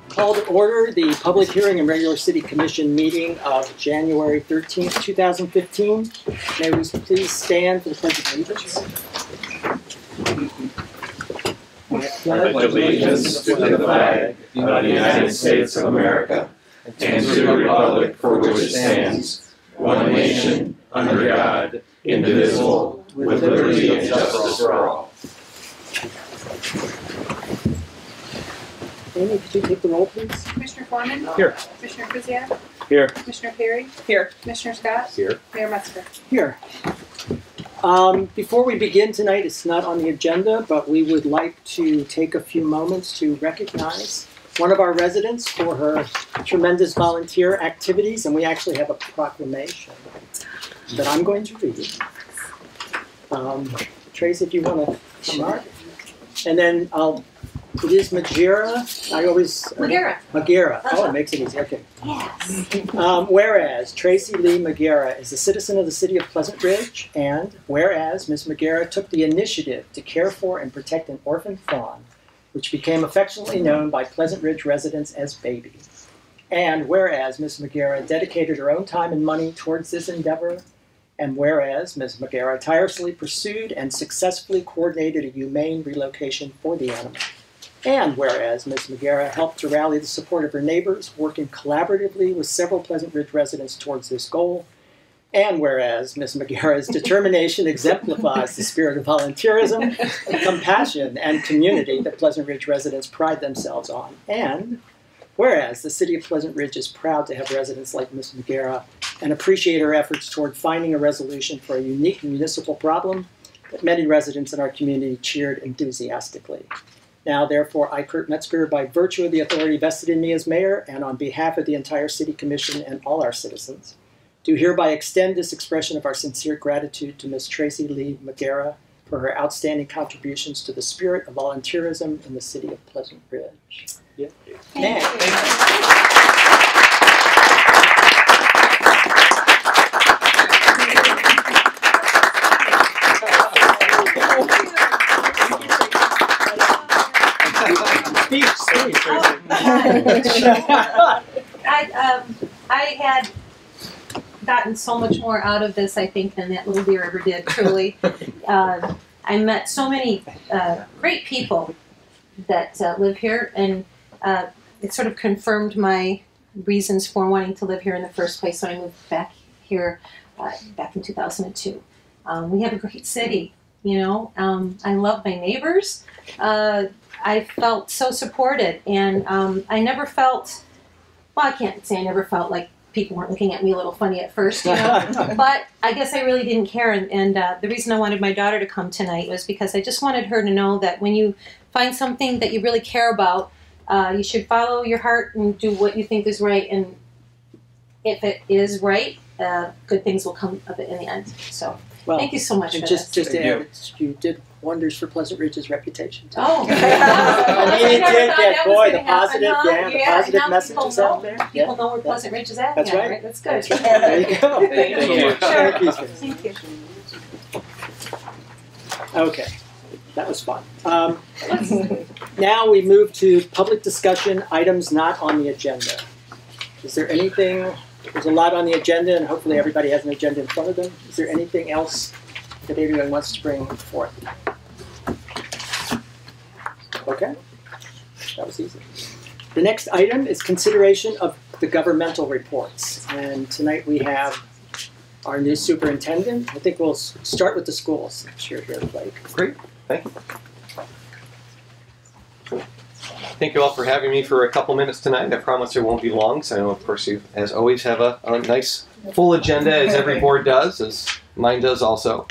Call to order the public hearing and regular city commission meeting of January 13th, 2015. May we please stand for the pledge of allegiance? I pledge allegiance to the flag of the United States of America and to the republic for which it stands, one nation, under God, indivisible, with liberty and justice for all. Amy, could you take the roll, please? Commissioner Foreman? Here. Commissioner Kuziak? Here. Commissioner Perry? Here. Commissioner Scott? Here. Mayor Metzger? Here. Before we begin tonight, it's not on the agenda, but we would like to take a few moments to recognize one of our residents for her tremendous volunteer activities, and we actually have a proclamation that I'm going to read. Trace, if you want to come up. And then it is Magira. Magira. Oh, it makes it easy. Okay. Yes. Whereas Tracy Lee Magira is a citizen of the city of Pleasant Ridge, and whereas Ms. Magira took the initiative to care for and protect an orphan fawn, which became affectionately known by Pleasant Ridge residents as Baby. And whereas Ms. Magira dedicated her own time and money towards this endeavor, and whereas Ms. Magira tirelessly pursued and successfully coordinated a humane relocation for the animal. And whereas Ms. Magira helped to rally the support of her neighbors, working collaboratively with several Pleasant Ridge residents towards this goal. And whereas Ms. Magira's determination exemplifies the spirit of volunteerism, compassion, and community that Pleasant Ridge residents pride themselves on. And whereas the city of Pleasant Ridge is proud to have residents like Ms. Magira and appreciate her efforts toward finding a resolution for a unique municipal problem that many residents in our community cheered enthusiastically. Now, therefore, I, Kurt Metzger, by virtue of the authority vested in me as mayor, and on behalf of the entire city commission and all our citizens, do hereby extend this expression of our sincere gratitude to Ms. Tracy Lee Magira for her outstanding contributions to the spirit of volunteerism in the city of Pleasant Ridge. Yeah. I had gotten so much more out of this, I think, than that little deer ever did, truly. I met so many great people that live here, and it sort of confirmed my reasons for wanting to live here in the first place when I moved back here back in 2002. We have a great city, you know. I love my neighbors. I felt so supported, and I never felt, well, I can't say I never felt like people weren't looking at me a little funny at first, you know, but I guess I really didn't care, and the reason I wanted my daughter to come tonight was because I just wanted her to know that when you find something that you really care about, you should follow your heart and do what you think is right, and if it is right, good things will come of it in the end. So, well, thank you so much for just to add, you did wonders for Pleasant Ridge's reputation. Too. Oh, I mean, it did get, boy, the positive, the positive messages out there. People know where Pleasant Ridge is at. That's right. Right. That's good. That's right. There you go. Thank you. Thank you. Okay, that was fun. Now we move to public discussion, items not on the agenda. Is there anything, there's a lot on the agenda, and hopefully everybody has an agenda in front of them. Is there anything else that anyone wants to bring forth? Okay, that was easy. The next item is consideration of the governmental reports. And tonight we have our new superintendent. I think we'll start with the schools. You're here, Blake. Great, thank you. Thank you all for having me for a couple minutes tonight. I promise it won't be long, so I know, of course, you, as always, have a nice full agenda, as every board does, as mine does also.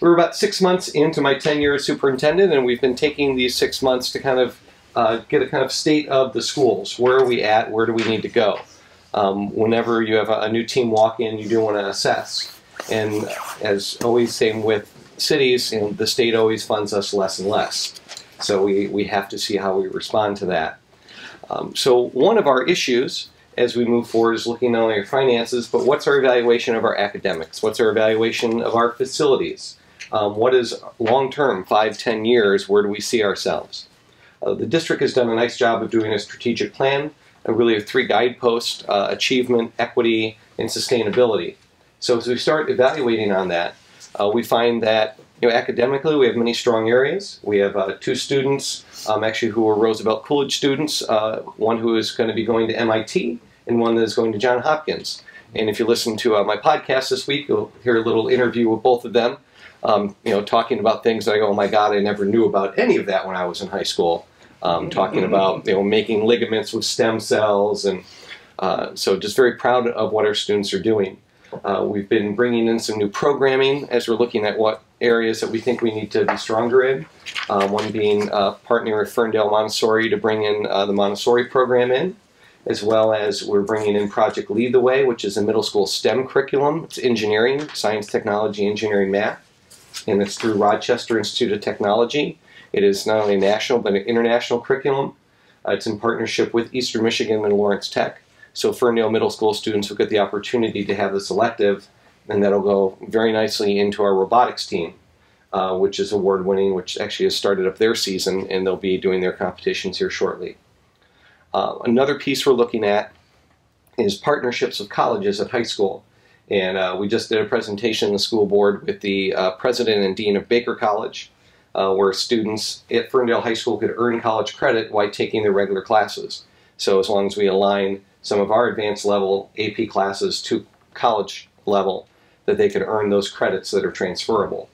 We're about 6 months into my tenure as superintendent, and we've been taking these 6 months to kind of get a kind of state of the schools. Where are we at? Where do we need to go? Whenever you have a new team walk in, you do want to assess. And as always, same with cities, you know, the state always funds us less and less. So we have to see how we respond to that. So one of our issues as we move forward is looking not only at finances, but what's our evaluation of our academics? What's our evaluation of our facilities? What is long-term, 5, 10 years, where do we see ourselves? The district has done a nice job of doing a strategic plan, and really have 3 guideposts, achievement, equity, and sustainability. So as we start evaluating on that, we find that academically we have many strong areas. We have 2 students actually who are Roosevelt Coolidge students, one who is going to be going to MIT and one that is going to Johns Hopkins. And if you listen to my podcast this week, you'll hear a little interview with both of them, talking about things that I go, oh my God, I never knew about any of that when I was in high school. Talking about making ligaments with stem cells, and so just very proud of what our students are doing. We've been bringing in some new programming as we're looking at what areas that we think we need to be stronger in. One being partnering with Ferndale Montessori to bring in the Montessori program in, as well as we're bringing in Project Lead the Way, which is a middle school STEM curriculum. It's engineering, science, technology, engineering, math, and it's through Rochester Institute of Technology. It is not only a national but an international curriculum. It's in partnership with Eastern Michigan and Lawrence Tech. So Ferndale Middle School students will get the opportunity to have this elective, and that'll go very nicely into our robotics team, which is award-winning, which actually has started up their season, and they'll be doing their competitions here shortly. Another piece we're looking at is partnerships with colleges at high school. And we just did a presentation in the school board with the president and dean of Baker College, where students at Ferndale High School could earn college credit while taking their regular classes. So as long as we align some of our advanced level AP classes to college level, that they could earn those credits that are transferable.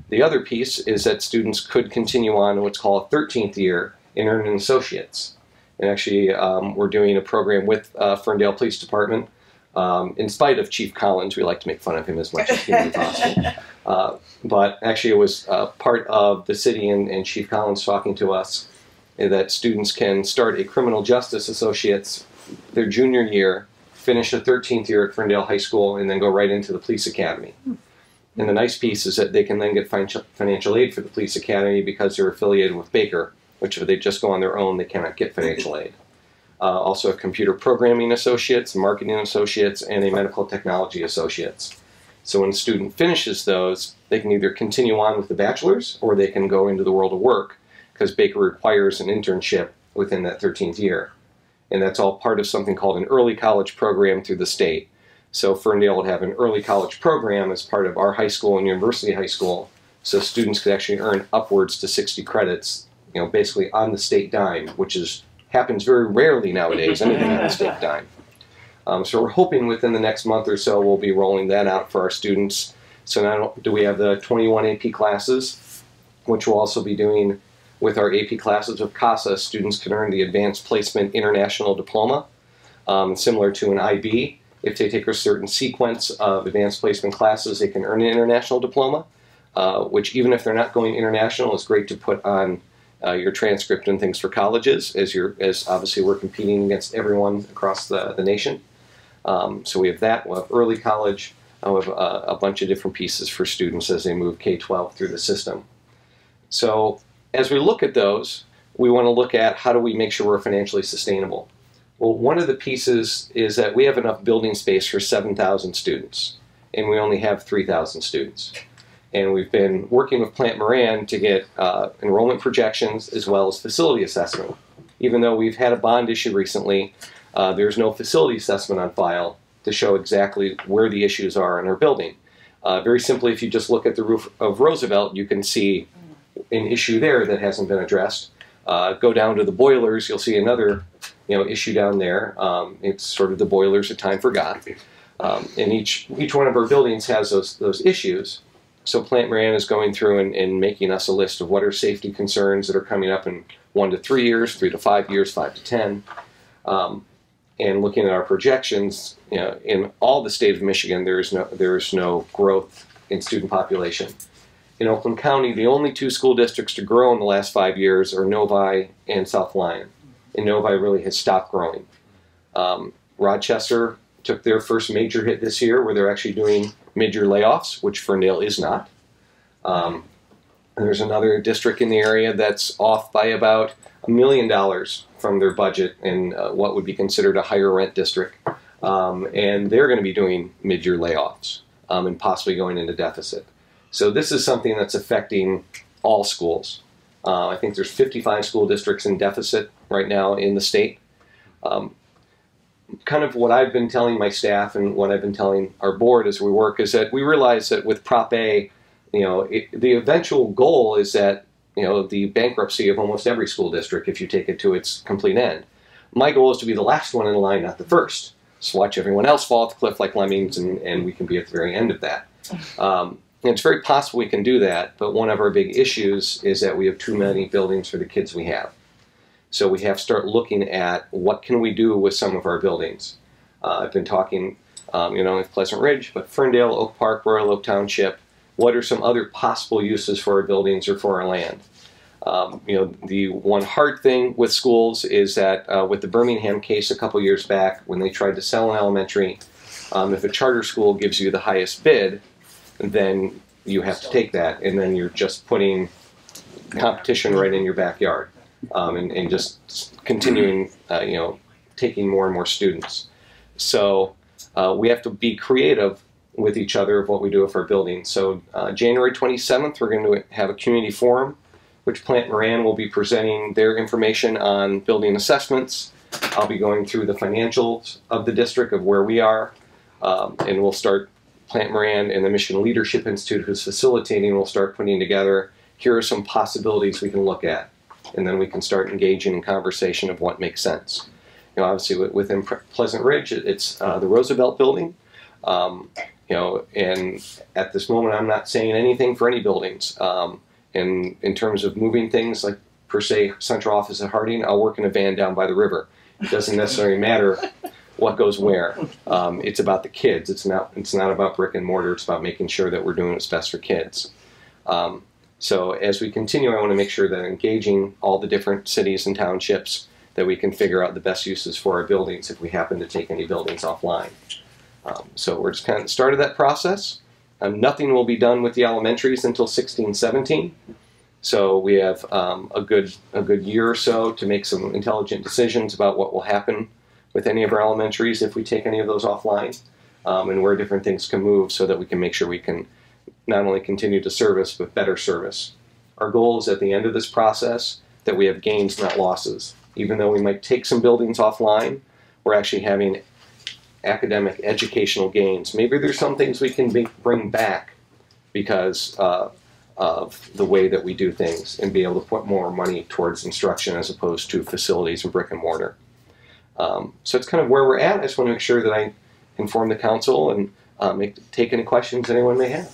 The other piece is that students could continue on what's called a 13th year and earn an associate's. And actually, we're doing a program with Ferndale Police Department. In spite of Chief Collins, we like to make fun of him as much as humanly possible. But actually, it was part of the city and Chief Collins talking to us that students can start a criminal justice associate's their junior year, finish a 13th year at Ferndale High School, and then go right into the police academy. And the nice piece is that they can then get financial aid for the police academy because they're affiliated with Baker, which if they just go on their own, they cannot get financial aid. Also a computer programming associates, marketing associates, and a medical technology associates. So when a student finishes those, they can either continue on with the bachelor's or they can go into the world of work because Baker requires an internship within that 13th year. And that's all part of something called an early college program through the state. So Ferndale would have an early college program as part of our high school and university high school, so students could actually earn upwards to 60 credits, basically on the state dime, which happens very rarely nowadays, anything on the state dime. So we're hoping within the next month or so we'll be rolling that out for our students. So not only do we have the 21 AP classes, which we'll also be doing with our AP classes of CASA, students can earn the Advanced Placement International Diploma, similar to an IB. If they take a certain sequence of advanced placement classes, they can earn an international diploma, which even if they're not going international, is great to put on your transcript and things for colleges, as obviously we're competing against everyone across the nation. So we have that. We'll have early college. We'll have a bunch of different pieces for students as they move K-12 through the system. So as we look at those, we want to look at how do we make sure we're financially sustainable. Well, one of the pieces is that we have enough building space for 7,000 students, and we only have 3,000 students. And we've been working with Plant Moran to get enrollment projections as well as facility assessment. Even though we've had a bond issue recently, there's no facility assessment on file to show exactly where the issues are in our building. Very simply, if you just look at the roof of Roosevelt, you can see an issue there that hasn't been addressed. Go down to the boilers, you'll see another issue down there. It's sort of the boilers a time forgot. And each one of our buildings has those issues. So Plant Moran is going through and making us a list of what are safety concerns that are coming up in 1 to 3 years, 3 to 5 years, 5 to 10. And looking at our projections, in all the state of Michigan, there is no growth in student population. In Oakland County, the only 2 school districts to grow in the last 5 years are Novi and South Lyon. And Novi really has stopped growing. Rochester took their first major hit this year where they're actually doing major layoffs, which Ferndale is not. And there's another district in the area that's off by about $1 million from their budget in what would be considered a higher rent district. And they're going to be doing mid-year layoffs and possibly going into deficit. So this is something that's affecting all schools. I think there's 55 school districts in deficit right now in the state. Kind of what I've been telling my staff and what I've been telling our board as we work is that we realize that with Prop A, the eventual goal is that, the bankruptcy of almost every school district if you take it to its complete end. My goal is to be the last one in line, not the first. Just watch everyone else fall off the cliff like lemmings, and we can be at the very end of that. And it's very possible we can do that, but one of our big issues is that we have too many buildings for the kids we have. So we have to start looking at what can we do with some of our buildings. I've been talking, with Pleasant Ridge, but Ferndale, Oak Park, Royal Oak Township. What are some other possible uses for our buildings or for our land? The one hard thing with schools is that with the Birmingham case a couple years back, when they tried to sell an elementary, if a charter school gives you the highest bid, then you have to take that, and then you're just putting competition right in your backyard, and just continuing, taking more and more students. So we have to be creative with each other of what we do with our buildings. So January 27th, we're going to have a community forum, which Plant Moran will be presenting their information on building assessments. I'll be going through the financials of the district of where we are, and we'll start, Plant Moran and the Michigan Leadership Institute, who's facilitating, will start putting together, here are some possibilities we can look at, and then we can start engaging in conversation of what makes sense. Obviously within Pleasant Ridge, it's the Roosevelt Building. And at this moment, I'm not saying anything for any buildings. And in terms of moving things, like per se, central office at Harding, I'll work in a van down by the river. It doesn't necessarily matter what goes where. It's about the kids. It's not about brick and mortar. It's about making sure that we're doing what's best for kids. So as we continue, I want to make sure that engaging all the different cities and townships, that we can figure out the best uses for our buildings if we happen to take any buildings offline. So we're just kind of started that process. Nothing will be done with the elementaries until 16-17. So we have a good year or so to make some intelligent decisions about what will happen with any of our elementaries if we take any of those offline, and where different things can move so that we can make sure we can not only continue to service, but better service. Our goal is at the end of this process that we have gains, not losses. Even though we might take some buildings offline, we're actually having academic, educational gains. Maybe there's some things we can bring back because of the way that we do things, and be able to put more money towards instruction as opposed to facilities and brick and mortar. So it's kind of where we're at. I just want to make sure that I inform the council and take any questions anyone may have.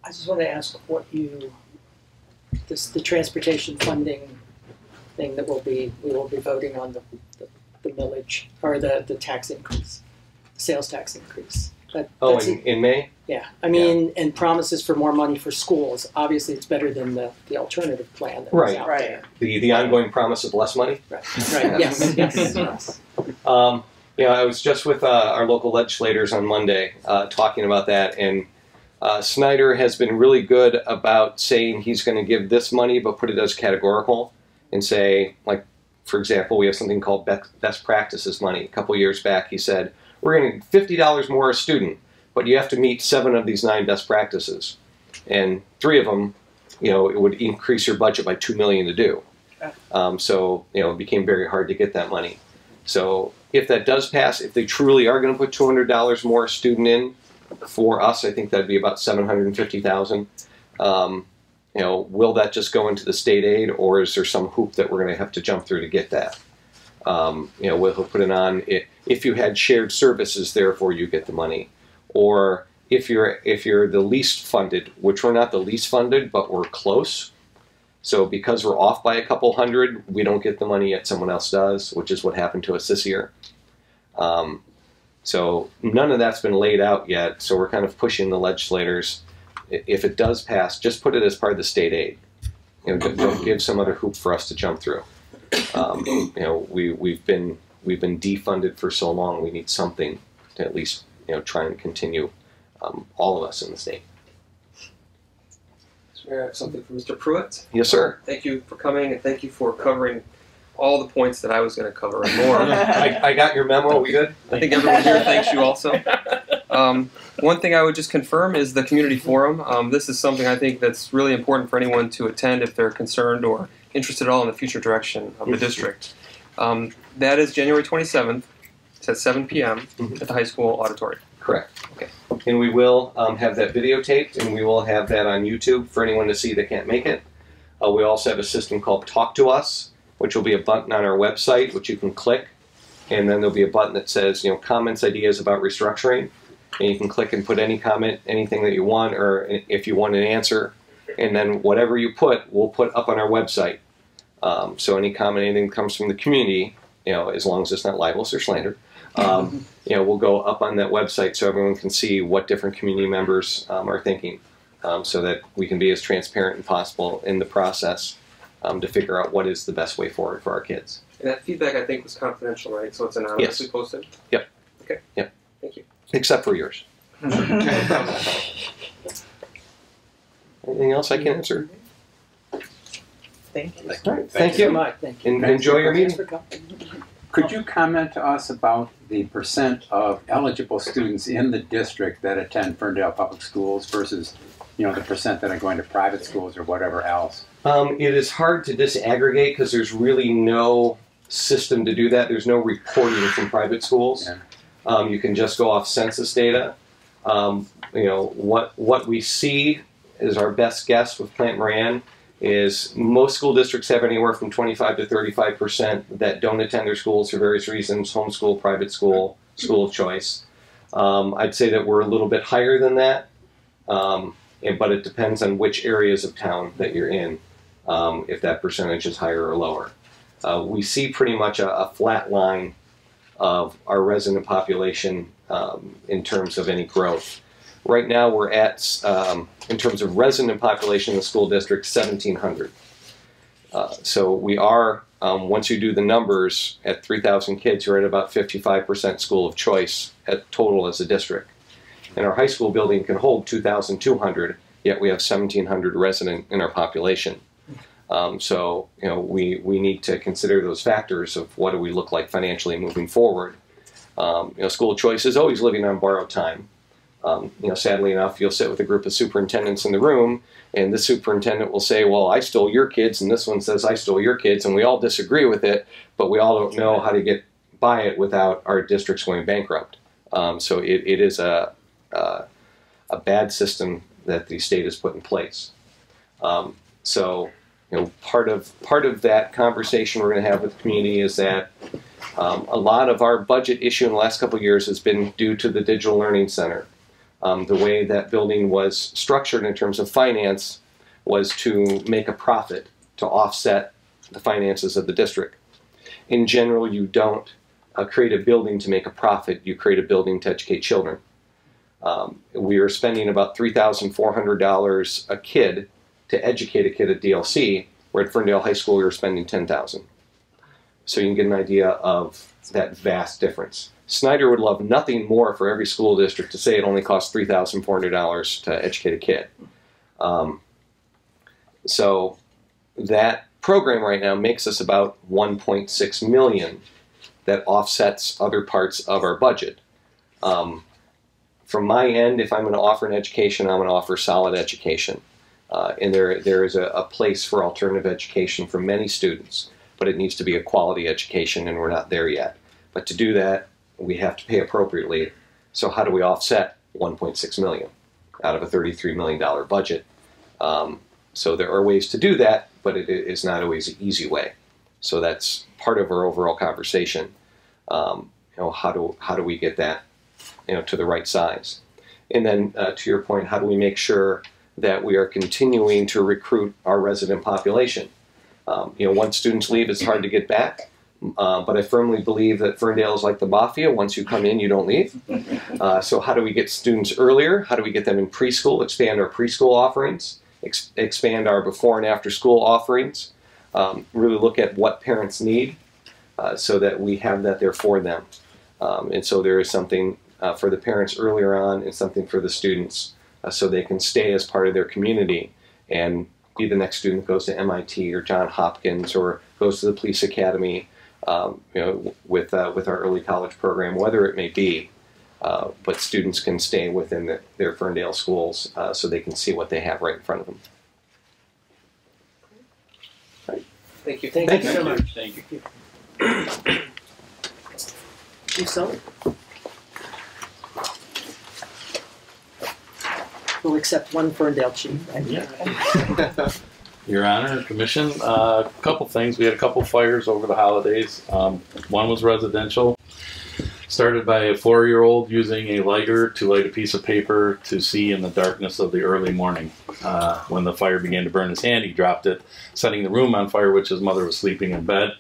I just want to ask what the transportation funding thing that we will be voting on the millage, or the tax increase, sales tax increase. In May? Yeah, I mean, and promises for more money for schools. Obviously, it's better than the alternative plan that was out there. The ongoing promise of less money? Right, yes. I was just with our local legislators on Monday talking about that, and Snyder has been really good about saying he's going to give this money, but put it as categorical and say, like, for example, we have something called best practices money. A couple years back, he said, we're going to $50 more a student, but you have to meet 7 of these 9 best practices. And 3 of them, it would increase your budget by $2 million to do. So, it became very hard to get that money. So if that does pass, if they truly are going to put $200 more a student in for us, I think that'd be about $750,000. Will that just go into the state aid, or is there some hoop that we're going to have to jump through to get that? We'll put it on if you had shared services, therefore you get the money, or if you're the least funded, which we're not the least funded, but we're close. So because we're off by a couple hundred, we don't get the money yet someone else does, which is what happened to us this year. So none of that's been laid out yet. So we're kind of pushing the legislators. If it does pass, just put it as part of the state aid. Don't give some other hoop for us to jump through. We've been defunded for so long. We need something to at least try and continue all of us in the state. I have something for Mr. Pruitt. Yes, sir. Thank you for coming, and thank you for covering all the points that I was going to cover and more. I got your memo. We good? I think everyone here thanks you also. One thing I would just confirm is the community forum. This is something I think that's really important for anyone to attend if they're concerned or interested at all in the future direction of the district. That is January 27th. It's at 7 p.m. at the high school auditorium. Correct. Okay. And we will have that videotaped, and we will have that on YouTube for anyone to see that can't make it. We also have a system called Talk to Us, which will be a button on our website, which you can click, and then there'll be a button that says, comments, ideas about restructuring, and you can click and put any comment, anything that you want, or if you want an answer, and then whatever you put, we'll put up on our website. So any comment, anything that comes from the community, as long as it's not libelous or slander, we'll go up on that website so everyone can see what different community members are thinking, so that we can be as transparent as possible in the process to figure out what is the best way forward for our kids. And that feedback, I think, was confidential, right? So it's anonymously posted? Yep. Okay. Yep. Thank you. Except for yours. Anything else I can answer? Thank you. All right. Thank Thank you so you. much. Thank you. And enjoy your Thanks meeting. for coming. Could you comment to us about the percent of eligible students in the district that attend Ferndale Public Schools versus, the percent that are going to private schools or whatever else? It is hard to disaggregate because there's really no system to do that. There's no reporting from private schools. Yeah. You can just go off census data. What we see is our best guess with Plant Moran is most school districts have anywhere from 25 to 35% that don't attend their schools for various reasons: homeschool, private school, school of choice. I'd say that we're a little bit higher than that, but it depends on which areas of town that you're in, if that percentage is higher or lower. We see pretty much a flat line of our resident population in terms of any growth. Right now we're at, in terms of resident population in the school district, 1,700. So we are, once you do the numbers, at 3,000 kids, you're at about 55% school of choice at total as a district. And our high school building can hold 2,200, yet we have 1,700 resident in our population. So we need to consider those factors of what do we look like financially moving forward. School of choice is always living on borrowed time. Sadly enough, you'll sit with a group of superintendents in the room, and the superintendent will say, well, I stole your kids, and this one says I stole your kids, and we all disagree with it, but we all don't know how to get by it without our districts going bankrupt. So it is a bad system that the state has put in place. Part of that conversation we're going to have with the community is that a lot of our budget issue in the last couple of years has been due to the Digital Learning Center. The way that building was structured in terms of finance was to make a profit to offset the finances of the district. In general, you don't create a building to make a profit, you create a building to educate children. We are spending about $3,400 a kid to educate a kid at DLC, where at Ferndale High School we were spending $10,000. So you can get an idea of that vast difference. Snyder would love nothing more for every school district to say it only costs $3,400 to educate a kid. So that program right now makes us about $1.6 million that offsets other parts of our budget. From my end, if I'm going to offer an education, I'm going to offer solid education. And there is a place for alternative education for many students, but it needs to be a quality education, and we're not there yet. But to do that, we have to pay appropriately. So how do we offset $1.6 million out of a $33 million budget? So there are ways to do that, but it is not always an easy way. So that's part of our overall conversation. How do we get that to the right size? And then to your point, how do we make sure that we are continuing to recruit our resident population? Once students leave, it's hard to get back. But I firmly believe that Ferndale is like the mafia. Once you come in, you don't leave. So how do we get students earlier? How do we get them in preschool, expand our preschool offerings, expand our before and after school offerings, really look at what parents need so that we have that there for them. And so there is something for the parents earlier on and something for the students so they can stay as part of their community and be the next student that goes to MIT or Johns Hopkins or goes to the police academy, with our early college program, whatever it may be. But students can stay within their Ferndale schools so they can see what they have right in front of them. Right. Thank you. Thank you so much. Thank you. Chief Sully? We'll accept one Ferndale chief. Your Honor, Commission, a couple things. We had a couple fires over the holidays. One was residential. Started by a 4-year-old using a lighter to light a piece of paper to see in the darkness of the early morning. When the fire began to burn his hand, he dropped it, setting the room on fire, which his mother was sleeping in bed,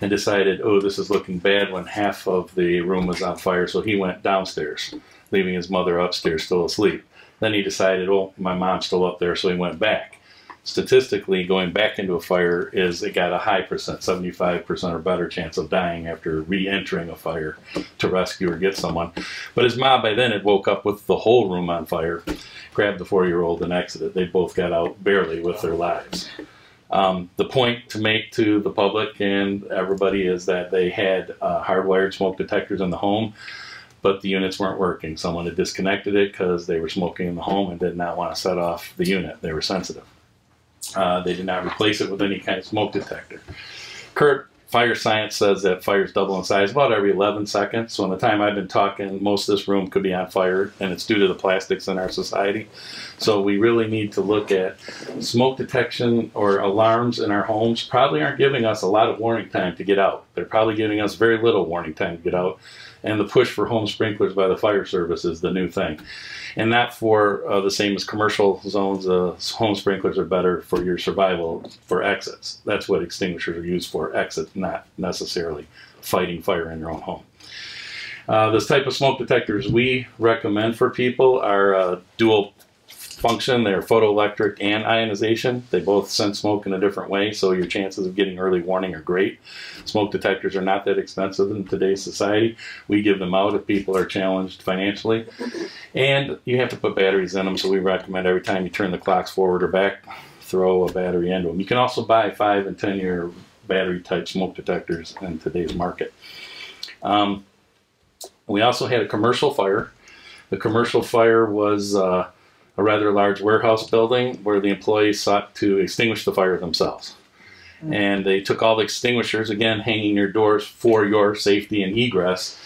and decided, oh, this is looking bad, when half of the room was on fire. So he went downstairs, leaving his mother upstairs still asleep. Then he decided, oh, my mom's still up there, so he went back. Statistically, going back into a fire it got a high percent, 75% or better chance of dying after re-entering a fire to rescue or get someone. But his mom by then had woke up with the whole room on fire, grabbed the 4-year-old and exited. They both got out barely with their lives. The point to make to the public and everybody is that they had hardwired smoke detectors in the home, but the units weren't working. Someone had disconnected it because they were smoking in the home and did not want to set off the unit. They were sensitive. They did not replace it with any kind of smoke detector. Current fire science says that fires double in size about every 11 seconds. So in the time I've been talking, most of this room could be on fire, and it's due to the plastics in our society. So we really need to look at smoke detection or alarms in our homes. Probably aren't giving us a lot of warning time to get out. They're probably giving us very little warning time to get out. And the push for home sprinklers by the fire service is the new thing. And not for the same as commercial zones. Home sprinklers are better for your survival for exits. That's what extinguishers are used for, exits, not necessarily fighting fire in your own home. This type of smoke detectors we recommend for people are dual function. They're photoelectric and ionization. They both sense smoke in a different way, so your chances of getting early warning are great. Smoke detectors are not that expensive in today's society. We give them out if people are challenged financially. And you have to put batteries in them, so we recommend every time you turn the clocks forward or back, throw a battery into them. You can also buy 5- and 10-year battery type smoke detectors in today's market. We also had a commercial fire. The commercial fire was a rather large warehouse building where the employees sought to extinguish the fire themselves. And they took all the extinguishers, again, hanging near doors for your safety and egress,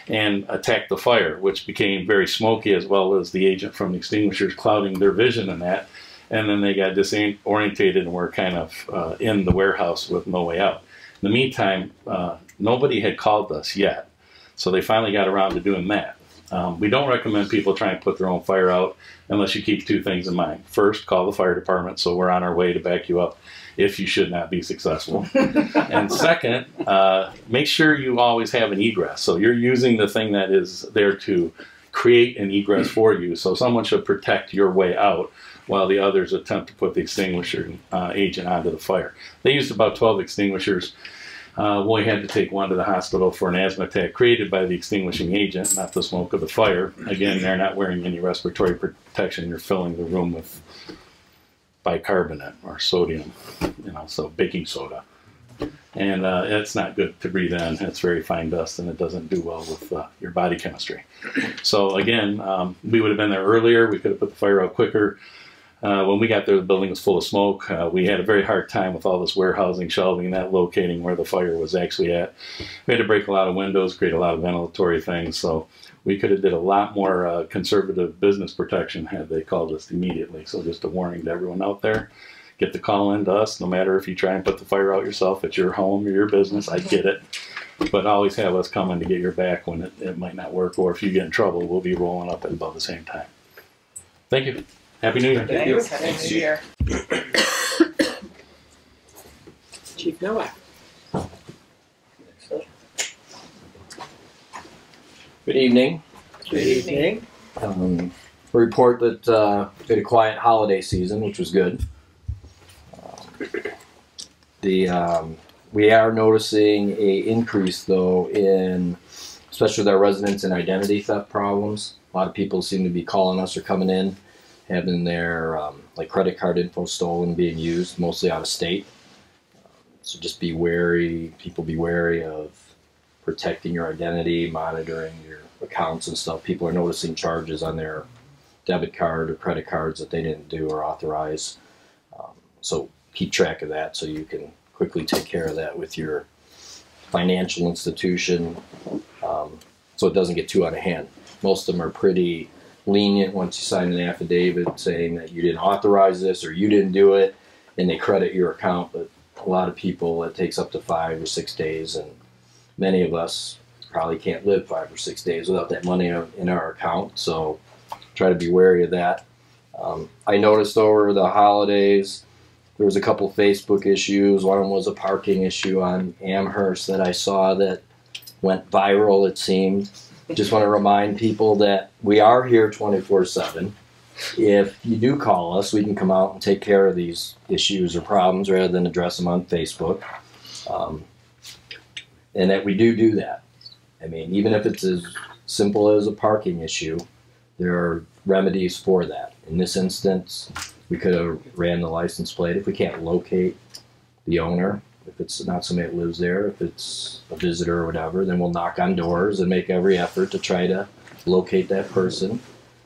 and attacked the fire, which became very smoky, as well as the agent from the extinguishers clouding their vision in that. And then they got disorientated and were kind of in the warehouse with no way out. In the meantime, nobody had called us yet, so they finally got around to doing that. We don't recommend people try and put their own fire out unless you keep 2 things in mind. First, call the fire department so we're on our way to back you up if you should not be successful. And second, make sure you always have an egress. So you're using the thing that is there to create an egress for you. So someone should protect your way out while the others attempt to put the extinguisher agent onto the fire. They used about 12 extinguishers. We had to take one to the hospital for an asthma attack created by the extinguishing agent, not the smoke of the fire. Again, they're not wearing any respiratory protection. You're filling the room with bicarbonate or sodium, so baking soda. And it's not good to breathe in. It's very fine dust, and it doesn't do well with your body chemistry. So again, we would have been there earlier. We could have put the fire out quicker. When we got there, the building was full of smoke. We had a very hard time with all this warehousing, shelving, and that locating where the fire was actually at. We had to break a lot of windows, create a lot of ventilatory things, so we could have did a lot more conservative business protection had they called us immediately. So just a warning to everyone out there, get the call in to us, no matter if you try and put the fire out yourself. It's your home or your business, I get it. But always have us coming to get your back when it might not work, or if you get in trouble, we'll be rolling up at about the same time. Thank you. Happy New Year. Thank you. Happy New Year. Chief Nowak. Good evening. Good evening. Report that we had a quiet holiday season, which was good. We are noticing a increase, though, in especially with our residents and identity theft problems. A lot of people seem to be calling us or coming in having their like credit card info stolen, being used mostly out of state. So just be wary. People be wary of protecting your identity, monitoring your accounts and stuff. People are noticing charges on their debit card or credit cards that they didn't do or authorize. So keep track of that so you can quickly take care of that with your financial institution, so it doesn't get too out of hand. Most of them are pretty lenient once you sign an affidavit saying that you didn't authorize this or you didn't do it, and they credit your account. But a lot of people, it takes up to 5 or 6 days, and many of us probably can't live 5 or 6 days without that money in our account. So try to be wary of that. I noticed over the holidays there was a couple Facebook issues. One of them was a parking issue on Amherst that I saw that went viral, it seemed. Just want to remind people that we are here 24/7. If you do call us, we can come out and take care of these issues or problems rather than address them on Facebook. And that we do that. I mean, even if it's as simple as a parking issue, there are remedies for that. In this instance, we could have ran the license plate. If we can't locate the owner, if it's not somebody that lives there, if it's a visitor or whatever, then we'll knock on doors and make every effort to try to locate that person.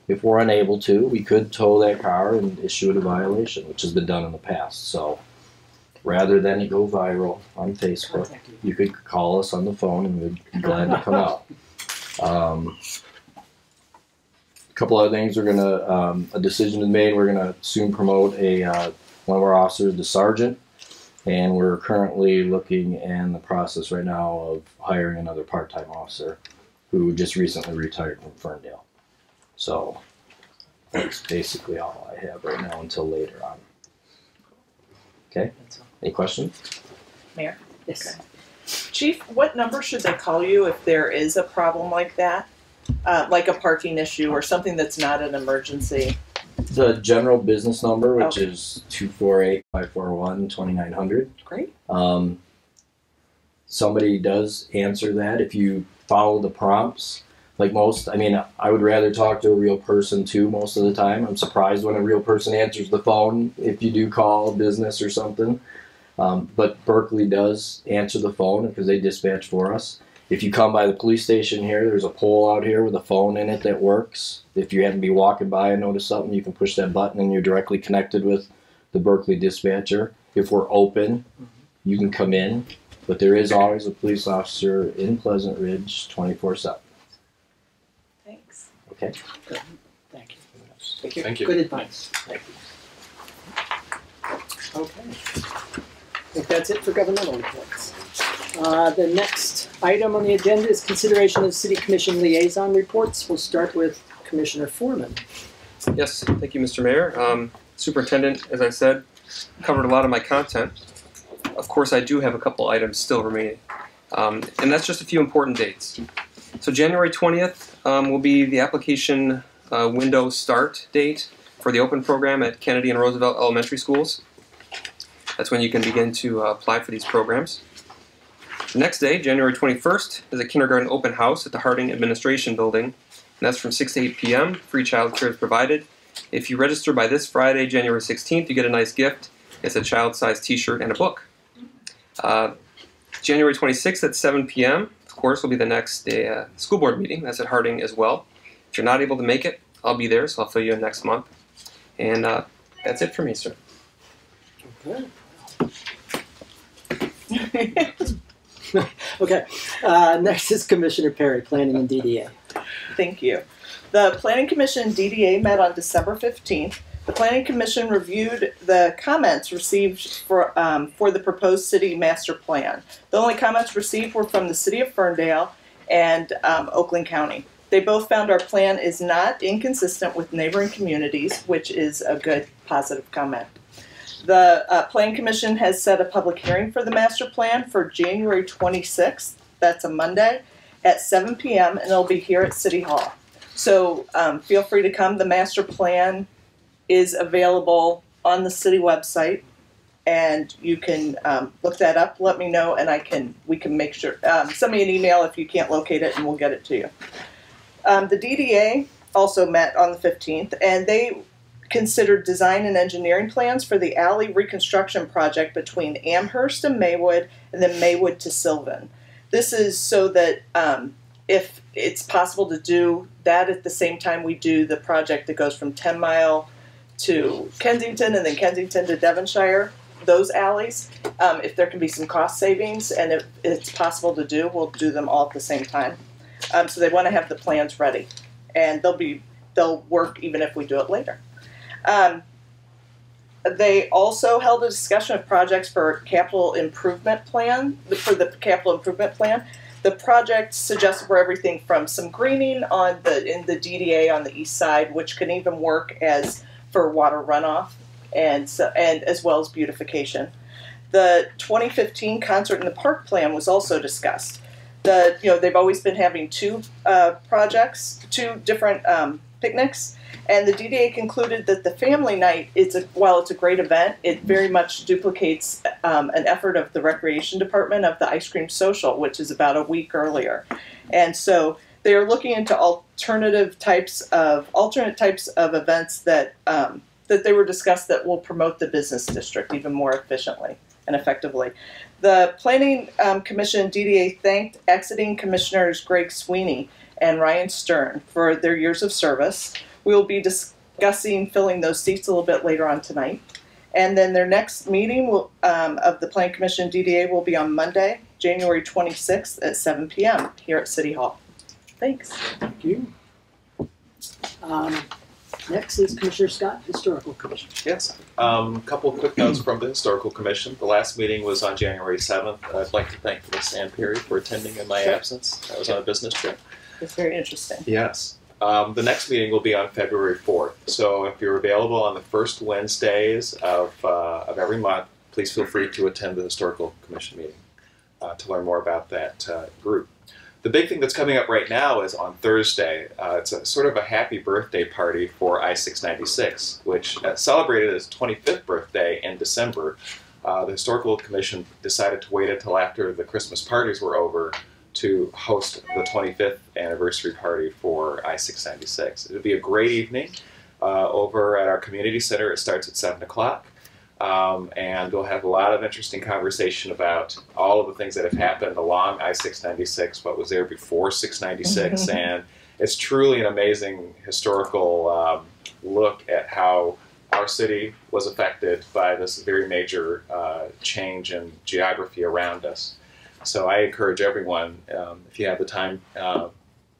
If we're unable to, we could tow that car and issue it a violation, which has been done in the past. So rather than it go viral on Facebook, you could call us on the phone and we'd be glad to come out. A couple other things. We're gonna a decision is made. We're gonna soon promote one of our officers to sergeant, and we're currently looking in the process right now of hiring another part-time officer who just recently retired from Ferndale. So that's basically all I have right now until later on. Okay. Any questions? Mayor? Yes. Okay. Chief, what number should they call you if there is a problem like that? Like a parking issue or something that's not an emergency? The general business number, which Okay. is 248-541-2900. Great. Somebody does answer that if you follow the prompts. Like most, I mean, I would rather talk to a real person too most of the time. I'm surprised when a real person answers the phone if you do call a business or something. But Berkeley does answer the phone because they dispatch for us. If you come by the police station here, there's a pole out here with a phone in it that works. If you happen to be walking by and notice something, you can push that button and you're directly connected with the Berkeley dispatcher. If we're open, you can come in. But there is always a police officer in Pleasant Ridge 24/7. Thanks. Okay? Good. Thank you. Thank you. Good advice. Thank you. Okay. I think that's it for governmental reports. The next item on the agenda is consideration of City Commission liaison reports. We'll start with Commissioner Foreman. Yes, thank you, Mr. Mayor. Superintendent, as I said, covered a lot of my content. Of course, I do have a couple items still remaining, and that's just a few important dates. So January 20th will be the application window start date for the open program at Kennedy and Roosevelt Elementary Schools. That's when you can begin to apply for these programs. The next day, January 21st, is a kindergarten open house at the Harding Administration Building, and that's from 6 to 8 p.m. Free child care is provided. If you register by this Friday, January 16th, you get a nice gift. It's a child-sized t-shirt and a book. January 26th at 7 p.m., of course, will be the next day school board meeting. That's at Harding as well. If you're not able to make it, I'll be there, so I'll fill you in next month. And that's it for me, sir. Okay. Okay. Next is Commissioner Perry, Planning and DDA. Thank you. The Planning Commission and DDA met on December 15th. The Planning Commission reviewed the comments received for the proposed city master plan. The only comments received were from the City of Ferndale and Oakland County. They both found our plan is not inconsistent with neighboring communities, which is a good positive comment. The Planning Commission has set a public hearing for the master plan for January 26th, that's a Monday, at 7 p.m. and it'll be here at City Hall. So feel free to come. The master plan is available on the city website, and you can look that up. Let me know, and we can make sure. Send me an email if you can't locate it, and we'll get it to you. The DDA also met on the 15th, and they considered design and engineering plans for the alley reconstruction project between Amherst and Maywood, and then Maywood to Sylvan. This is so that if it's possible to do that at the same time we do the project that goes from 10 Mile to Kensington and then Kensington to Devonshire, those alleys, if there can be some cost savings and if it's possible to do, we'll do them all at the same time. So they want to have the plans ready, and they'll work even if we do it later. They also held a discussion of projects for capital improvement plan, for the capital improvement plan. The project suggested for everything from some greening in the DDA on the east side, which can even work as for water runoff and as well as beautification. The 2015 concert in the park plan was also discussed. They've always been having two different picnics, and the DDA concluded that the family night while it's a great event, it very much duplicates an effort of the recreation department of the ice cream social, which is about a week earlier, and so they are looking into alternate types of events that they were discussed that will promote the business district even more efficiently and effectively. The Planning Commission DDA thanked exiting Commissioners Greg Sweeney and Ryan Stern for their years of service. We will be discussing filling those seats a little bit later on tonight. And then their next meeting of the Planning Commission DDA will be on Monday, January 26th at 7 p.m. here at City Hall. Thanks. Thank you. Next is Commissioner Scott, Historical Commission. Yes. Couple of quick notes from the Historical Commission. The last meeting was on January 7th. I'd like to thank Ms. Ann Perry for attending in my absence. I was on a business trip. It's very interesting. Yes. The next meeting will be on February 4th. So if you're available on the first Wednesdays of every month, please feel free to attend the Historical Commission meeting to learn more about that group. The big thing that's coming up right now is on Thursday. It's a sort of a happy birthday party for I-696, which celebrated its 25th birthday in December. The Historical Commission decided to wait until after the Christmas parties were over to host the 25th anniversary party for I-696. It'll be a great evening over at our community center. It starts at 7 o'clock. And we'll have a lot of interesting conversation about all of the things that have happened along I-696, what was there before 696, and it's truly an amazing historical look at how our city was affected by this very major change in geography around us. So I encourage everyone, if you have the time,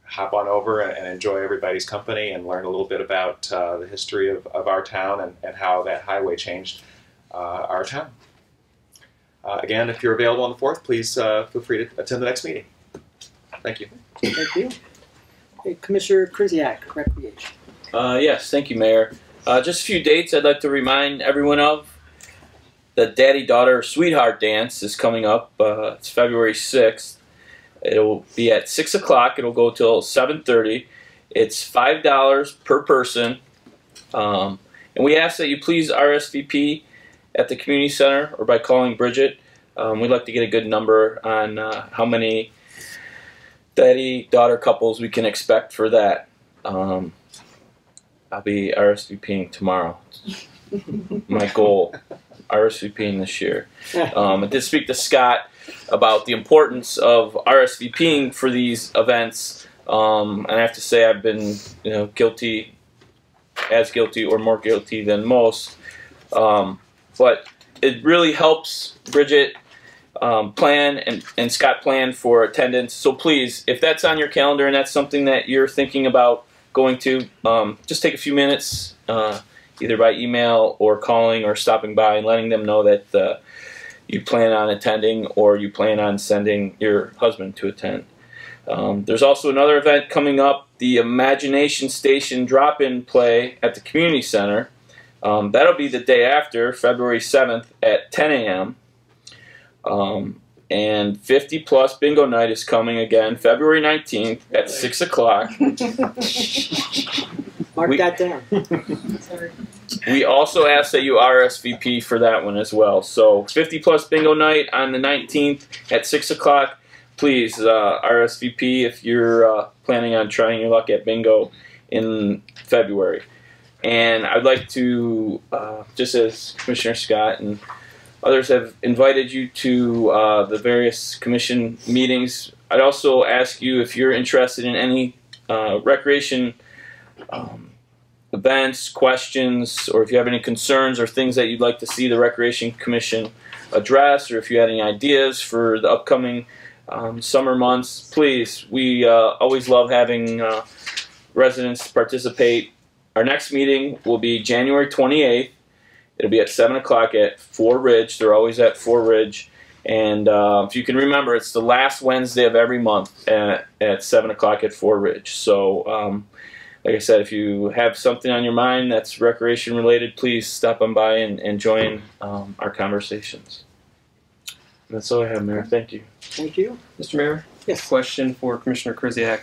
hop on over and enjoy everybody's company and learn a little bit about the history of our town and how that highway changed our town. Again, if you're available on the 4th, please feel free to attend the next meeting. Thank you. Thank you. Okay, Commissioner Krzyjak, Recreation. Yes, thank you, Mayor. Just a few dates I'd like to remind everyone of. The Daddy-Daughter Sweetheart Dance is coming up. It's February 6th. It'll be at 6 o'clock. It'll go till 7:30. It's $5 per person. And we ask that you please RSVP at the community center or by calling Bridget. We'd like to get a good number on how many daddy-daughter couples we can expect for that. I'll be RSVPing tomorrow. My goal, RSVPing this year. I did speak to Scott about the importance of RSVPing for these events, and I have to say I've been guilty or more guilty than most. But it really helps Bridget plan and Scott plan for attendance. So please, if that's on your calendar and that's something that you're thinking about going to, just take a few minutes, either by email or calling or stopping by and letting them know that you plan on attending or you plan on sending your husband to attend. There's also another event coming up, the Imagination Station drop-in play at the community center. That'll be the day after, February 7th at 10 a.m. And 50 Plus Bingo Night is coming again, February 19th at 6 o'clock. Mark that down. We also ask that you RSVP for that one as well. So 50 Plus Bingo Night on the 19th at 6 o'clock. Please RSVP if you're planning on trying your luck at bingo in February. And I'd like to, just as Commissioner Scott and others have invited you to the various commission meetings, I'd also ask you if you're interested in any recreation events, questions, or if you have any concerns or things that you'd like to see the Recreation Commission address, or if you had any ideas for the upcoming summer months, please. We always love having residents participate. Our next meeting will be January 28th. It'll be at 7 o'clock at 4 Ridge. They're always at 4 Ridge. And if you can remember, it's the last Wednesday of every month at 7 o'clock at 4 Ridge. So, like I said, if you have something on your mind that's recreation related, please stop on by and join our conversations. And that's all I have, Mayor. Thank you. Thank you. Mr. Mayor? Yes. Question for Commissioner Krzyjak.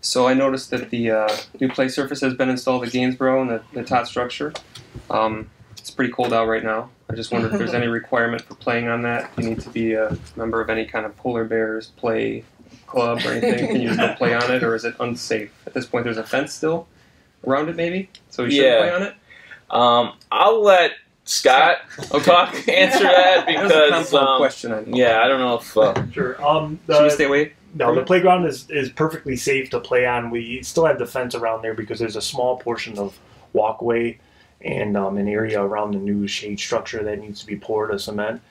So I noticed that the new play surface has been installed at Gainsborough and the tot structure. It's pretty cold out right now. I just wonder if there's any requirement for playing on that. You need to be a member of any kind of Polar Bears play club or anything. Can you just go play on it, or is it unsafe? At this point, there's a fence still around it, maybe? So you shouldn't play on it? I'll let Scott answer that because that was a compound question. Yeah, I don't know if Sure. Should we stay away? No, the playground is perfectly safe to play on. We still have the fence around there because there's a small portion of walkway and an area around the new shade structure that needs to be poured of cement.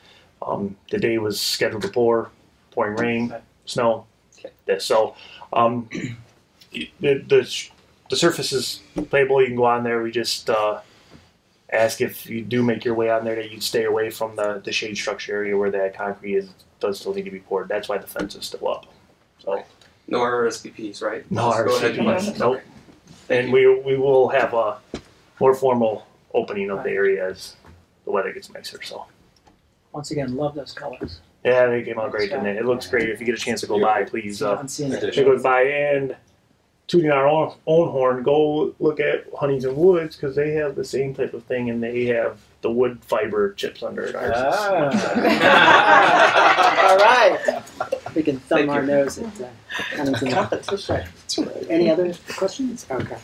The day was scheduled to pouring rain, snow. So the surface is playable. You can go on there. We just ask if you do make your way on there that you stay away from the shade structure area where that concrete does still need to be poured. That's why the fence is still up. So no RSVPs, right? No RSVPs. Nope. Thank And we will have a more formal opening of the area as the weather gets nicer. So Once again, love those colors. yeah, they came out great, didn't it? It looks great. If you get a chance to go by, please. I'm seeing it. Take a by and tooting our own horn. Go look at Huntington Woods because they have the same type of thing, and they have the wood fiber chips under it. Ours All right. We can thumb our nose at Huntington. Competition. Any other questions? Okay.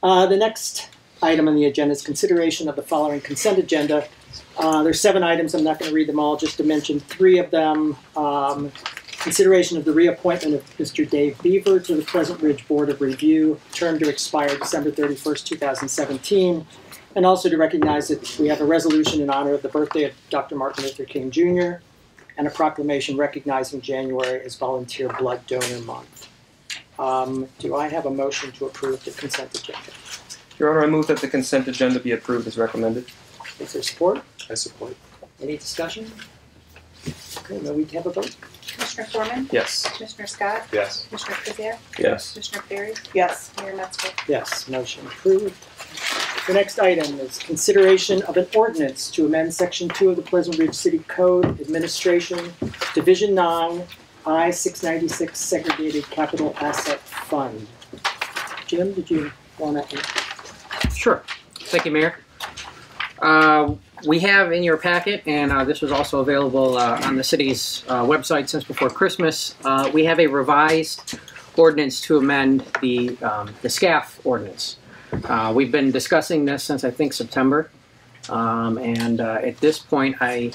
The next item on the agenda is consideration of the following consent agenda. There's 7 items. I'm not going to read them all, just to mention 3 of them. Consideration of the reappointment of Mr. Dave Beaver to the Pleasant Ridge Board of Review, term to expire December 31st, 2017. And also to recognize that we have a resolution in honor of the birthday of Dr. Martin Luther King Jr. and a proclamation recognizing January as Volunteer Blood Donor Month. Do I have a motion to approve the consent agenda? Your Honor, I move that the consent agenda be approved as recommended. Is there support? I support. Any discussion? Okay, now we have a vote. Commissioner Foreman? Yes. Commissioner Scott? Yes. Commissioner Krzyjak? yes. Commissioner Perry? Yes. Mayor Metzger? Yes, motion approved. The next item is consideration of an ordinance to amend Section 2 of the Pleasant Ridge City Code, Administration, Division 9, I-696 Segregated Capital Asset Fund. Jim, did you want to? Sure. Thank you, Mayor. We have in your packet, and this was also available on the city's website since before Christmas, we have a revised ordinance to amend the SCAF ordinance. We've been discussing this since, I think, September. And at this point, I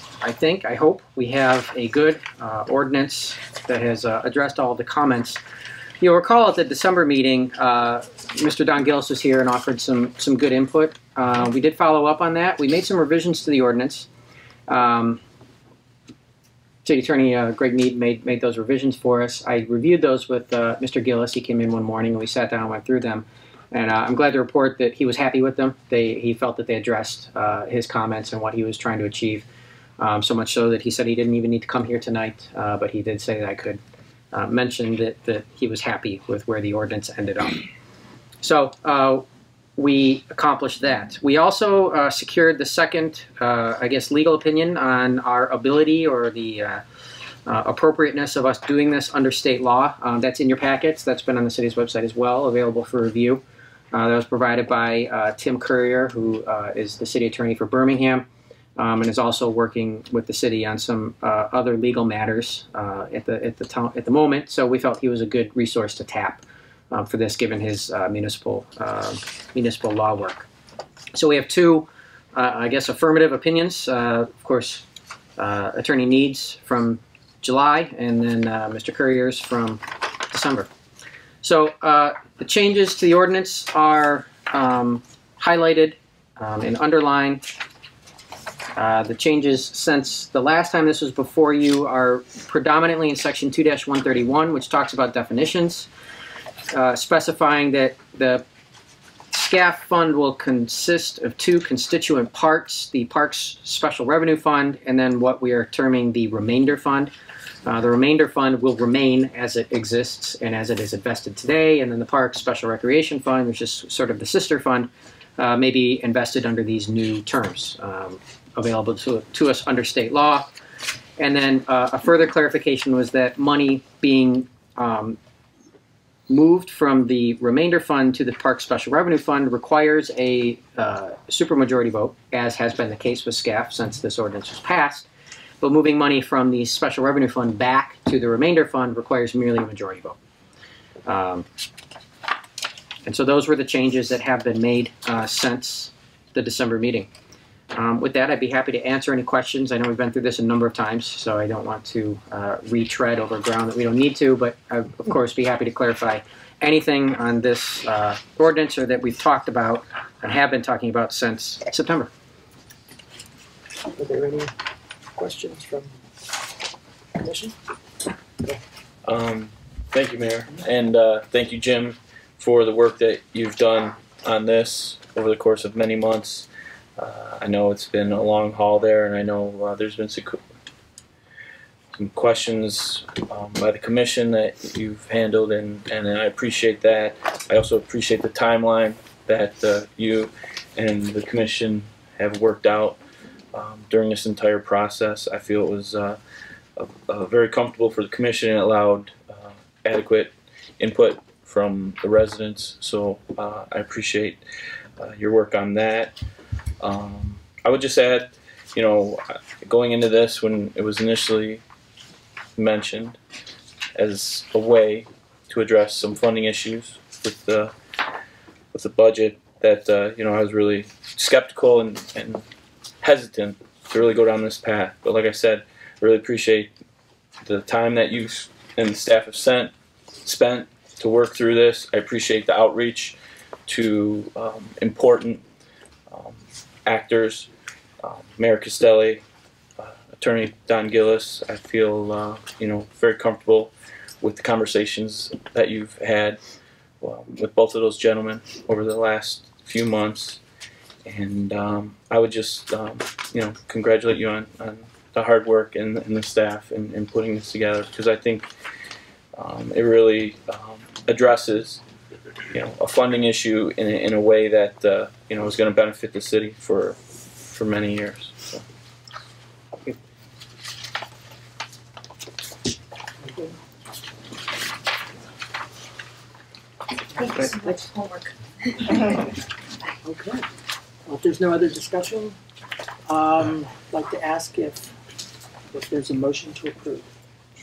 hope we have a good ordinance that has addressed all of the comments. You'll recall at the December meeting, Mr. Don Gillis was here and offered some good input. We did follow up on that. We made some revisions to the ordinance. City Attorney Greg Mead made those revisions for us. I reviewed those with Mr. Gillis. He came in one morning and we sat down and went through them. And I'm glad to report that he was happy with them. He felt that they addressed his comments and what he was trying to achieve. So much so that he said he didn't even need to come here tonight, but he did say that I could mention that he was happy with where the ordinance ended up. So we accomplished that. We also secured the second, I guess, legal opinion on our ability or the appropriateness of us doing this under state law. That's in your packets. That's been on the city's website as well, available for review. That was provided by Tim Currier, who is the city attorney for Birmingham, and is also working with the city on some other legal matters at the moment. So we felt he was a good resource to tap for this, given his municipal law work. So we have two, I guess, affirmative opinions. Of course, Attorney Needs from July, and then Mr. Courier's from December. So the changes to the ordinance are highlighted and underlined. The changes since the last time this was before you are predominantly in section 2-131, which talks about definitions, specifying that the SCAF fund will consist of two constituent parts, the Parks Special Revenue Fund and then what we are terming the Remainder Fund. The Remainder Fund will remain as it exists and as it is invested today, and then the Parks Special Recreation Fund, which is sort of the sister fund, may be invested under these new terms available to us under state law. And then a further clarification was that money being moved from the Remainder Fund to the Park Special Revenue Fund requires a supermajority vote, as has been the case with SCAF since this ordinance was passed. But moving money from the Special Revenue Fund back to the Remainder Fund requires merely a majority vote. And so those were the changes that have been made since the December meeting. With that, I'd be happy to answer any questions. I know we've been through this a number of times, so I don't want to retread over ground that we don't need to, but I, of course, be happy to clarify anything on this ordinance or that we've talked about and have been talking about since September. Are there any questions from the Commission? Thank you, Mayor, and thank you, Jim, for the work that you've done on this over the course of many months. I know it's been a long haul there, and I know there's been some questions by the Commission that you've handled, and I appreciate that. I also appreciate the timeline that you and the Commission have worked out during this entire process. I feel it was very comfortable for the Commission and allowed adequate input from the residents, so I appreciate your work on that. I would just add, you know, going into this when it was initially mentioned as a way to address some funding issues with the budget, that you know, I was really skeptical and hesitant to really go down this path. But like I said, I really appreciate the time that you and the staff have spent to work through this. I appreciate the outreach to important actors, Mayor Castelli, Attorney Don Gillis. I feel you know, very comfortable with the conversations that you've had with both of those gentlemen over the last few months, and I would just you know, congratulate you on the hard work and the staff in putting this together, because I think it really addresses, you know, a funding issue in a way that you know, is going to benefit the city for many years. So. Thanks. Homework. Okay. Well, if there's no other discussion, I'd like to ask if there's a motion to approve.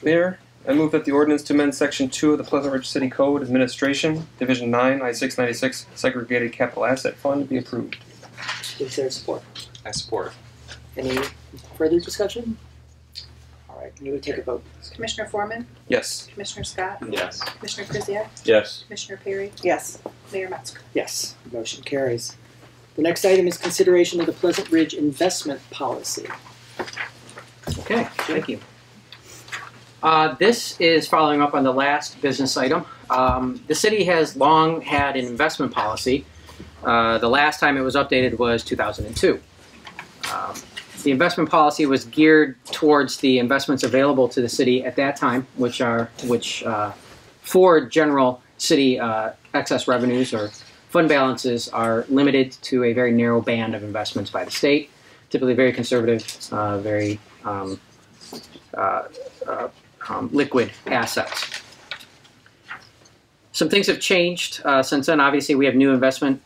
Mayor, I move that the ordinance to amend Section 2 of the Pleasant Ridge City Code Administration, Division 9, I-696, Segregated Capital Asset Fund be approved. Is there support? I support. Any further discussion? All right, we would take a vote. Commissioner Foreman? Yes. Commissioner Scott? Yes. Commissioner Krzyjak? Yes. Commissioner Perry? Yes. Mayor Metzger? Yes, motion carries. The next item is consideration of the Pleasant Ridge investment policy. Okay, thank you. This is following up on the last business item. The city has long had an investment policy. The last time it was updated was 2002. The investment policy was geared towards the investments available to the city at that time, which for general city excess revenues or fund balances are limited to a very narrow band of investments by the state, typically very conservative, very liquid assets. Some things have changed since then. Obviously, we have new investment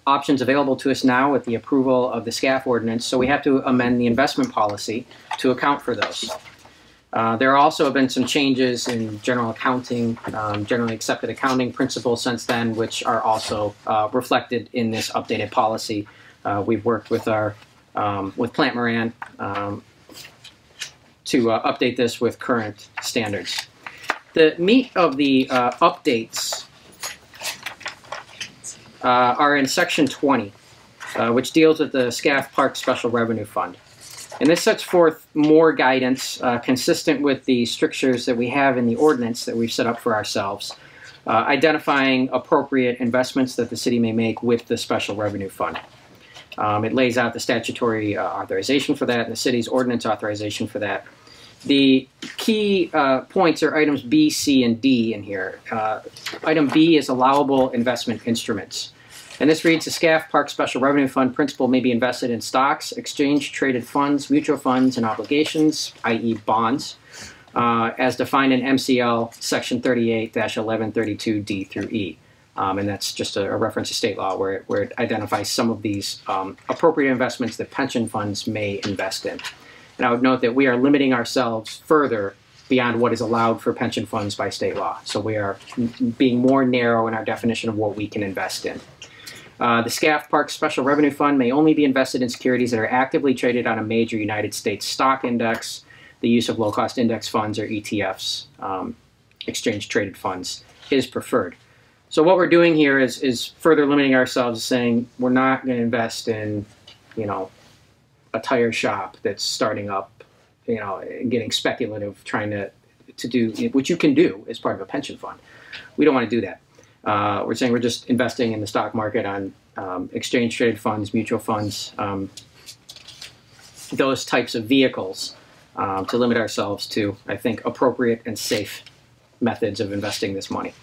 options available to us now with the approval of the SCAF ordinance, so we have to amend the investment policy to account for those. There also have been some changes in general accounting, generally accepted accounting principles since then, which are also reflected in this updated policy. We've worked with with Plant Moran to update this with current standards. The meat of the updates are in Section 20, which deals with the SCAF Park Special Revenue Fund. And this sets forth more guidance consistent with the strictures that we have in the ordinance that we've set up for ourselves, identifying appropriate investments that the city may make with the Special Revenue Fund. It lays out the statutory authorization for that and the city's ordinance authorization for that. The key points are items B, C, and D in here. Item B is allowable investment instruments. And this reads, the SCAF Park Special Revenue Fund principal may be invested in stocks, exchange-traded funds, mutual funds, and obligations, i.e. bonds, as defined in MCL Section 38-1132D through E. And that's just a reference to state law where it identifies some of these appropriate investments that pension funds may invest in. And I would note that we are limiting ourselves further beyond what is allowed for pension funds by state law. So we are being more narrow in our definition of what we can invest in. The SCAF Park Special Revenue Fund may only be invested in securities that are actively traded on a major United States stock index. The use of low-cost index funds or ETFs, exchange-traded funds, is preferred. So what we're doing here is further limiting ourselves, saying we're not going to invest in, a tire shop that's starting up, getting speculative, trying to do, which you can do as part of a pension fund. We don't want to do that. We're saying we're just investing in the stock market on exchange-traded funds, mutual funds, those types of vehicles to limit ourselves to, I think, appropriate and safe methods of investing this money.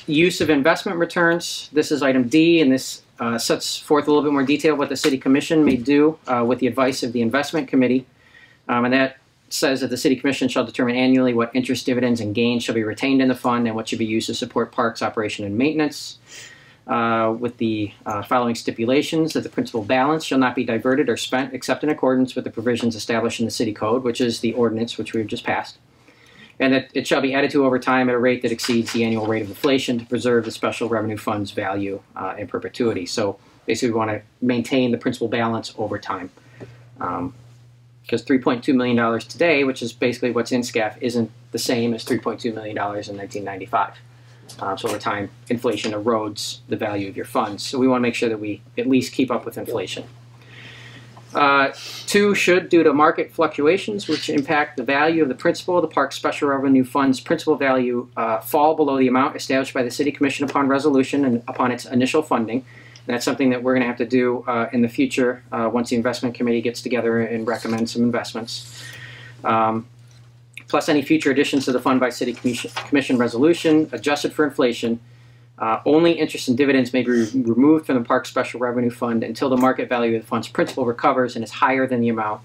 Use of investment returns. This is item D, and this sets forth a little bit more detail what the City Commission may do with the advice of the Investment Committee. And that says that the City Commission shall determine annually what interest, dividends, and gains shall be retained in the fund and what should be used to support parks operation and maintenance, with the following stipulations: that the principal balance shall not be diverted or spent except in accordance with the provisions established in the City Code, which is the ordinance which we've just passed, and that it shall be added to over time at a rate that exceeds the annual rate of inflation to preserve the special revenue fund's value in perpetuity. So basically we want to maintain the principal balance over time. Because $3.2 million today, which is basically what's in SCAF, isn't the same as $3.2 million in 1995. So over time, inflation erodes the value of your funds. So we want to make sure that we at least keep up with inflation. 2, should, due to market fluctuations which impact the value of the principal of the Park Special Revenue Fund's principal value, fall below the amount established by the City Commission upon resolution and upon its initial funding. And that's something that we're going to have to do in the future once the Investment Committee gets together and recommends some investments. Plus any future additions to the fund by City Commission resolution, adjusted for inflation. Only interest and dividends may be removed from the Park Special Revenue Fund until the market value of the fund's principal recovers and is higher than the amount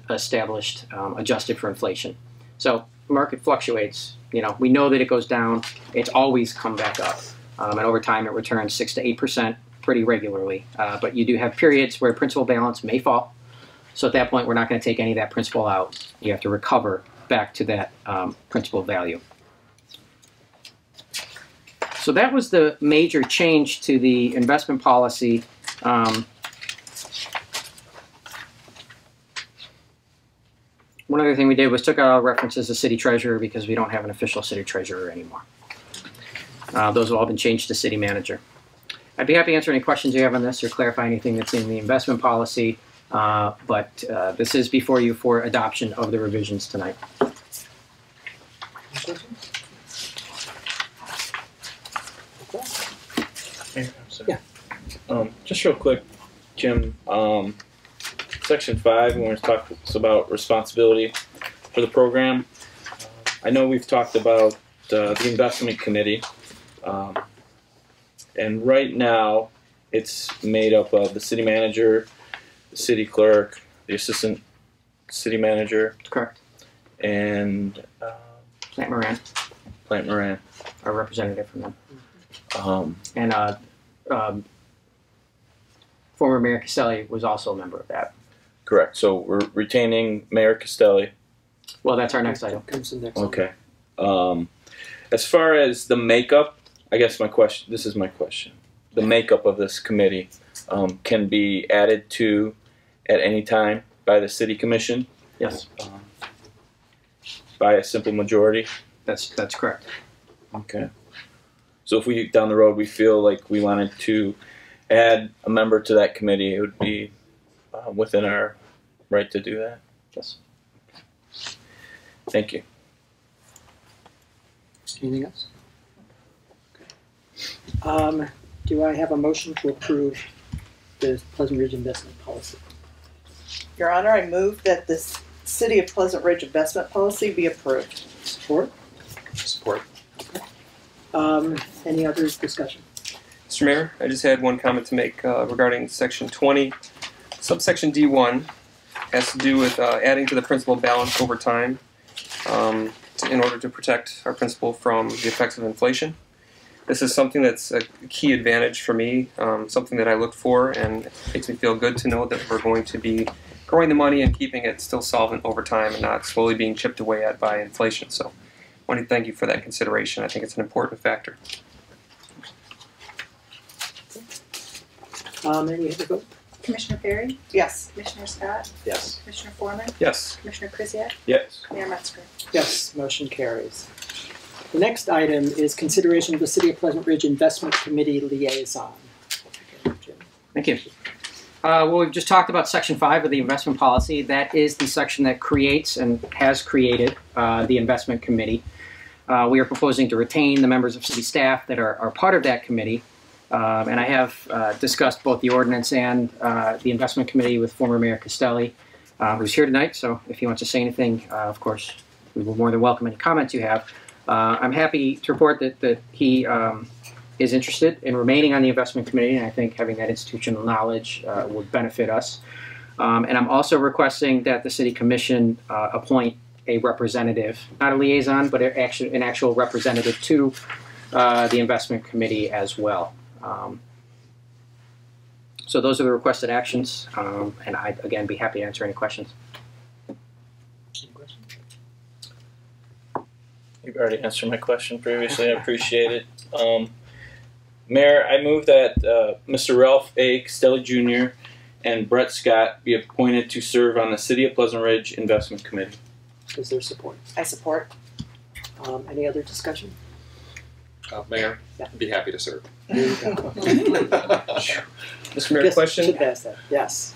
established, adjusted for inflation. So market fluctuates. We know that it goes down. It's always come back up. And over time, it returns 6 to 8% pretty regularly. But you do have periods where principal balance may fall. So at that point, we're not going to take any of that principal out. You have to recover back to that principal value. So that was the major change to the investment policy. One other thing we did was took out all references to city treasurer because we don't have an official city treasurer anymore. Those have all been changed to city manager. I'd be happy to answer any questions you have on this or clarify anything that's in the investment policy, but this is before you for adoption of the revisions tonight. Yeah. Just real quick, Jim, Section 5, when we talk about responsibility for the program, I know we've talked about the investment committee, and right now it's made up of the city manager, the city clerk, the assistant city manager. Correct. And Plant Moran. Plant Moran. Our representative from them. And former Mayor Caselli was also a member of that. Correct. So we're retaining Mayor Castelli. Well, that's our next item. Comes in next. Okay. As far as the makeup, I guess this is my question. The makeup of this committee can be added to at any time by the city commission Yes, by a simple majority. that's correct. Okay. So if we, down the road, we feel like we wanted to add a member to that committee, it would be within our right to do that. Yes. Thank you. Anything else? Okay. Do I have a motion to approve the Pleasant Ridge investment policy? Your Honor, I move that the City of Pleasant Ridge investment policy be approved. Support? Support. Any other discussion? Mr. Mayor, I just had one comment to make regarding Section 20. Subsection D1 has to do with adding to the principal balance over time in order to protect our principal from the effects of inflation. This is something that's a key advantage for me, something that I look for, and it makes me feel good to know that we're going to be growing the money and keeping it still solvent over time and not slowly being chipped away at by inflation. So I want to thank you for that consideration. I think it's an important factor. Any other vote? Commissioner Perry? Yes. Commissioner Scott? Yes. Commissioner Foreman? Yes. Commissioner Krzyjak? Yes. Mayor Metzger? Yes, motion carries. The next item is consideration of the City of Pleasant Ridge Investment Committee liaison. Thank you. Well, we've just talked about Section 5 of the investment policy. That is the section that creates and has created the investment committee. We are proposing to retain the members of city staff that are part of that committee. And I have discussed both the ordinance and the investment committee with former Mayor Castelli, who's here tonight. So if he wants to say anything, of course, we will more than welcome any comments you have. I'm happy to report that he is interested in remaining on the investment committee, and I think having that institutional knowledge would benefit us. And I'm also requesting that the city commission appoint a representative, not a liaison, but an actual representative to the investment committee as well. So those are the requested actions, and I'd again be happy to answer any questions. You've already answered my question previously. I appreciate it. Mayor, I move that Mr. Ralph A. Castelli Jr. and Brett Scott be appointed to serve on the City of Pleasant Ridge Investment Committee. Is there support? I support. Any other discussion? Mayor, I'd be happy to serve. There you go. Mr. Mayor, Yes, question. should pass that. Yes.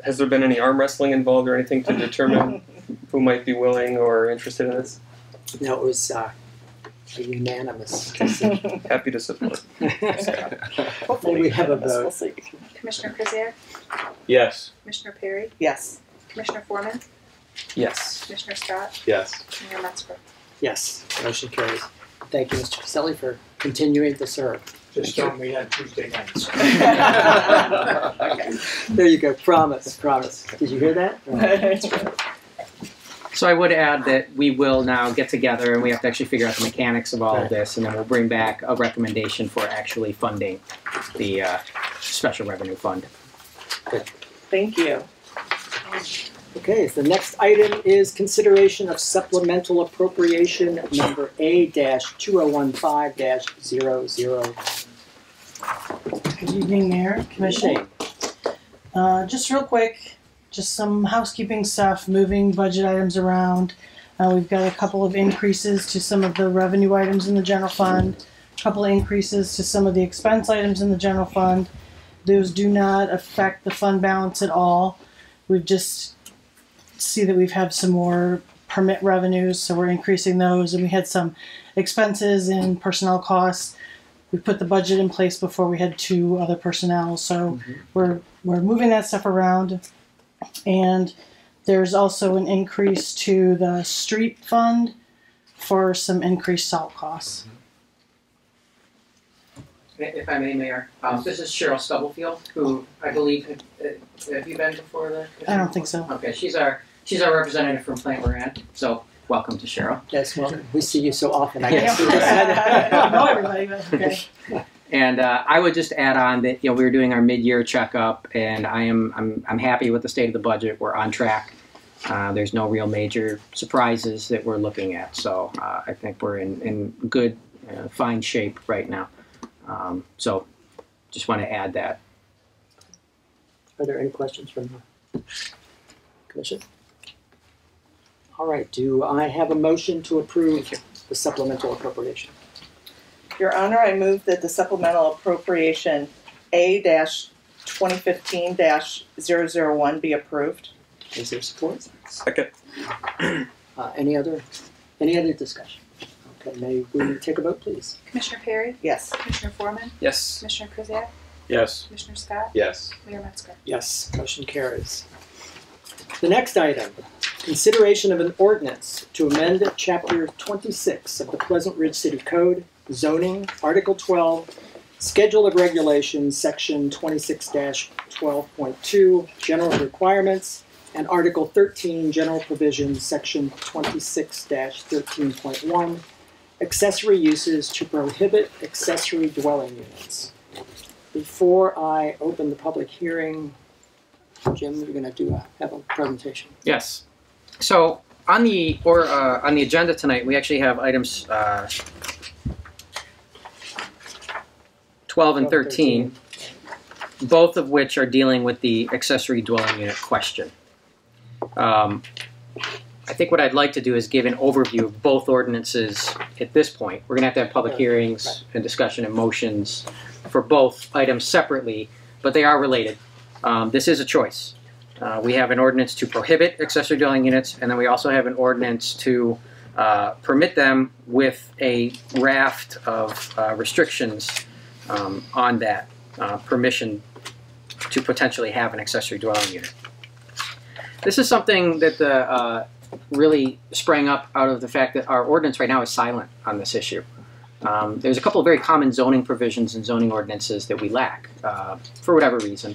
Has there been any arm wrestling involved or anything to determine who might be willing or interested in this? No, it was a unanimous decision. Happy to support. Hopefully we have a We'll vote. see. Commissioner Krzyjak? Yes. Commissioner Perry? Yes. Commissioner Foreman? Yes. Commissioner Scott? Yes. Mayor Metzger? Yes, motion carries. Thank you, Mr. Castelli, for continuing to serve. Just tell me on Tuesday nights. Okay. There you go. Promise. Did you hear that? So I would add that we will now get together and we have to actually figure out the mechanics of all of this, and then we'll bring back a recommendation for actually funding the special revenue fund. Thank you. Okay, so the next item is consideration of supplemental appropriation number A-201-5-00. Good evening, Mayor, Commission. Just real quick, just some housekeeping stuff, moving budget items around. We've got a couple of increases to some of the revenue items in the general fund, a couple of increases to some of the expense items in the general fund. Those do not affect the fund balance at all. We've just see that we've had some more permit revenues, so we're increasing those, and we had some expenses and personnel costs. We put the budget in place before we had 2 other personnel, so we're moving that stuff around. And there's also an increase to the street fund for some increased salt costs. If I may, Mayor, this is Cheryl Stubblefield, who I believe have you been before the? I don't think so. Okay, she's our representative from Plant Moran. So welcome to Cheryl. Yes, well, we see you so often. I Yeah. guess. I don't know everybody, but okay. And I would just add on that we were doing our mid-year checkup, and I'm happy with the state of the budget. We're on track. There's no real major surprises that we're looking at, so I think we're in good, fine shape right now. So just want to add that. Are there any questions from the Commission? All right, do I have a motion to approve the supplemental appropriation? Your Honor, I move that the supplemental appropriation A-2015-001 be approved. Is there support? Second. Any other discussion? Okay, may we take a vote, please? Commissioner Perry? Yes. Commissioner Foreman? Yes. Commissioner Krzyjak? Yes. Commissioner Scott? Yes. Mayor Metzger? Yes, motion carries. The next item, consideration of an ordinance to amend Chapter 26 of the Pleasant Ridge City Code, Zoning, Article 12, Schedule of Regulations, Section 26-12.2, General Requirements, and Article 13, General Provisions, Section 26-13.1, Accessory Uses to prohibit accessory dwelling units. Before I open the public hearing, Jim, you're going to have a presentation. Yes. So on the agenda tonight, we actually have items 12 and 13, both of which are dealing with the accessory dwelling unit question. I think what I'd like to do is give an overview of both ordinances at this point. We're going to have public hearings and discussion and motions for both items separately, but they are related. This is a choice. We have an ordinance to prohibit accessory dwelling units, and then we also have an ordinance to permit them with a raft of restrictions on that permission to potentially have an accessory dwelling unit. This is something that really sprang up out of the fact that our ordinance right now is silent on this issue. There's a couple of very common zoning provisions and zoning ordinances that we lack for whatever reason.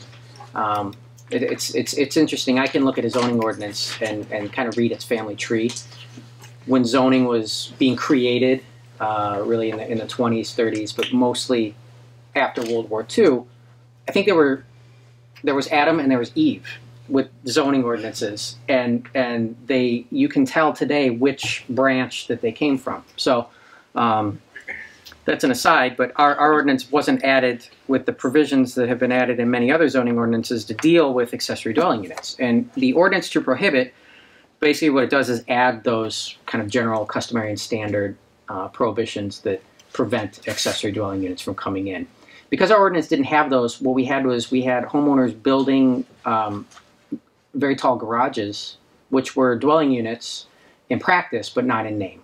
It's interesting. I can look at a zoning ordinance and kind of read its family tree. When zoning was being created, really in the 20s, 30s, but mostly after World War II, I think there was Adam and there was Eve with zoning ordinances, and you can tell today which branch that they came from. So that's an aside, but our ordinance wasn't added with the provisions that have been added in many other zoning ordinances to deal with accessory dwelling units. And the ordinance to prohibit, basically what it does is add those kind of general, customary, and standard prohibitions that prevent accessory dwelling units from coming in. Because our ordinance didn't have those, what we had was we had homeowners building very tall garages, which were dwelling units in practice, but not in name.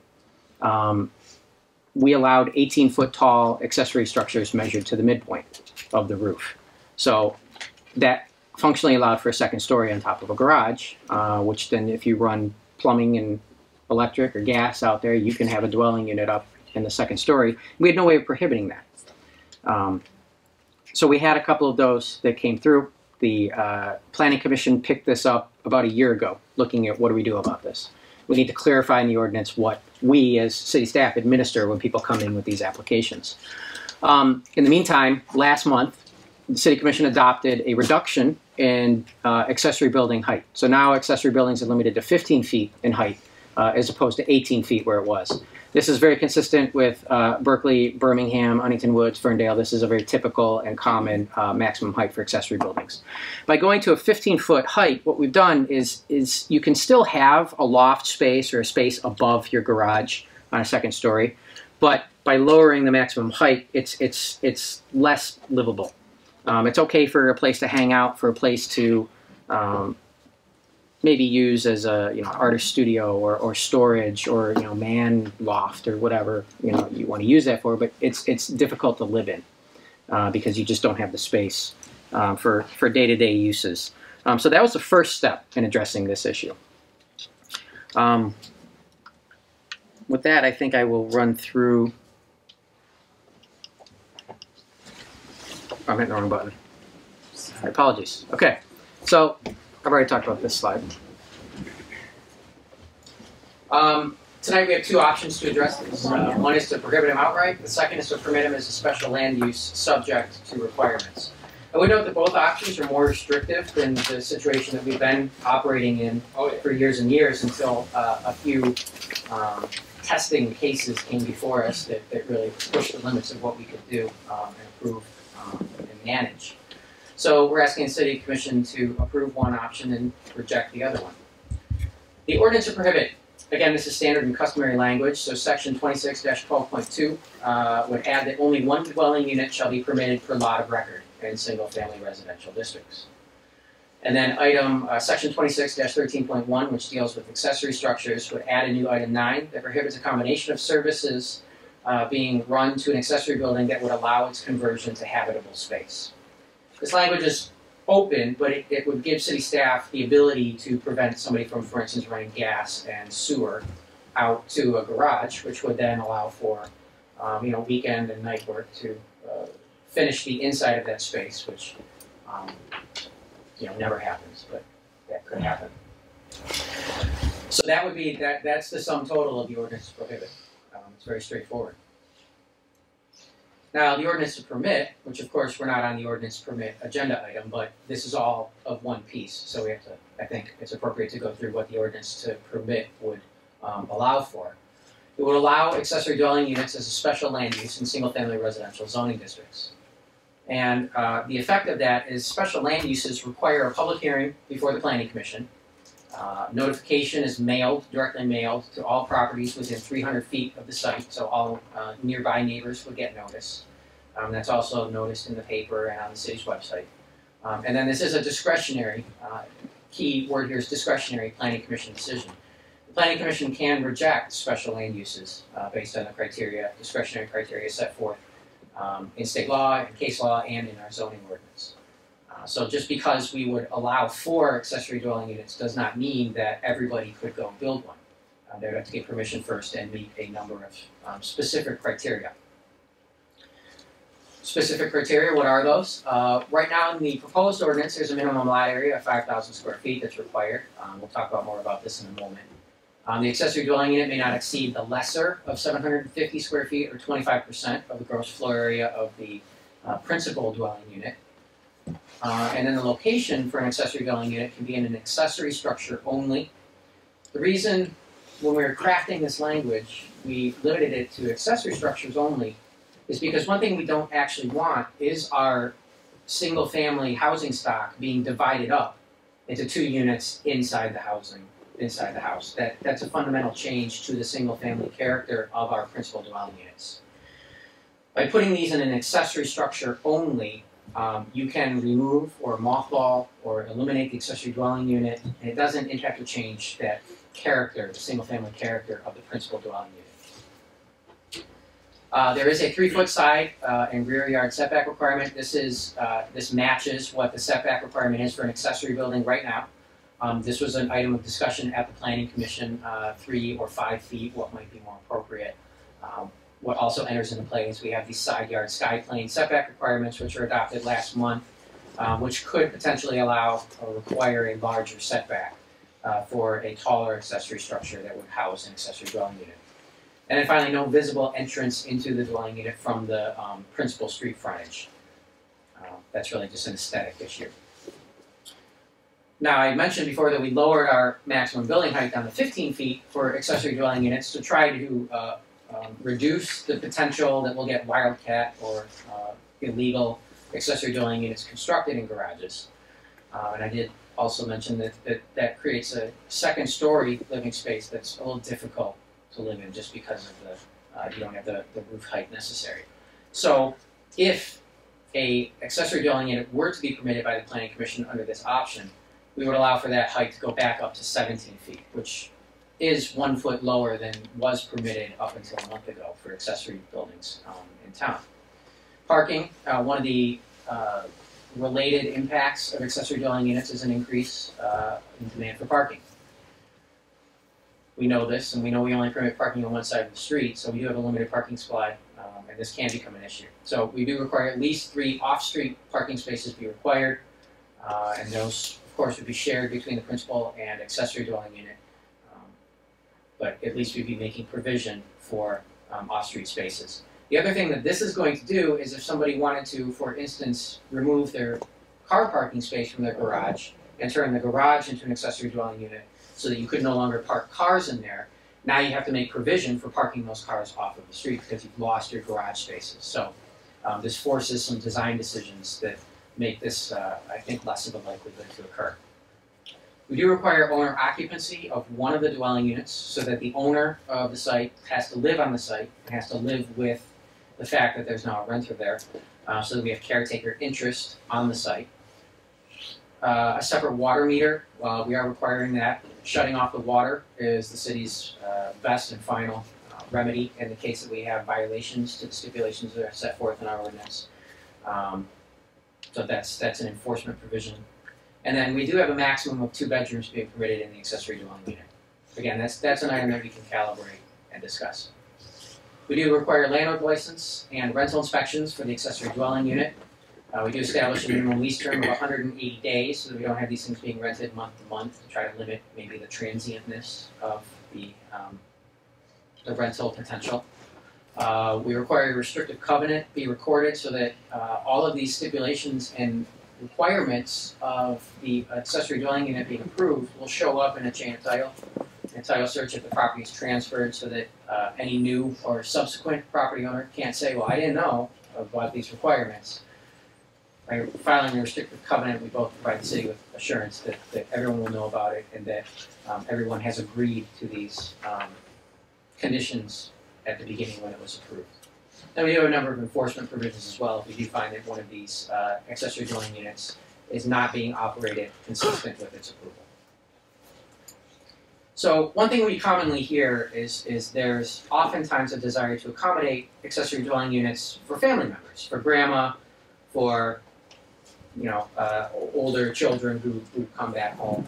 We allowed 18-foot tall accessory structures measured to the midpoint of the roof. So that functionally allowed for a second story on top of a garage, which then if you run plumbing and electric or gas out there, you can have a dwelling unit up in the second story. We had no way of prohibiting that. So we had a couple of those that came through. The Planning Commission picked this up about a year ago, looking at what do we do about this. We need to clarify in the ordinance what we as city staff administer when people come in with these applications. In the meantime, last month, the City Commission adopted a reduction in accessory building height. So now accessory buildings are limited to 15 feet in height as opposed to 18 feet where it was. This is very consistent with Berkeley, Birmingham, Huntington Woods, Ferndale. This is a very typical and common maximum height for accessory buildings. By going to a 15-foot height, what we've done is you can still have a loft space or a space above your garage on a second story, but by lowering the maximum height, it's less livable. It's okay for a place to hang out, for a place to maybe use as a artist studio or storage or man loft or whatever you want to use that for, but it's difficult to live in because you just don't have the space for day-to-day uses. So that was the first step in addressing this issue. With that, I think I will run through. I'm hitting the wrong button. My apologies. Okay, so I've already talked about this slide. Tonight we have two options to address this. One is to prohibit them outright. The second is to permit them as a special land use subject to requirements. I would note that both options are more restrictive than the situation that we've been operating in for years and years until a few testing cases came before us that really pushed the limits of what we could do and approve and manage. So we're asking the City Commission to approve one option and reject the other one. The ordinance to prohibit. Again, this is standard and customary language, so section 26-12.2 would add that only one dwelling unit shall be permitted per lot of record in single-family residential districts. And then item section 26-13.1, which deals with accessory structures, would add a new item 9 that prohibits a combination of services being run to an accessory building that would allow its conversion to habitable space. This language is open, but it would give city staff the ability to prevent somebody from, for instance, running gas and sewer out to a garage, which would then allow for, weekend and night work to finish the inside of that space, which, never happens, but that could happen. So that would be that's the sum total of the ordinance to prohibit. It's very straightforward. Now, the ordinance to permit, which of course we're not on the ordinance permit agenda item, but this is all of one piece, so we have to, I think it's appropriate to go through what the ordinance to permit would allow for. It would allow accessory dwelling units as a special land use in single-family residential zoning districts. And the effect of that is special land uses require a public hearing before the Planning Commission. Notification is directly mailed to all properties within 300 feet of the site, so all nearby neighbors would get notice. That's also noticed in the paper and on the city's website. And then this is a discretionary, key word here is discretionary Planning Commission decision. The Planning Commission can reject special land uses based on the discretionary criteria set forth in state law, in case law, and in our zoning ordinance. So just because we would allow 4 accessory dwelling units does not mean that everybody could go build one. They would have to get permission first and meet a number of specific criteria. Specific criteria, what are those? Right now in the proposed ordinance, there's a minimum lot area of 5,000 square feet that's required. We'll talk about more about this in a moment. The accessory dwelling unit may not exceed the lesser of 750 square feet or 25% of the gross floor area of the principal dwelling unit. And then the location for an accessory dwelling unit can be in an accessory structure only. The reason when we were crafting this language, we limited it to accessory structures only is because one thing we don't actually want is our single-family housing stock being divided up into 2 units inside the house. That's a fundamental change to the single-family character of our principal dwelling units. By putting these in an accessory structure only, you can remove or mothball or eliminate the accessory dwelling unit, and it doesn't impact or change that character, the single-family character of the principal dwelling unit. There is a 3-foot side and rear yard setback requirement. This matches what the setback requirement is for an accessory building right now. This was an item of discussion at the Planning Commission, 3 or 5 feet, what might be more appropriate. What also enters into play is we have these side yard sky plane setback requirements, which were adopted last month, which could potentially allow or require a larger setback for a taller accessory structure that would house an accessory dwelling unit. And then finally, no visible entrance into the dwelling unit from the principal street frontage. That's really just an aesthetic issue. Now, I mentioned before that we lowered our maximum building height down to 15 feet for accessory dwelling units to try to reduce the potential that we'll get wildcat or illegal accessory dwelling units constructed in garages. And I did also mention that creates a second-story living space that's a little difficult to live in just because of you don't have the roof height necessary. So if a accessory dwelling unit were to be permitted by the Planning Commission under this option, we would allow for that height to go back up to 17 feet, which is 1 foot lower than was permitted up until a month ago for accessory buildings in town. Parking, one of the related impacts of accessory dwelling units is an increase in demand for parking. We know this, and we know we only permit parking on one side of the street, so we do have a limited parking supply, and this can become an issue. So we do require at least 3 off-street parking spaces be required, and those, of course, would be shared between the principal and accessory dwelling unit. but at least we'd be making provision for off-street spaces. The other thing that this is going to do is if somebody wanted to, for instance, remove their car parking space from their garage and turn the garage into an accessory dwelling unit so that you could no longer park cars in there, now you have to make provision for parking those cars off of the street because you've lost your garage spaces. So this forces some design decisions that make this, I think, less of a likelihood to occur. We do require owner occupancy of one of the dwelling units so that the owner of the site has to live on the site and has to live with the fact that there's now a renter there, so that we have caretaker interest on the site. A separate water meter, we are requiring that. Shutting off the water is the city's best and final remedy in the case that we have violations to the stipulations that are set forth in our ordinance. So that's an enforcement provision. And then we do have a maximum of 2 bedrooms being permitted in the accessory dwelling unit. Again, that's an item that we can calibrate and discuss. We do require landlord license and rental inspections for the accessory dwelling unit. We do establish a minimum lease term of 180 days so that we don't have these things being rented month to month to try to limit maybe the transientness of the rental potential. We require a restrictive covenant be recorded so that all of these stipulations and requirements of the accessory dwelling unit being approved will show up in a chain of title and title search if the property is transferred so that any new or subsequent property owner can't say, well, I didn't know about these requirements. By filing a restrictive covenant, we both provide the city with assurance that everyone will know about it and that everyone has agreed to these conditions at the beginning when it was approved. Then we do have a number of enforcement provisions as well if we do find that one of these accessory dwelling units is not being operated consistent with its approval. So one thing we commonly hear is there's oftentimes a desire to accommodate accessory dwelling units for family members, for grandma, for older children who come back home.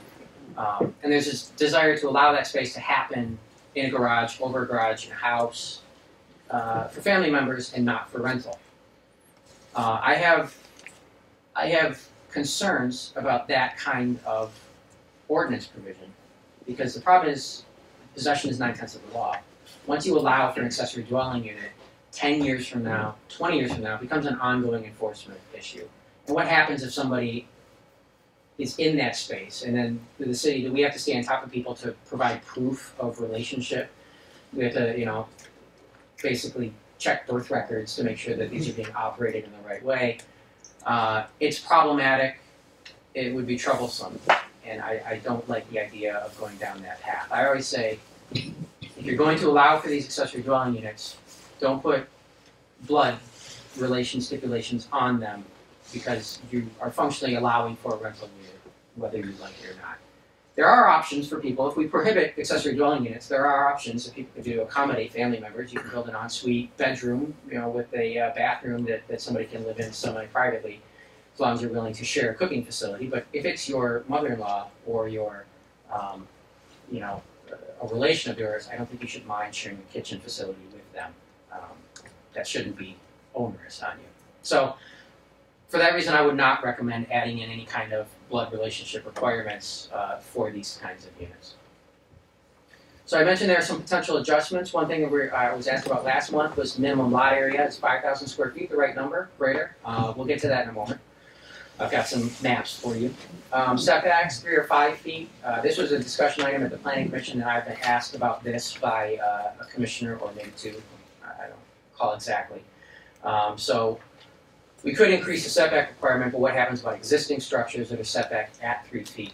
And there's this desire to allow that space to happen in a garage, over a garage, in a house, for family members and not for rental. I have concerns about that kind of ordinance provision because the problem is possession is 9/10 of the law. Once you allow for an accessory dwelling unit, 10 years from now, 20 years from now, it becomes an ongoing enforcement issue. And what happens if somebody is in that space and then through the city, do we have to stay on top of people to provide proof of relationship? We have to, basically check birth records to make sure that these are being operated in the right way. It's problematic. It would be troublesome. And I don't like the idea of going down that path. I always say, if you're going to allow for these accessory dwelling units, don't put blood relation stipulations on them because you are functionally allowing for a rental unit, whether you like it or not. There are options for people. If we prohibit accessory dwelling units, there are options that people could do to accommodate family members. You can build an ensuite bedroom, with a bathroom that somebody can live in semi-privately, as long as you're willing to share a cooking facility. But if it's your mother-in-law or your, a relation of yours, I don't think you should mind sharing a kitchen facility with them. That shouldn't be onerous on you. So, for that reason, I would not recommend adding in any kind of blood relationship requirements for these kinds of units. So I mentioned there are some potential adjustments. One thing that I was asked about last month was minimum lot area. Is 5,000 square feet the right number? Greater. We'll get to that in a moment. I've got some maps for you. Setbacks, 3 or 5 feet. This was a discussion item at the Planning Commission, and I've been asked about this by a commissioner or maybe 2. I don't recall exactly. So we could increase the setback requirement, but what happens about existing structures that are set back at 3 feet?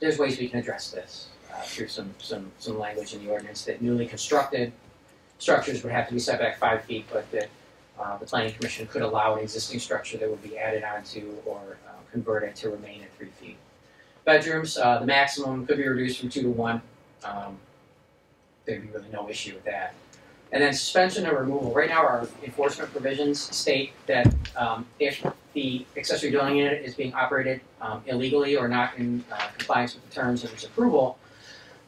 There's ways we can address this through some language in the ordinance that newly constructed structures would have to be set back 5 feet, but that the Planning Commission could allow an existing structure that would be added onto or converted to remain at 3 feet. Bedrooms, the maximum could be reduced from 2 to 1. There'd be really no issue with that. And then suspension or removal. Right now our enforcement provisions state that if the accessory dwelling unit is being operated illegally or not in compliance with the terms of its approval,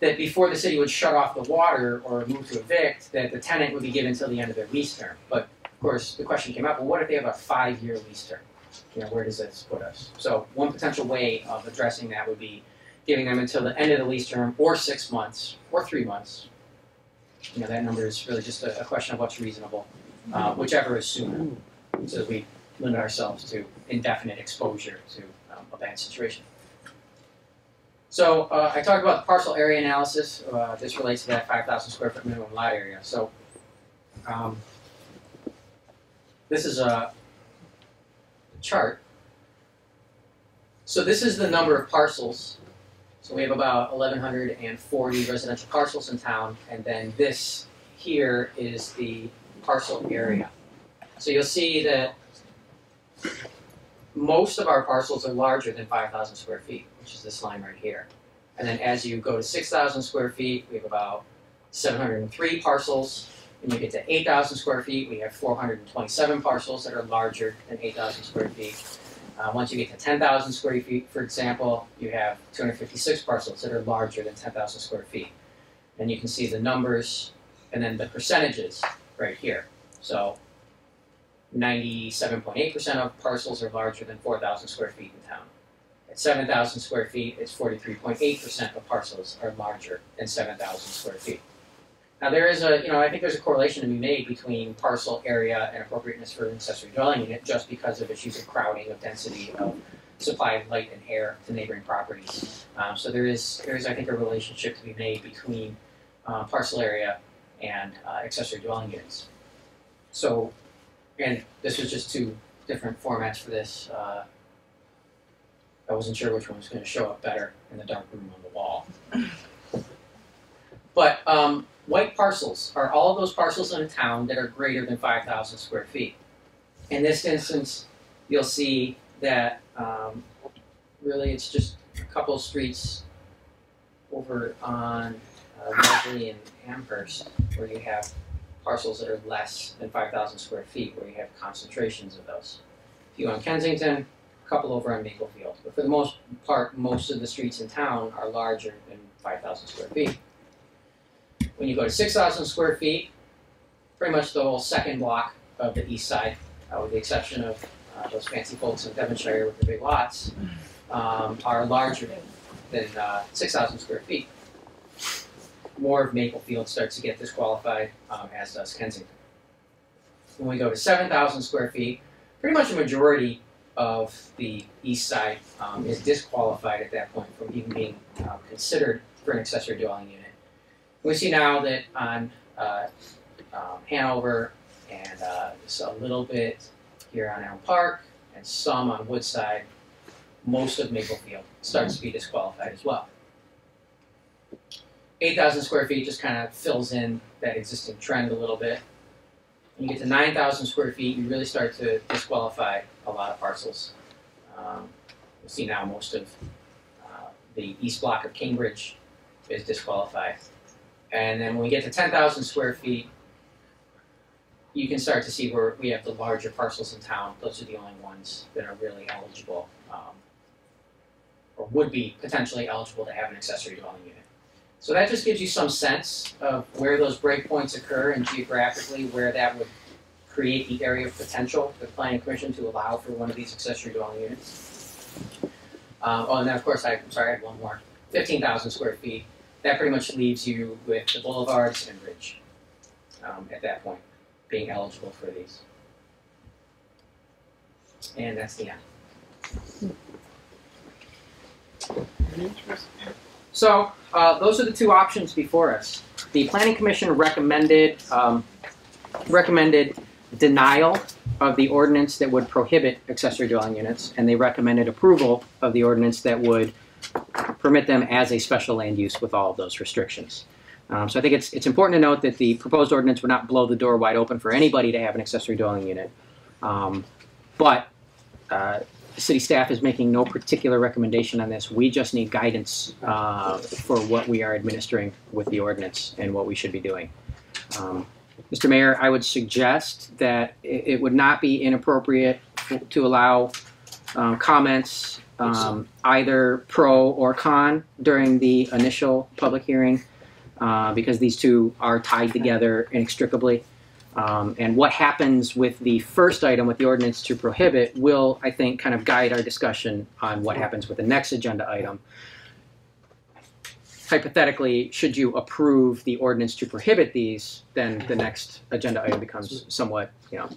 that before the city would shut off the water or move to evict, that the tenant would be given until the end of their lease term. But of course the question came up, well, what if they have a 5-year lease term? Where does this put us? So one potential way of addressing that would be giving them until the end of the lease term, or 6 months, or 3 months. You know, that number is really just a question of what's reasonable, whichever is sooner, so that we limit ourselves to indefinite exposure to a bad situation. So I talked about the parcel area analysis. This relates to that 5,000 square foot minimum lot area. So this is a chart. So this is the number of parcels. So we have about 1,140 residential parcels in town, and then this here is the parcel area. So you'll see that most of our parcels are larger than 5,000 square feet, which is this line right here. And then as you go to 6,000 square feet, we have about 703 parcels. When you get to 8,000 square feet, we have 427 parcels that are larger than 8,000 square feet. Once you get to 10,000 square feet, for example, you have 256 parcels that are larger than 10,000 square feet. And you can see the numbers and then the percentages right here. So 97.8% of parcels are larger than 4,000 square feet in town. At 7,000 square feet, it's 43.8% of parcels are larger than 7,000 square feet. Now there is I think there's a correlation to be made between parcel area and appropriateness for an accessory dwelling unit just because of issues of crowding, of density, of supply of light and air to neighboring properties. So there is I think a relationship to be made between parcel area and accessory dwelling units. So, and this was just two different formats for this. I wasn't sure which one was going to show up better in the dark room on the wall. But white parcels are all of those parcels in a town that are greater than 5,000 square feet. In this instance, you'll see that really it's just a couple of streets over on Mosley and Amherst where you have parcels that are less than 5,000 square feet, where you have concentrations of those. A few on Kensington, a couple over on Maplefield. But for the most part, most of the streets in town are larger than 5,000 square feet. When you go to 6,000 square feet, pretty much the whole second block of the east side, with the exception of those fancy folks in Devonshire with the big lots, are larger than 6,000 square feet. More of Maplefield starts to get disqualified, as does Kensington. When we go to 7,000 square feet, pretty much a majority of the east side is disqualified at that point from even being considered for an accessory dwelling unit. We see now that on Hanover and just a little bit here on Elm Park and some on Woodside, most of Maplefield starts to be disqualified as well. 8,000 square feet just kind of fills in that existing trend a little bit. When you get to 9,000 square feet, you really start to disqualify a lot of parcels. You'll see now most of the east block of Cambridge is disqualified. And then when we get to 10,000 square feet, you can start to see where we have the larger parcels in town. Those are the only ones that are really eligible, or would be potentially eligible to have an accessory dwelling unit. So that just gives you some sense of where those breakpoints occur and geographically where that would create the area of potential for the Planning Commission to allow for one of these accessory dwelling units. And then of course, I'm sorry, I had one more. 15,000 square feet. That pretty much leaves you with the boulevards and Ridge at that point, being eligible for these. And that's the end. So those are the two options before us. The Planning Commission recommended denial of the ordinance that would prohibit accessory dwelling units, and they recommended approval of the ordinance that would permit them as a special land use with all of those restrictions. So I think it's important to note that the proposed ordinance would not blow the door wide open for anybody to have an accessory dwelling unit. But the city staff is making no particular recommendation on this. We just need guidance for what we are administering with the ordinance and what we should be doing. Mr. Mayor, I would suggest that it would not be inappropriate to allow comments either pro or con during the initial public hearing because these two are tied together inextricably. And what happens with the first item with the ordinance to prohibit will, I think, kind of guide our discussion on what happens with the next agenda item. hypothetically, should you approve the ordinance to prohibit these, then the next agenda item becomes somewhat,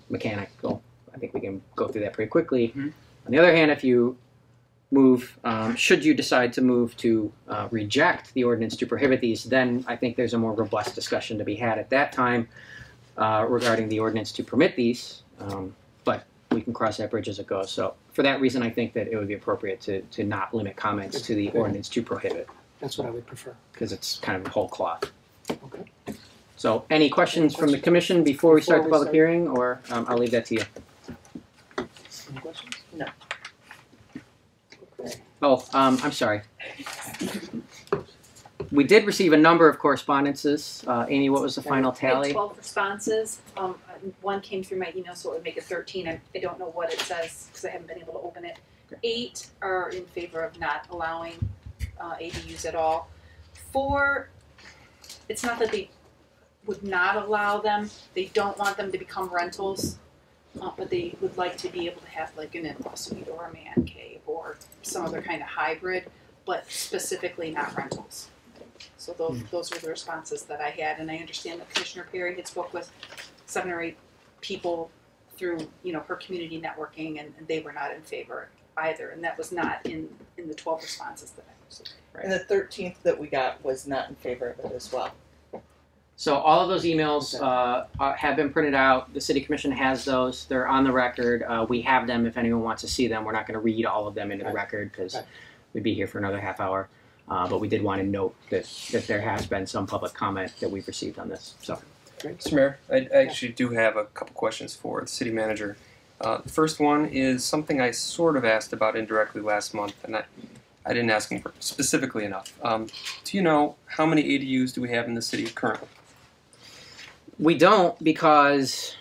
mechanical. I think we can go through that pretty quickly. Mhm. On the other hand, if you move, should you decide to move to reject the ordinance to prohibit these, then I think there's a more robust discussion to be had at that time regarding the ordinance to permit these. But we can cross that bridge as it goes. So for that reason, I think that it would be appropriate to not limit comments to the ordinance to prohibit, That's what I would prefer. because it's kind of whole cloth. Okay. So any questions from the commission before we start the public hearing, or I'll leave that to you. Any questions? No. Okay. Oh, I'm sorry. We did receive a number of correspondences. Amy, what was the final I had tally? 12 responses. One came through my email, so it would make it 13. I don't know what it says because I haven't been able to open it. Okay. 8 are in favor of not allowing ADUs at all. 4, it's not that they would not allow them. They don't want them to become rentals, but they would like to be able to have like an in-law suite or a man cave or some other kind of hybrid, but specifically not rentals. So those were the responses that I had, and I understand that Commissioner Perry had spoke with 7 or 8 people through her community networking, and they were not in favor either, and that was not in the 12 responses that I received. And the 13th that we got was not in favor of it as well. So all of those emails have been printed out. The City Commission has those. They're on the record. We have them if anyone wants to see them. We're not going to read all of them into the record because we'd be here for another half hour. But we did want to note that there has been some public comment that we've received on this. So, Mr. Mayor, I actually do have a couple questions for the city manager. The first one is something I sort of asked about indirectly last month, and I didn't ask him specifically enough. Do you know how many ADUs do we have in the city currently? we don't, because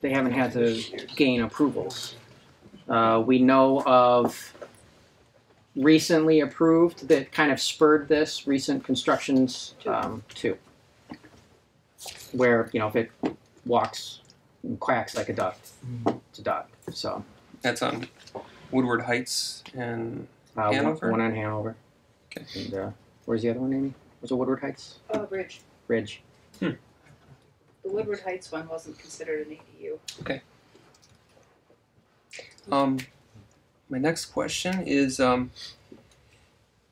they haven't had to gain approvals. We know of recently approved that kind of spurred this, recent constructions too, where, if it walks and quacks like a duck, it's a duck. So that's on Woodward Heights and Hanover? One on Hanover. Okay. And where's the other one, Amy? Was it Woodward Heights? Ridge. Ridge. The Woodward Heights one wasn't considered an ADU. Okay. My next question is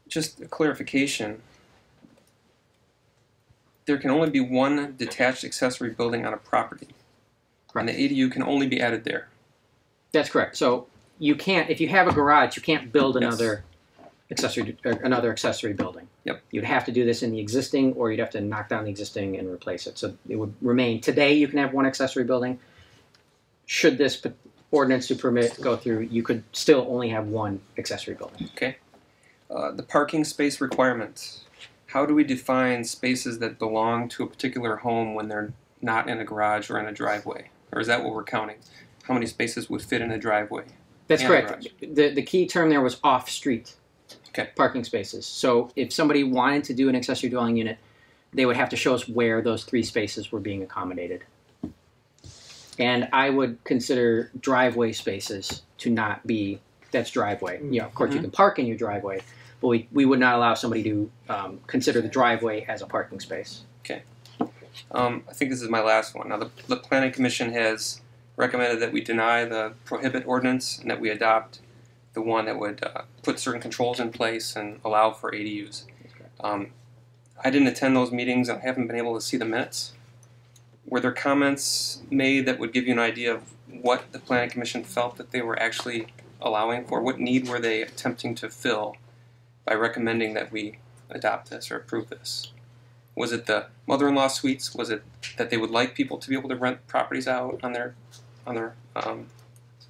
just a clarification. There can only be one detached accessory building on a property, and the ADU can only be added there. That's correct. So you can't, if you have a garage, you can't build another accessory building. Yep. You'd have to do this in the existing, or you'd have to knock down the existing and replace it. So it would remain. Today, you can have one accessory building. Should this ordinance to permit go through, you could still only have one accessory building. Okay. The parking space requirements. How do we define spaces that belong to a particular home when they're not in a garage or in a driveway? Or is that what we're counting? How many spaces would fit in a driveway? That's correct. The key term there was off-street parking spaces. So if somebody wanted to do an accessory dwelling unit, they would have to show us where those 3 spaces were being accommodated. And I would consider driveway spaces to not be, that's driveway. Of course, you can park in your driveway, but we would not allow somebody to consider the driveway as a parking space. Okay. I think this is my last one. Now, the Planning Commission has recommended that we deny the prohibit ordinance and that we adopt the one that would put certain controls in place and allow for ADUs. I didn't attend those meetings and I haven't been able to see the minutes. Were there comments made that would give you an idea of what the Planning Commission felt that they were actually allowing for? What need were they attempting to fill by recommending that we adopt this or approve this? Was it the mother-in-law suites? Was it that they would like people to be able to rent properties out on their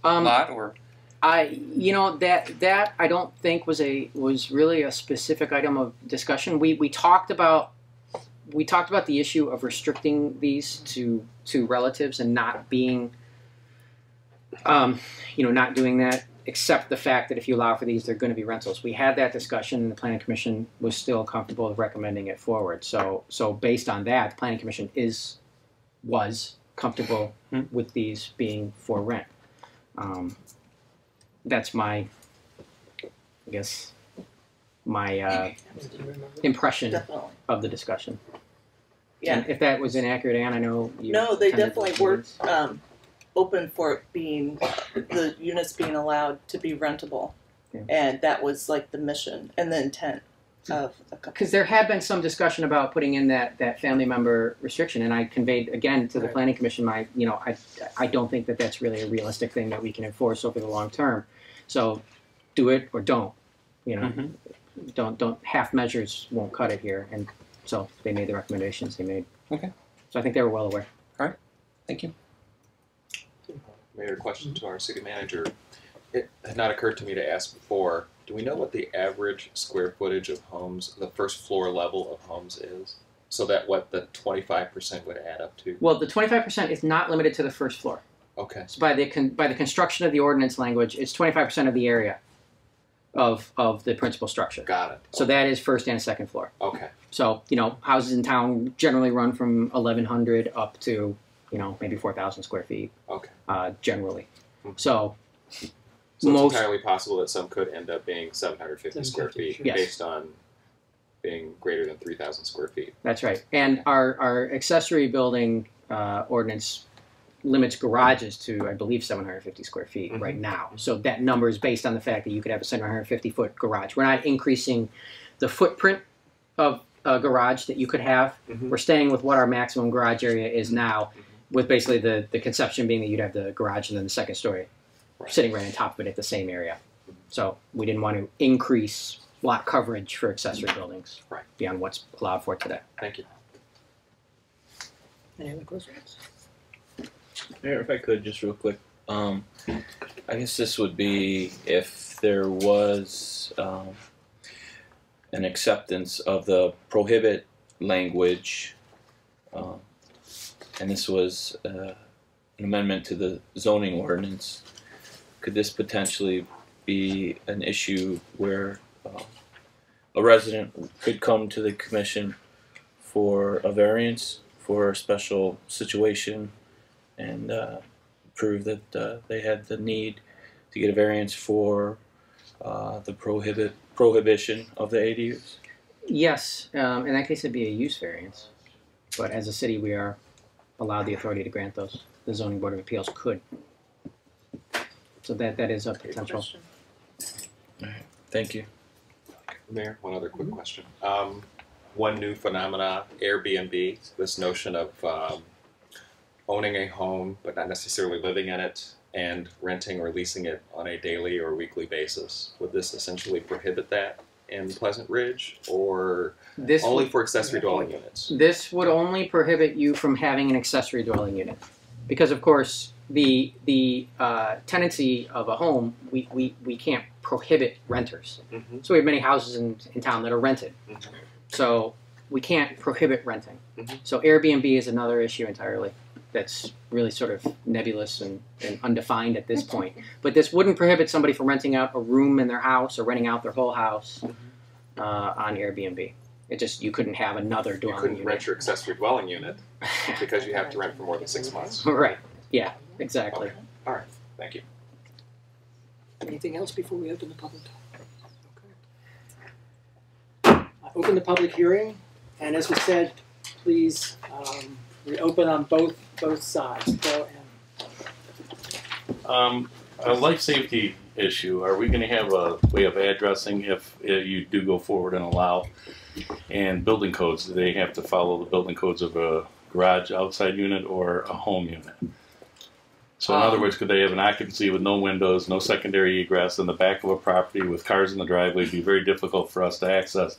lot? Or that I don't think was really a specific item of discussion. We talked about the issue of restricting these to relatives and not being not doing that, except the fact that if you allow for these, they're going to be rentals. We had that discussion, and the Planning Commission was still comfortable with recommending it forward. So based on that, the Planning Commission was comfortable with these being for rent. That's my, I guess, my impression Definitely. of the discussion. Yeah. And if that was inaccurate, Ann, I know you. No, they attended definitely those were meetings. open for it being, the units being allowed to be rentable. Yeah. And that was like the mission and the intent of a couple. Because there had been some discussion about putting in that family member restriction, and I conveyed again to the Planning Commission I don't think that that's really a realistic thing that we can enforce over the long term. So, do it or don't. Don't half measures won't cut it here, and so they made the recommendations they made. Okay. So I think they were well aware. All right. Thank you. Mayor, question to our city manager. It had not occurred to me to ask before. Do we know what the average square footage of homes, the first floor level of homes is? So that what the 25% would add up to? Well, the 25% is not limited to the first floor. Okay. So by the construction of the ordinance language, it's 25% of the area of the principal structure. Got it. So that is first and second floor. Okay. So, houses in town generally run from 1,100 up to, maybe 4,000 square feet. Okay. Generally. Mhm. So So it's entirely possible that some could end up being 750 square feet Yes. based on being greater than 3,000 square feet. That's right. And our accessory building ordinance limits garages to, I believe, 750 square feet right now. So that number is based on the fact that you could have a 750-foot garage. We're not increasing the footprint of a garage that you could have. We're staying with what our maximum garage area is now, with basically the conception being that you'd have the garage and then the second story sitting right on top of it at the same area. So we didn't want to increase lot coverage for accessory buildings beyond what's allowed for today. Thank you. Any other questions? Mayor, if I could, just real quick. I guess this would be if there was an acceptance of the prohibit language, and this was an amendment to the zoning ordinance. Could this potentially be an issue where a resident could come to the commission for a variance for a special situation and prove that they had the need to get a variance for the prohibition of the ADUs? Yes, in that case it'd be a use variance. But as a city we are allowed the authority to grant those. The Zoning Board of Appeals could. So that is a potential. Thank you. Mayor, one other quick question. One new phenomena, Airbnb, this notion of owning a home but not necessarily living in it and renting or leasing it on a daily or weekly basis. Would this essentially prohibit that in Pleasant Ridge, or only for accessory dwelling units? This would only prohibit you from having an accessory dwelling unit. Because of course the tenancy of a home, we can't prohibit renters. So we have many houses in town that are rented. So we can't prohibit renting. So Airbnb is another issue entirely that's really sort of nebulous and undefined at this point. But this wouldn't prohibit somebody from renting out a room in their house or renting out their whole house on Airbnb. It just, you couldn't have another dwelling You couldn't unit. rent your accessory dwelling unit because you have to rent for more than 6 months. Right. Yeah, exactly. Okay. All right. Thank you. Anything else before we open the public? Okay. I open the public hearing, and as we said, please reopen on both sides. Pro and A life safety issue. Are we going to have a way of addressing if you do go forward and allow? And building codes, do they have to follow the building codes of a garage outside unit or a home unit? So in other words, could they have an occupancy with no windows, no secondary egress in the back of a property with cars in the driveway? It'd be very difficult for us to access,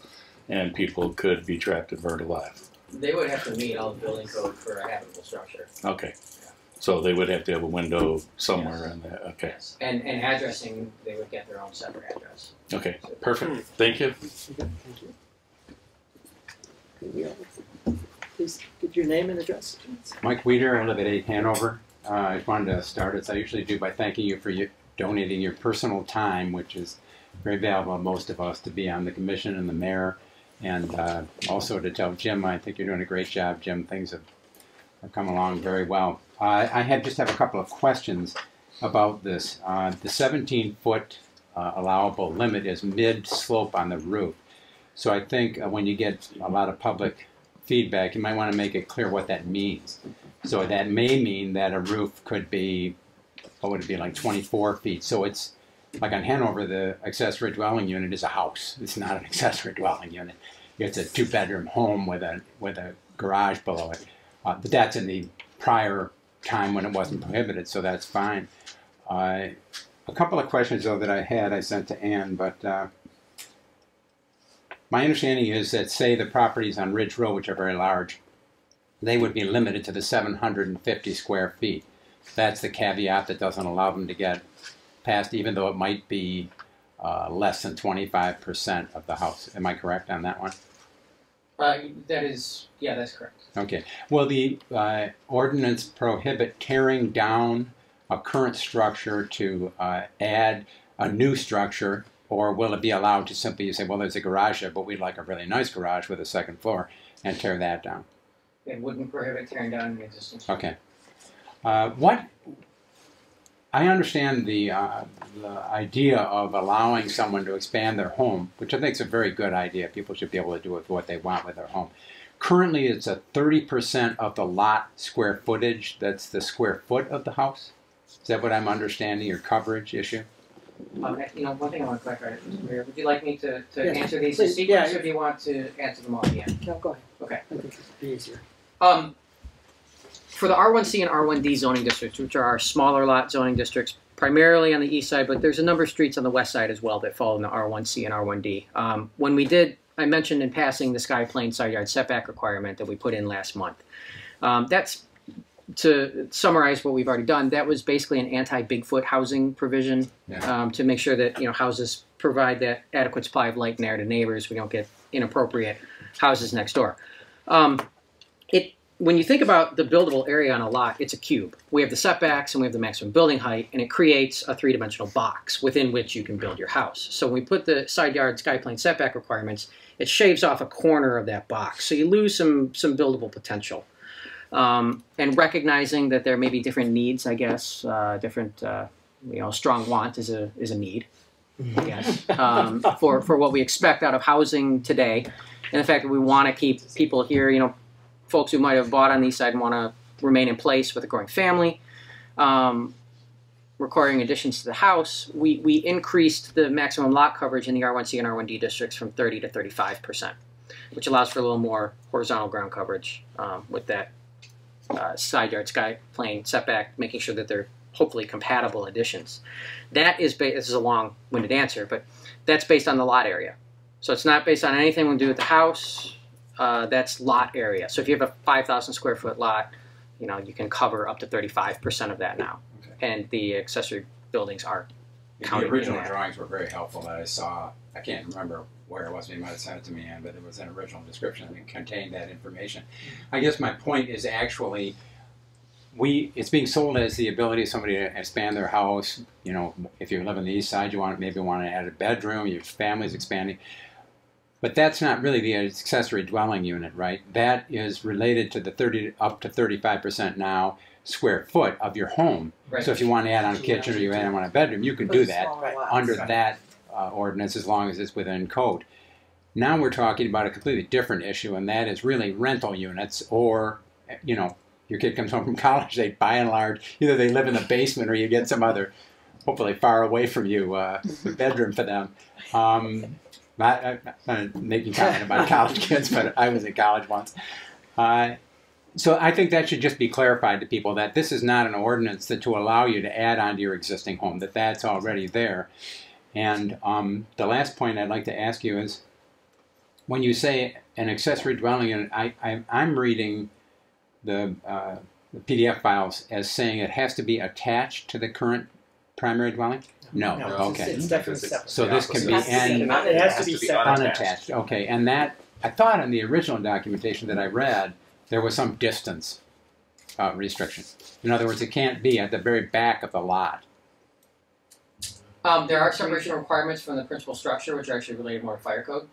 and people could be trapped and burned alive. They would have to meet all the building code for a habitable structure. Okay. So they would have to have a window somewhere in there. Okay. Yes. And addressing, they would get their own separate address. Okay. Perfect. Thank you. thank you. Please give your name and address. Mike Weeder, I live at 8 Hanover. I just wanted to start, as I usually do, by thanking you for donating your personal time, which is very valuable to most of us, to be on the commission and the mayor. And also to tell Jim, I think you're doing a great job, Jim. Things have come along very well. I just have a couple of questions about this. The 17-foot allowable limit is mid-slope on the roof. So I think when you get a lot of public feedback, you might want to make it clear what that means. So that may mean that a roof could be, what would it be, like 24 feet. So it's like on Hanover, the accessory dwelling unit is a house. It's not an accessory dwelling unit. It's a 2-bedroom home with a garage below it. But that's in the prior time when it wasn't prohibited, so that's fine. A couple of questions, though, that I sent to Ann, but my understanding is that, say, the properties on Ridge Road, which are very large, they would be limited to the 750 square feet. That's the caveat that doesn't allow them to get past, even though it might be less than 25% of the house. Am I correct on that one? That's correct. Okay. Will the ordinance prohibit tearing down a current structure to add a new structure, or will it be allowed to simply say, well, there's a garage there, but we'd like a really nice garage with a second floor, and tear that down? It wouldn't prohibit tearing down an existing structure. Okay. I understand the idea of allowing someone to expand their home, which I think is a very good idea. People should be able to do with what they want with their home. Currently, it's a 30% of the lot square footage. That's the square foot of the house. Is that what I'm understanding, your coverage issue? One thing I want to clarify, Mr. Mayor, would you like me to Yes, answer these please. in sequence, Yeah. or do you want to answer them all at the end? No, go ahead. Okay. I think it'd be easier. For the R1C and R1D zoning districts, which are our smaller lot zoning districts, primarily on the east side, but there's a number of streets on the west side as well that fall in the R1C and R1D. When we did, I mentioned in passing the sky plane side yard setback requirement that we put in last month. That's, to summarize what we've already done, that was basically an anti-Bigfoot housing provision to make sure that houses provide that adequate supply of light and air to neighbors. We don't get inappropriate houses next door. When you think about the buildable area on a lot, it's a cube. We have the setbacks and we have the maximum building height, and it creates a three-dimensional box within which you can build your house. So when we put the side yard sky plane setback requirements, it shaves off a corner of that box. So you lose some buildable potential. And recognizing that there may be different needs, I guess, strong want is a need, I guess, for what we expect out of housing today, and the fact that we want to keep people here, folks who might have bought on the east side and want to remain in place with a growing family, requiring additions to the house. We increased the maximum lot coverage in the R1C and R1D districts from 30 to 35%, which allows for a little more horizontal ground coverage with that side yard sky plane setback, making sure that they're hopefully compatible additions. That is, this is a long-winded answer, but that's based on the lot area. So it's not based on anything we do with the house. That's lot area. So if you have a 5,000 square foot lot, you can cover up to 35% of that now. Okay. And the accessory buildings are counted. The original drawings were very helpful that I saw. I can't remember where it was. You might have sent it to me, Ann, but it was an original description that contained that information. I guess my point is actually, it's being sold as the ability of somebody to expand their house. If you live on the east side, you maybe want to add a bedroom. Your family's expanding. But that's not really the accessory dwelling unit, right? That is related to the up to 35% now square foot of your home. Right. So if you want to add on a kitchen or you add on a bedroom, you can do that under that ordinance as long as it's within code. Now we're talking about a completely different issue, and that is really rental units, or, your kid comes home from college, they by and large, either they live in the basement or you get some other, hopefully far away from you, bedroom for them. I'm not making comment about college kids, but I was in college once. So I think that should just be clarified to people that this is not an ordinance to allow you to add on to your existing home, that's already there. And the last point I'd like to ask you is, when you say an accessory dwelling unit, I'm reading the PDF files as saying it has to be attached to the current primary dwelling? No. Okay. It's definitely separate. So this can be it has to be separate. unattached. Okay, and that, I thought in the original documentation that I read, there was some distance restriction. In other words, it can't be at the very back of the lot. There are separation requirements from the principal structure, which are actually related more to fire code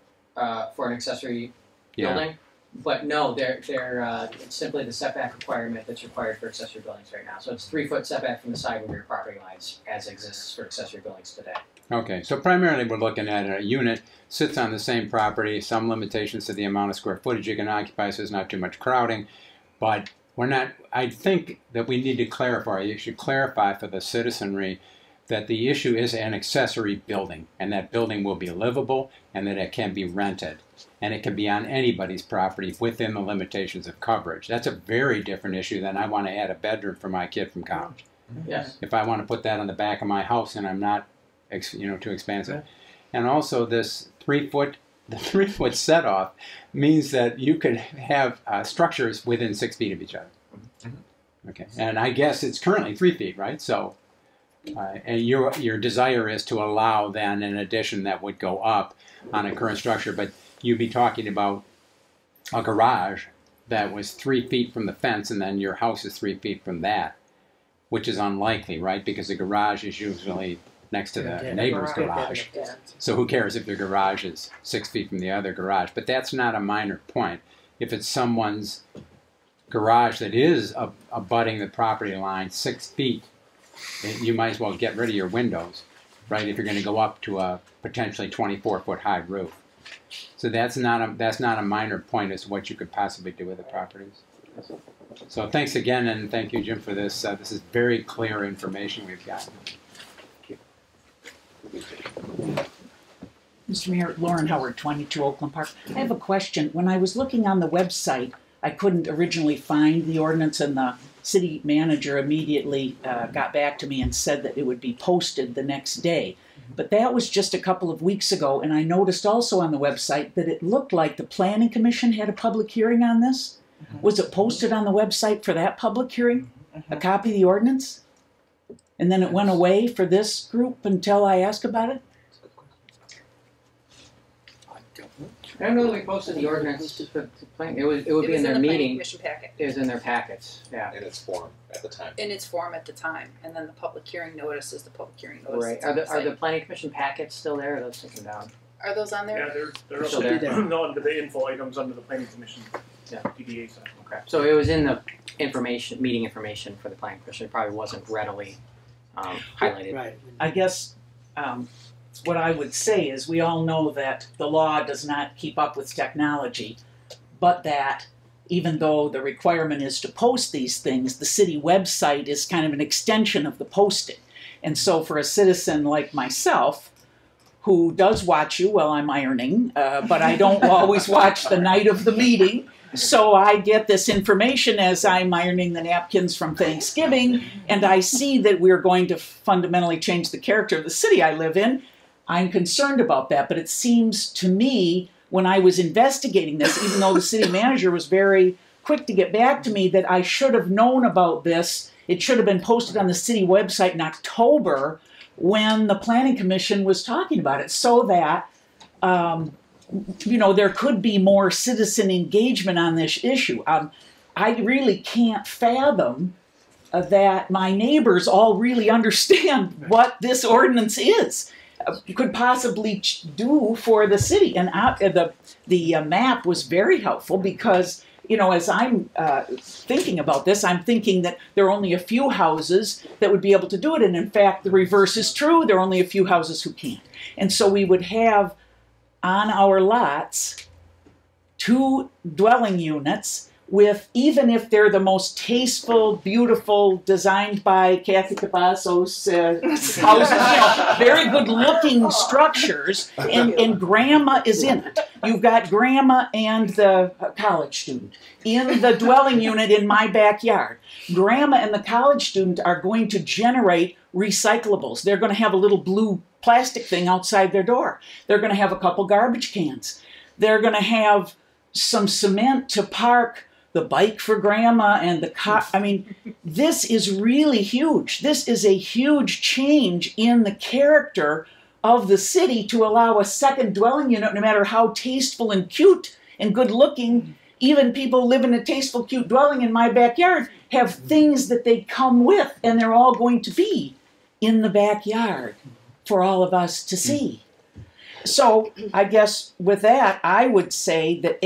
for an accessory building. But no, it's simply the setback requirement that's required for accessory buildings right now. So it's 3-foot setback from the side and rear property lines, as exists for accessory buildings today. Okay, so primarily we're looking at a unit sits on the same property, some limitations to the amount of square footage you can occupy, so there's not too much crowding, but we're not, I think that we need to clarify, you should clarify for the citizenry that the issue is an accessory building, and that building will be livable, and that it can be rented, and it can be on anybody's property within the limitations of coverage. That's a very different issue than I want to add a bedroom for my kid from college. Yes. If I want to put that on the back of my house and I'm not, too expansive. And also this the 3 foot set off means that you could have structures within 6 feet of each other. Okay, and I guess it's currently 3 feet, right? So, and your desire is to allow then an addition that would go up on a current structure, but you'd be talking about a garage that was 3 feet from the fence, and then your house is 3 feet from that, which is unlikely, right? Because the garage is usually next to the neighbor's garage. So who cares if their garage is 6 feet from the other garage? But that's not a minor point. If it's someone's garage that is abutting the property line 6 feet, you might as well get rid of your windows, right? If you're going to go up to a potentially 24-foot high roof. So that's not a minor point as to what you could possibly do with the properties. So thanks again, and thank you, Jim, for this. This is very clear information we've got. Mr. Mayor, Lauren Howard, 22 Oakland Park. I have a question. When I was looking on the website, I couldn't originally find the ordinance, and the city manager immediately got back to me and said that it would be posted the next day. But that was just a couple of weeks ago, and I noticed also on the website that it looked like the Planning Commission had a public hearing on this. Was it posted on the website for that public hearing? A copy of the ordinance? And then it went away for this group until I asked about it? I don't know that we posted the ordinance to the plan. It would be in their the meeting. Commission packet. It was in their packets. Yeah. In its form at the time. In its form at the time, and then the public hearing notice is the public hearing notice. Right. that's on Are the site. planning commission packets still there? Or those taken down? Are those on there? Yeah, they're Still up there? no, under the info items under the planning commission. Yeah. PDA side. Okay. So it was in the information, meeting information for the planning commission. It probably wasn't readily highlighted. Right. I guess what I would say is we all know that the law does not keep up with technology, but that even though the requirement is to post these things, the city website is kind of an extension of the posting. And so for a citizen like myself, who does watch you while I'm ironing, but I don't always watch the night of the meeting, so I get this information as I'm ironing the napkins from Thanksgiving, and I see that we're going to fundamentally change the character of the city I live in. I'm concerned about that, but it seems to me, when I was investigating this, even though the city manager was very quick to get back to me, that I should have known about this. It should have been posted on the city website in October when the Planning Commission was talking about it, so that there could be more citizen engagement on this issue. I really can't fathom that my neighbors all really understand what this ordinance is. Could possibly do for the city. And the map was very helpful because, as I'm thinking about this, I'm thinking that there are only a few houses that would be able to do it. And in fact, the reverse is true. There are only a few houses who can't. And so we would have on our lots 2 dwelling units with, even if they're the most tasteful, beautiful, designed by Kathy Cavazos houses, very good looking structures, and grandma is in it. You've got grandma and the college student in the dwelling unit in my backyard. Grandma and the college student are going to generate recyclables. They're going to have a little blue plastic thing outside their door. They're going to have a couple garbage cans. They're going to have some cement to park the bike for grandma and the car. I mean, this is really huge. This is a huge change in the character of the city to allow a second dwelling unit, no matter how tasteful and cute and good looking. Even people live in a tasteful, cute dwelling in my backyard have things that they come with, and they're all going to be in the backyard for all of us to see. So I guess with that, I would say that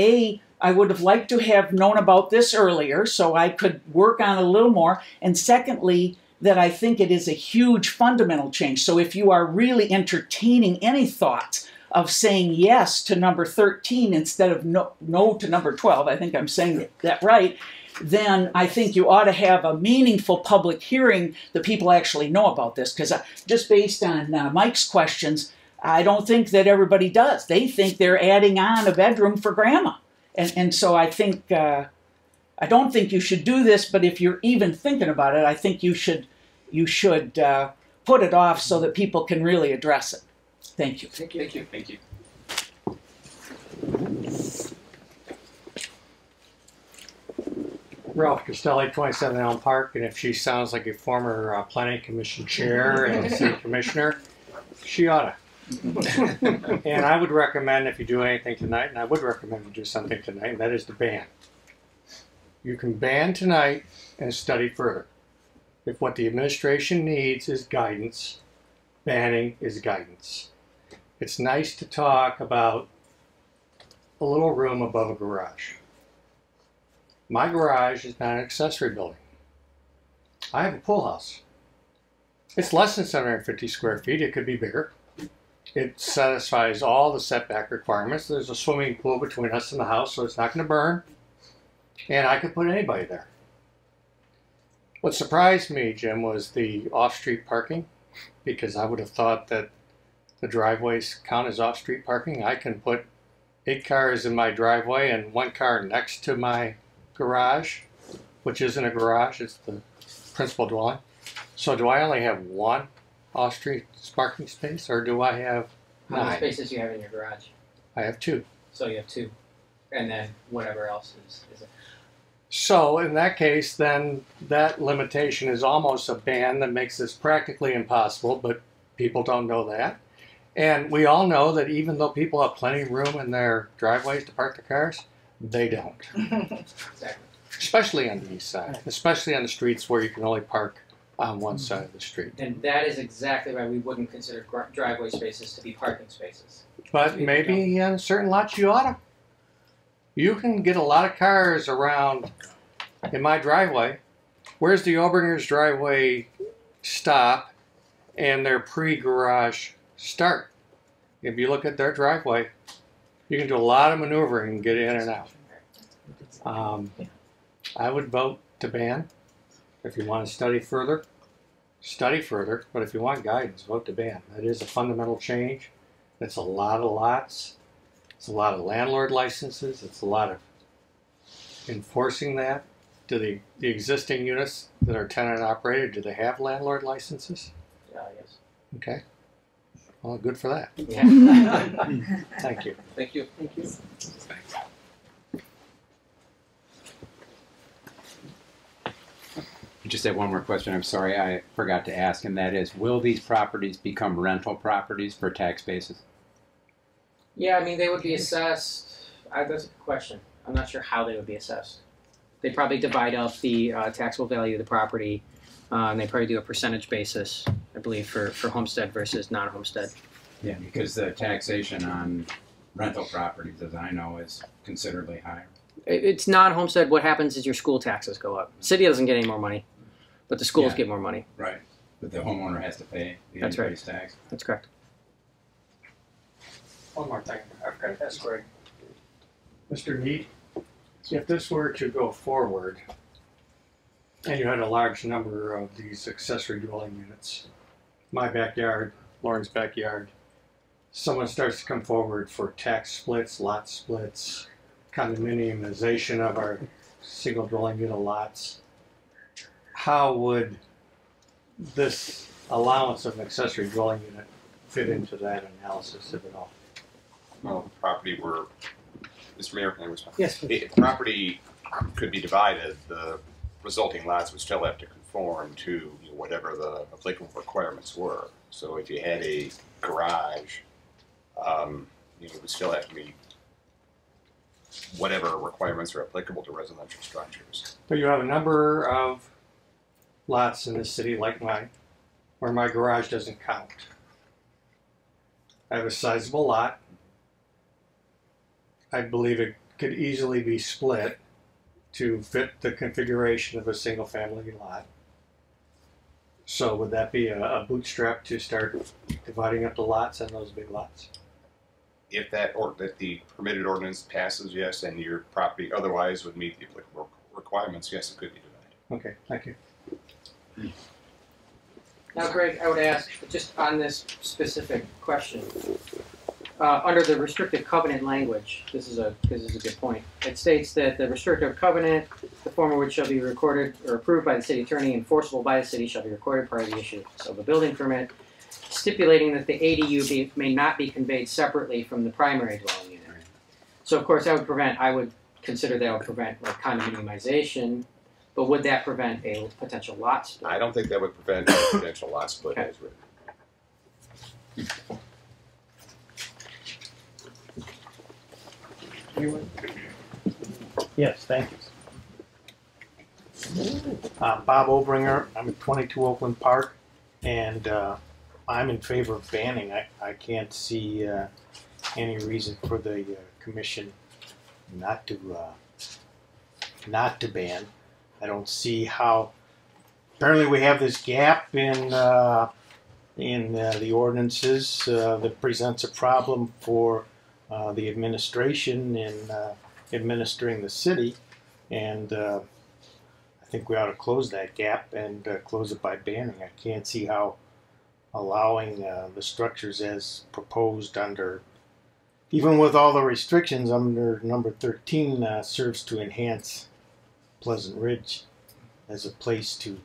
I would have liked to have known about this earlier so I could work on it a little more. And secondly, that I think it is a huge fundamental change. So if you are really entertaining any thoughts of saying yes to number 13 instead of no to number 12, I think I'm saying that right, then I think you ought to have a meaningful public hearing that people actually know about this. Because just based on Mike's questions, I don't think that everybody does. They think they're adding on a bedroom for grandma. And so I think, I don't think you should do this, but if you're even thinking about it, I think you should put it off so that people can really address it. Thank you. Thank you. Thank you. Thank you. Ralph Costelli, 27 Elm Park, and if she sounds like a former planning commission chair and city commissioner, she oughta. And I would recommend, if you do anything tonight, and I would recommend you do something tonight, and that is to ban. You can ban tonight and study further. If what the administration needs is guidance, banning is guidance. It's nice to talk about a little room above a garage. My garage is not an accessory building. I have a pool house. It's less than 750 square feet. It could be bigger. It satisfies all the setback requirements. There's a swimming pool between us and the house, so it's not going to burn. And I could put anybody there. What surprised me, Jim, was the off-street parking, because I would have thought that the driveways count as off-street parking. I can put 8 cars in my driveway and 1 car next to my garage, which isn't a garage, it's the principal dwelling. So do I only have 1 off-street parking space, or do I have 9? How many spaces do you have in your garage? I have 2. So you have 2. And then whatever else is it? So in that case, then that limitation is almost a ban that makes this practically impossible, but people don't know that. And we all know that even though people have plenty of room in their driveways to park their cars, they don't. Exactly. Especially on the east side, especially on the streets where you can only park on one side of the street. And that is exactly why we wouldn't consider driveway spaces to be parking spaces. But maybe on certain lots you oughta. You can get a lot of cars around in my driveway. Where's the Obringer's driveway stop and their pre-garage start? If you look at their driveway, you can do a lot of maneuvering and get in and out. I would vote to ban. If you want to study further, but if you want guidance, vote to ban. That is a fundamental change. It's a lot of lots. It's a lot of landlord licenses. It's a lot of enforcing that. Do the existing units that are tenant operated, do they have landlord licenses? Yes. Okay. Well, good for that. Yeah. Thank you. Thank you. Thank you. I just have one more question. I'm sorry I forgot to ask, and that is, will these properties become rental properties for tax basis? Yeah, I mean, they would be assessed. That's a good question. I'm not sure how they would be assessed. They'd probably divide up the taxable value of the property, and they probably do a percentage basis, I believe, for homestead versus non-homestead. Yeah, because the taxation on rental properties, as I know, is considerably higher. It's non-homestead. What happens is your school taxes go up. City doesn't get any more money, but the schools Yeah. get more money. Right. But the homeowner has to pay the That's right. increased tax. That's correct. One more thing I've got to ask Greg. Mr. Mead, if this were to go forward and you had a large number of these accessory dwelling units, my backyard, Lauren's backyard, someone starts to come forward for tax splits, lot splits, condominiumization of our single dwelling unit lots, how would this allowance of an accessory dwelling unit fit into that analysis, if at all? Well, property were, Mr. Mayor, can I respond? Yes, please. If property could be divided, the resulting lots would still have to conform to whatever the applicable requirements were. So if you had a garage, it would still have to meet whatever requirements are applicable to residential structures. But you have a number of lots in this city like mine where my garage doesn't count. I have a sizable lot. I believe it could easily be split to fit the configuration of a single family lot. So would that be a bootstrap to start dividing up the lots and those big lots? If that the permitted ordinance passes, yes, and your property otherwise would meet the applicable requirements, yes, it could be divided. Okay, thank you. Now, Greg, I would ask, just on this specific question, under the restrictive covenant language, this is a good point. It states that the restrictive covenant, the form of which shall be recorded or approved by the city attorney, enforceable by the city, shall be recorded prior to the issuance of a building permit, stipulating that the ADU may not be conveyed separately from the primary dwelling unit. So, of course, I would consider that would prevent like condominiumization. But would that prevent a potential lot split? I don't think that would prevent a potential lot split as written. Yes, thank you. Bob Obringer, I'm at 22 Oakland Park, and I'm in favor of banning. I can't see any reason for the commission not to ban. I don't see how. Apparently, we have this gap in the ordinances that presents a problem for the administration in administering the city, and I think we ought to close that gap and close it by banning. I can't see how allowing the structures as proposed under, even with all the restrictions under number 13, serves to enhance Pleasant Ridge as a place to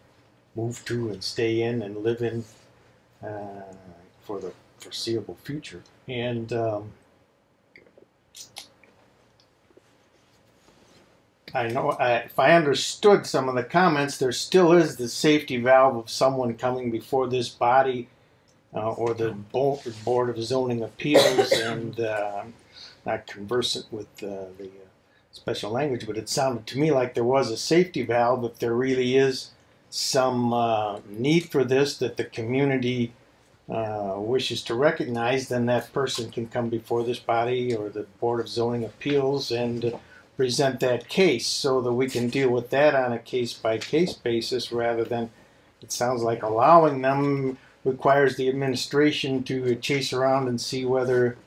move to and stay in and live in for the foreseeable future. And I know if I understood some of the comments, there still is the safety valve of someone coming before this body or the Board of Zoning Appeals, and not conversant with the special language, but it sounded to me like there was a safety valve if there really is some need for this that the community wishes to recognize. Then that person can come before this body or the Board of Zoning Appeals and present that case so that we can deal with that on a case-by-case basis, rather than, it sounds like allowing them requires the administration to chase around and see whether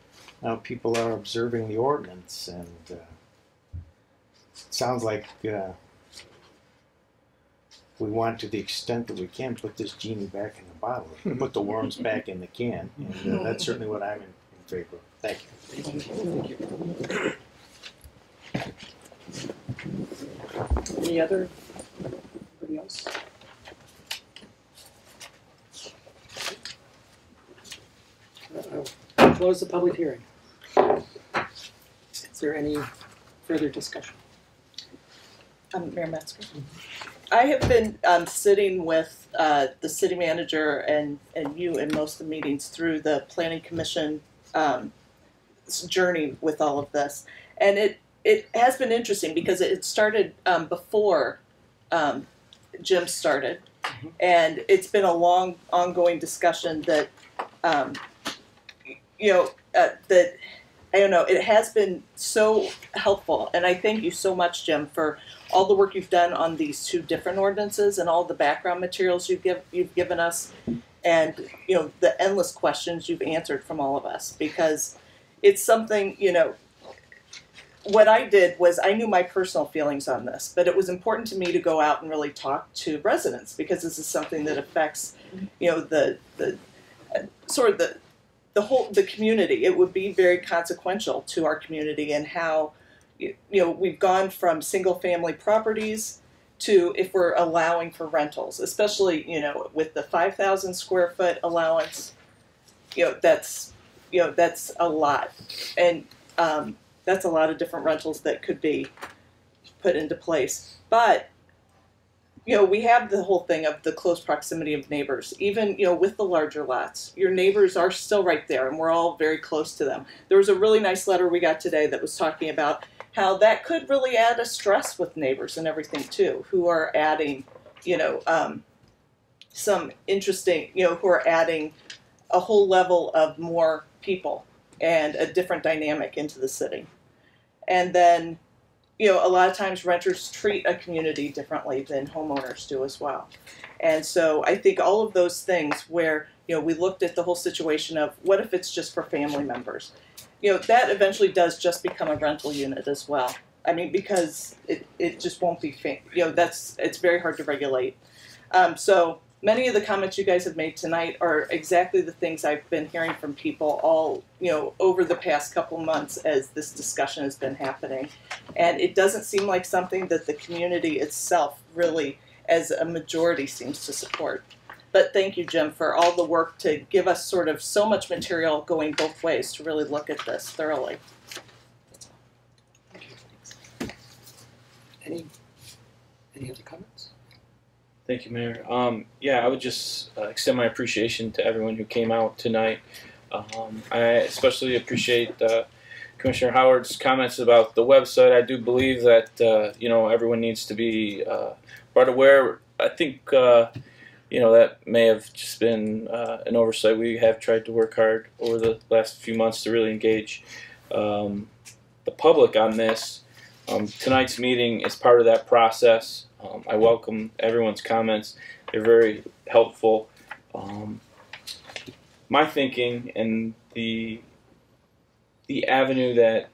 people are observing the ordinance. And it sounds like we want, to the extent that we can, put this genie back in the bottle, put the worms back in the can, and that's certainly what I'm in favor of. Thank you. Thank you. Any other? Anybody else? I'll close the public hearing. Is there any further discussion? Mayor Metzger. I have been sitting with the city manager and you in most of the meetings through the Planning Commission journey with all of this. And it has been interesting because it started before Jim started. And it's been a long, ongoing discussion that, that, I don't know, it has been so helpful. And I thank you so much, Jim, for all the work you've done on these two different ordinances and all the background materials you've given us, and the endless questions you've answered from all of us, because it's something, what I did was I knew my personal feelings on this, but it was important to me to go out and really talk to residents, because this is something that affects, the community. It would be very consequential to our community, and how, we've gone from single family properties to, if we're allowing for rentals, especially, with the 5,000 square foot allowance, that's a lot. And that's a lot of different rentals that could be put into place. But, we have the whole thing of the close proximity of neighbors. Even, with the larger lots, your neighbors are still right there, and we're all very close to them. There was a really nice letter we got today that was talking about how that could really add a stress with neighbors and everything too, who are adding, some interesting, who are adding a whole level of more people and a different dynamic into the city. And then, a lot of times renters treat a community differently than homeowners do as well. And so I think all of those things where, we looked at the whole situation of what if it's just for family members? That eventually does just become a rental unit as well. I mean, because it just won't be, it's very hard to regulate. So many of the comments you guys have made tonight are exactly the things I've been hearing from people all, over the past couple months as this discussion has been happening. And it doesn't seem like something that the community itself really, as a majority, seems to support. But thank you, Jim, for all the work to give us sort of so much material going both ways to really look at this thoroughly. Any other comments? Thank you, Mayor. Yeah, I would just extend my appreciation to everyone who came out tonight. I especially appreciate Commissioner Howard's comments about the website. I do believe that everyone needs to be brought aware. I think that may have just been an oversight. We have tried to work hard over the last few months to really engage the public on this. Tonight's meeting is part of that process. I welcome everyone's comments. They're very helpful. My thinking and the avenue that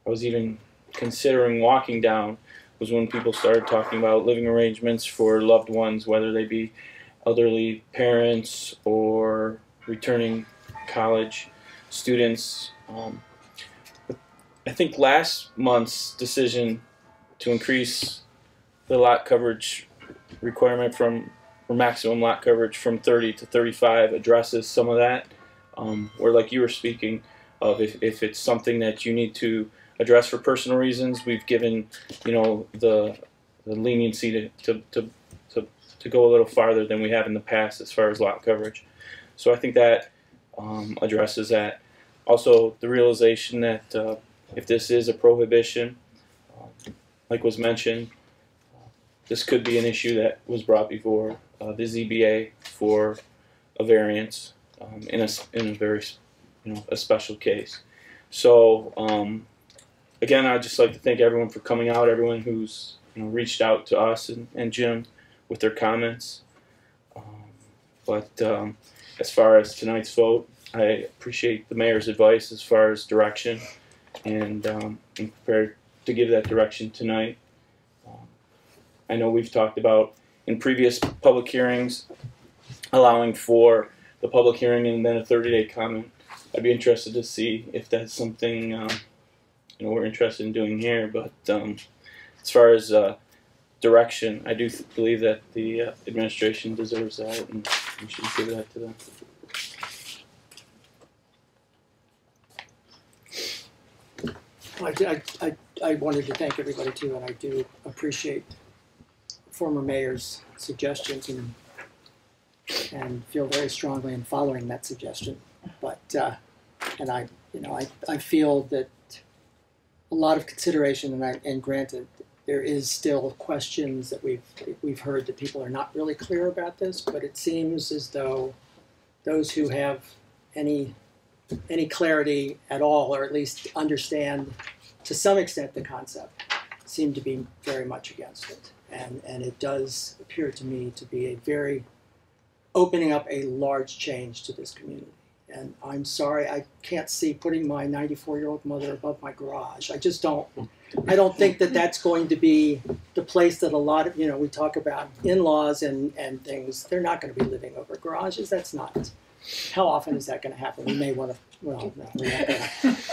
I was even considering walking down was when people started talking about living arrangements for loved ones, whether they be elderly parents or returning college students. I think last month's decision to increase the lot coverage requirement or maximum lot coverage from 30 to 35 addresses some of that. Or like you were speaking of, if it's something that you need to address for personal reasons, we've given the leniency to go a little farther than we have in the past as far as lot coverage. So I think that addresses that. Also, the realization that if this is a prohibition, like was mentioned, this could be an issue that was brought before the ZBA for a variance in a very a special case. So again, I'd just like to thank everyone for coming out, everyone who's reached out to us and Jim with their comments. But as far as tonight's vote, I appreciate the mayor's advice as far as direction, and I'm prepared to give that direction tonight. I know we've talked about in previous public hearings allowing for the public hearing and then a 30-day comment. I'd be interested to see if that's something we're interested in doing here. But as far as direction, I do believe that the administration deserves that, and we should give that to them. I wanted to thank everybody too, and I do appreciate former mayor's suggestions and feel very strongly in following that suggestion. But and I feel that a lot of consideration, and granted, there is still questions that we've heard that people are not really clear about this, but it seems as though those who have any clarity at all, or at least understand to some extent the concept, seem to be very much against it. And it does appear to me to be a very opening up a large change to this community. And I'm sorry, I can't see putting my 94-year-old mother above my garage. I just don't. I don't think that that's going to be the place that a lot of, we talk about in-laws and things. They're not going to be living over garages. That's not. How often is that going to happen? We may want to, well, no, we're not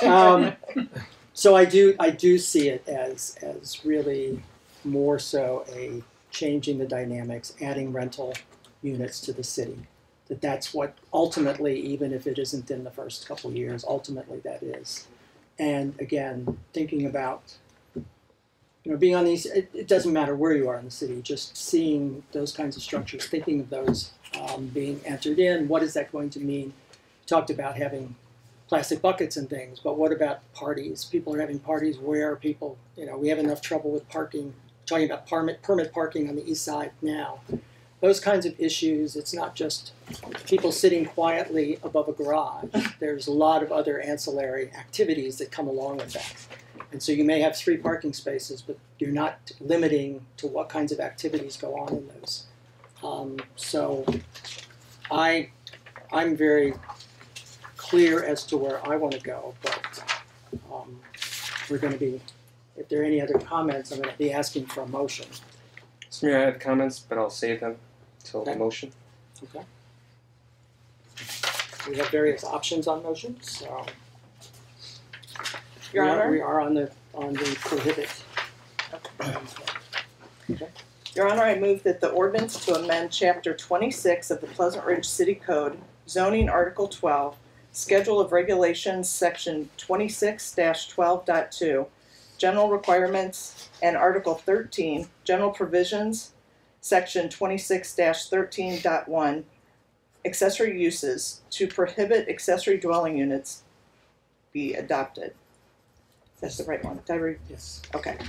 going to. So I do see it as really more so a changing the dynamics, adding rental units to the city. That's what ultimately, even if it isn't in the first couple of years, ultimately that is. And again, thinking about, being on these, it doesn't matter where you are in the city, just seeing those kinds of structures, thinking of those being entered in, what is that going to mean? We talked about having plastic buckets and things, but what about parties? People are having parties where people, we have enough trouble with parking, talking about permit parking on the east side now. Those kinds of issues, it's not just people sitting quietly above a garage. There's a lot of other ancillary activities that come along with that. And so you may have 3 parking spaces, but you're not limiting to what kinds of activities go on in those. So I'm very clear as to where I want to go, but we're going to be, if there are any other comments, I'm going to be asking for a motion. So Mayor, I have comments, but I'll save them till the motion. Okay. We have various options on motions, so. Your Honor? We are on the prohibit. Okay. Your Honor, I move that the ordinance to amend Chapter 26 of the Pleasant Ridge City Code, Zoning Article 12, Schedule of Regulations, Section 26-12.2, General Requirements, and Article 13, General Provisions, Section 26-13.1, Accessory Uses, to prohibit accessory dwelling units be adopted. That's the right one. Did I read? Yes. Okay. I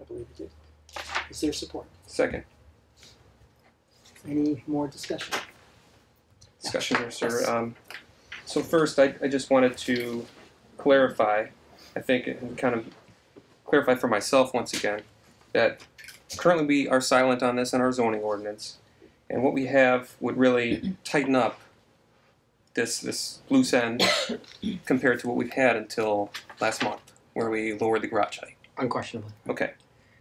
believe it is. Is there support? Second. Any more discussion? Discussion here, sir. So first, I just wanted to clarify, I think, and kind of clarify for myself once again, that currently we are silent on this in our zoning ordinance, and what we have would really tighten up this loose end compared to what we've had until last month, where we lowered the garage height. Unquestionably. Okay.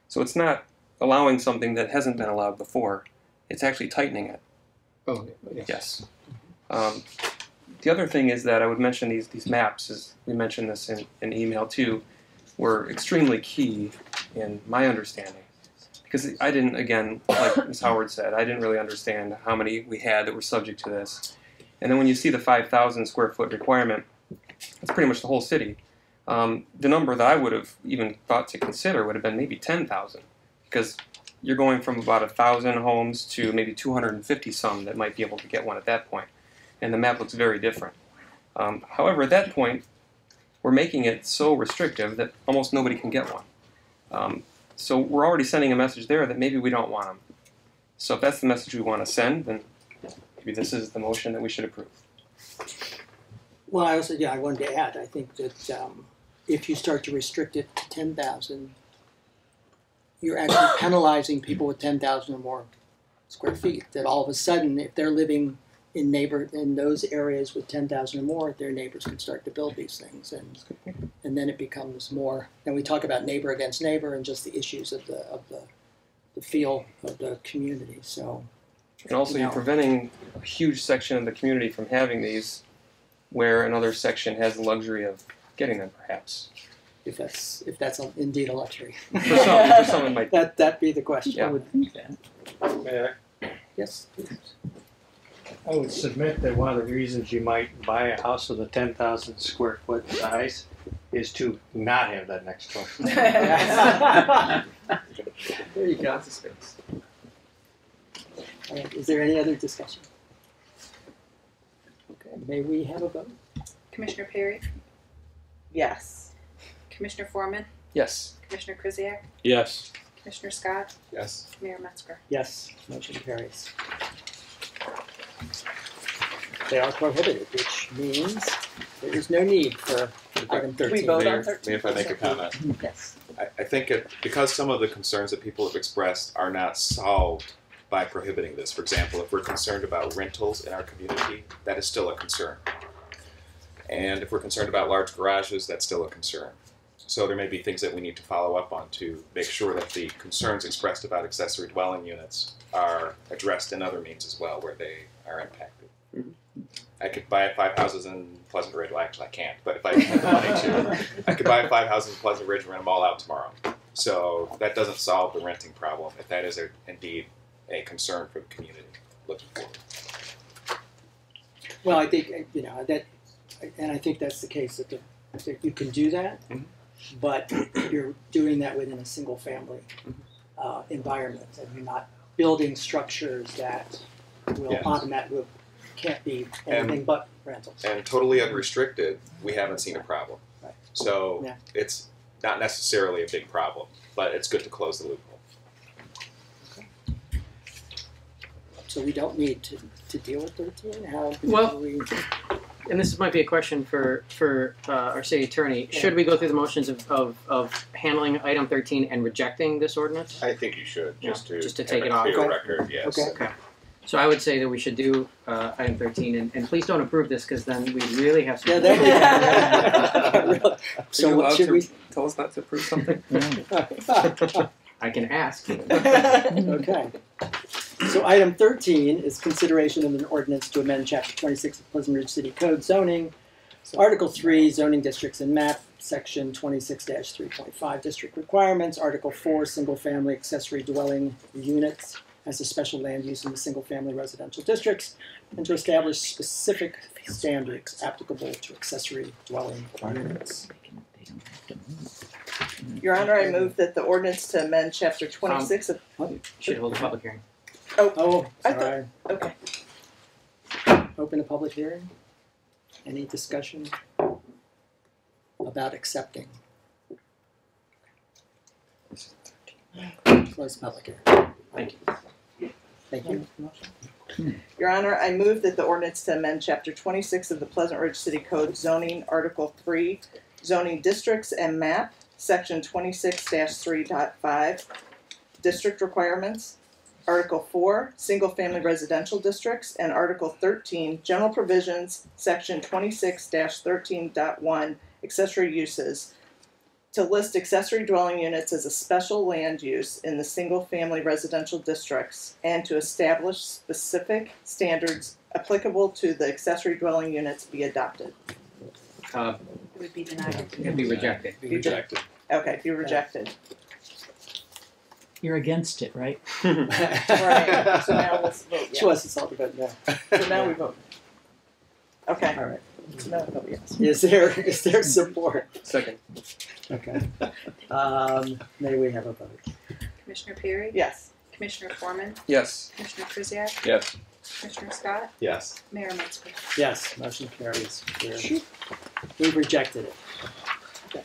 So it's not allowing something that hasn't been allowed before. It's actually tightening it. Oh, yes. The other thing is that I would mention these maps, as we mentioned this in email too, were extremely key in my understanding. Because I didn't, again, like Ms. Howard said, I didn't really understand how many we had that were subject to this. And then when you see the 5,000 square foot requirement, it's pretty much the whole city. The number that I would have even thought to consider would have been maybe 10,000, because you're going from about 1,000 homes to maybe 250 some that might be able to get one at that point. And the map looks very different. However, at that point, we're making it so restrictive that almost nobody can get one. So we're already sending a message there that maybe we don't want them. So if that's the message we want to send, then maybe this is the motion that we should approve. Well, I also, I wanted to add, I think that if you start to restrict it to 10,000, you're actually penalizing people with 10,000 or more square feet. That all of a sudden, if they're living in those areas with 10,000 or more, their neighbors can start to build these things, and then it becomes more. And we talk about neighbor against neighbor and just the issues of the feel of the community. So, and also, you're preventing a huge section of the community from having these, where another section has the luxury of getting them, perhaps. If that's indeed a luxury. For some it might. That be the question. Yeah. I would think that. Mayor, Yes. Please. I would submit that one of the reasons you might buy a house with a 10,000 square foot size is to not have that next door. There you go. Space. Is there any other discussion? Okay. May we have a vote? Commissioner Perry? Yes. Commissioner Foreman? Yes. Commissioner Krzyjak? Yes. Commissioner Scott? Yes. Mayor Metzger? Yes. Motion carries. They are prohibited, which means there is no need for item 13. We vote on 13? May if I make a comment? Yes. I think because some of the concerns that people have expressed are not solved by prohibiting this. For example, if we're concerned about rentals in our community, that is still a concern. And if we're concerned about large garages, that's still a concern. So there may be things that we need to follow up on to make sure that the concerns expressed about accessory dwelling units are addressed in other means as well, where they are impacted. I could buy 5 houses in Pleasant Ridge. Well, actually, I can't. But if I had the money to, I could buy 5 houses in Pleasant Ridge and rent them all out tomorrow. So that doesn't solve the renting problem, if that is indeed a concern for the community looking forward. Well, I think, that, and I think that's the case, that you can do that, but you're doing that within a single family environment, and you're not building structures that will automatically can't be anything but rentals. And totally unrestricted, we haven't seen a problem. Right. So it's not necessarily a big problem, but it's good to close the loophole. Okay. So we don't need to deal with 13? How Well, do we... and this might be a question for our city attorney. Should we go through the motions of handling item 13 and rejecting this ordinance? I think you should, just to take it off. clear record, yes. Okay. So I would say that we should do item 13, and please don't approve this because then we really have some. So what should we tell us not to approve something? I can ask. Okay. So item 13 is consideration of an ordinance to amend Chapter 26 of Pleasant Ridge City Code zoning, Article 3, zoning districts and map, Section 26-3.5 district requirements, Article 4, single-family accessory dwelling units as a special land use in the single-family residential districts, and to establish specific standards applicable to accessory dwelling units. Your Honor, I move that the ordinance to amend Chapter 26 of... Should hold a public hearing. Oh, I sorry. Okay. Open a public hearing. Any discussion about accepting? Close public hearing. Thank you. Thank you. Your Honor, I move that the ordinance to amend Chapter 26 of the Pleasant Ridge City Code zoning, Article 3, zoning districts and map, Section 26-3.5, district requirements, Article 4, single-family residential districts, and Article 13, general provisions, Section 26-13.1, accessory uses, to list accessory dwelling units as a special land use in the single-family residential districts, and to establish specific standards applicable to the accessory dwelling units be adopted. It would be denied. It'd be rejected. Okay, be rejected. You're against it, right? Right. So now let's vote. She wants us all to vote no. So now we vote. Okay. All right. So now we vote yes. Is there support? Second. Okay. May we have a vote? Commissioner Perry? Yes. Commissioner Foreman? Yes. Commissioner Krzyjak? Yes. Commissioner Scott? Yes. Mayor Metzger? Yes. Motion carries. We've rejected it. Okay.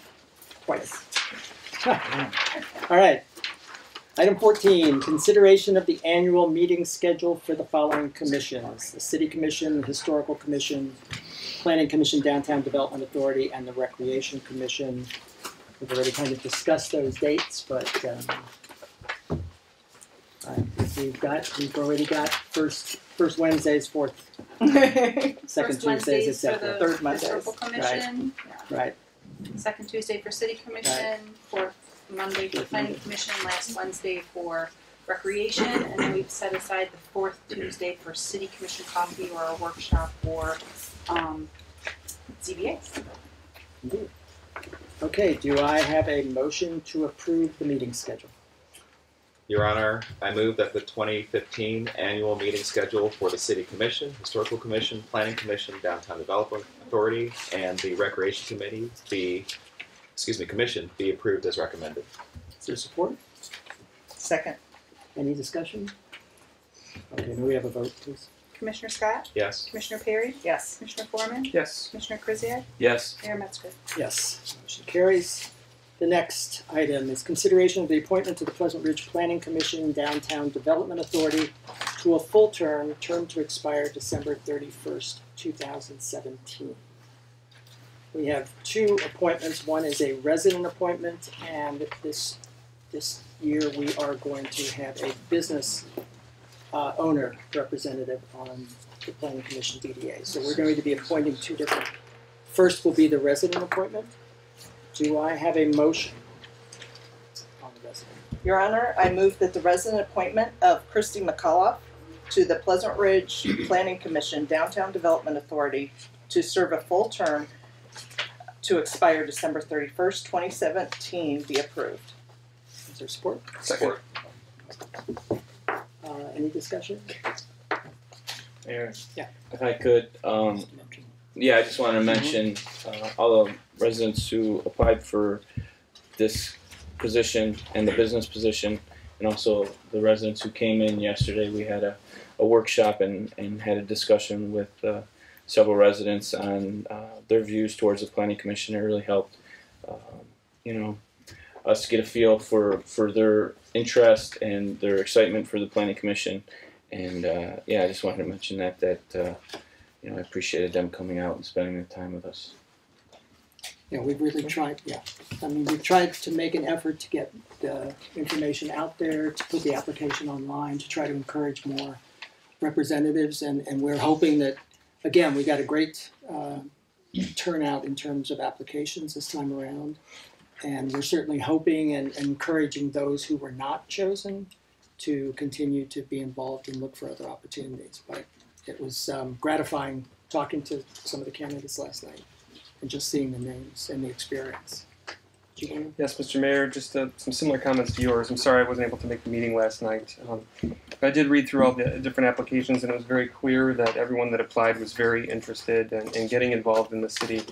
Twice. All right. Item 14, consideration of the annual meeting schedule for the following commissions: the City Commission, Historical Commission, Planning Commission, Downtown Development Authority, and the Recreation Commission. We've already kind of discussed those dates, but we've already got first Wednesdays, second Tuesdays, etc. Third Mondays. Historical Commission. Right. Second Tuesday for City Commission. Fourth Monday for Planning Commission. Last Wednesday for Recreation, and then we've set aside the fourth Tuesday for City Commission coffee or a workshop or ZBA. Indeed. Okay, do I have a motion to approve the meeting schedule? Your Honor, I move that the 2015 annual meeting schedule for the City Commission, Historical Commission, Planning Commission, Downtown Development Authority, and the Recreation Commission be approved as recommended. Is there support? Second. Any discussion? Okay, may we have a vote, please? Commissioner Scott? Yes. Commissioner Perry? Yes. Commissioner Foreman? Yes. Commissioner Krzyjak? Yes. Mayor Metzger? Yes. Motion carries. The next item is consideration of the appointment to the Pleasant Ridge Planning Commission Downtown Development Authority to a full term to expire December 31st, 2017. We have two appointments. One is a resident appointment, and this year we are going to have a business owner representative on the Planning Commission DDA. So we're going to be appointing two different. First will be the resident appointment. Do I have a motion on the resident? Your Honor, I move that the resident appointment of Christy McCullough to the Pleasant Ridge Planning Commission Downtown Development Authority to serve a full term to expire December 31st, 2017 be approved. Is there support? Second. Any discussion? Mayor, Yeah. if I could, yeah, I just wanted to mention all the residents who applied for this position and the business position, and also the residents who came in yesterday. We had a workshop and had a discussion with several residents on their views towards the Planning Commission. It really helped, us get a feel for their interest and their excitement for the Planning Commission. And yeah, I just wanted to mention that I appreciated them coming out and spending their time with us. Yeah, we've really tried, I mean, we've tried to make an effort to get the information out there, to put the application online, to try to encourage more representatives, and we're hoping that, again, we got a great turnout in terms of applications this time around, and we're certainly hoping and encouraging those who were not chosen to continue to be involved and look for other opportunities. But it was gratifying talking to some of the candidates last night and just seeing the names and the experience. Yes, Mr. Mayor, just some similar comments to yours. I'm sorry I wasn't able to make the meeting last night. I did read through all the different applications, and it was very clear that everyone that applied was very interested in getting involved in the city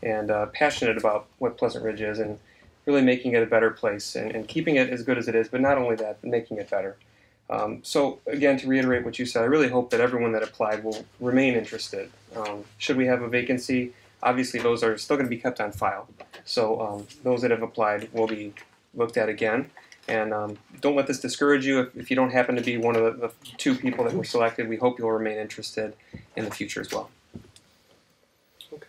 and passionate about what Pleasant Ridge is and really making it a better place and keeping it as good as it is, but not only that, but making it better. So again, to reiterate what you said, I really hope that everyone that applied will remain interested. Should we have a vacancy, obviously those are still going to be kept on file. So those that have applied will be looked at again. And don't let this discourage you. If you don't happen to be one of the 2 people that were selected, we hope you'll remain interested in the future as well. Okay.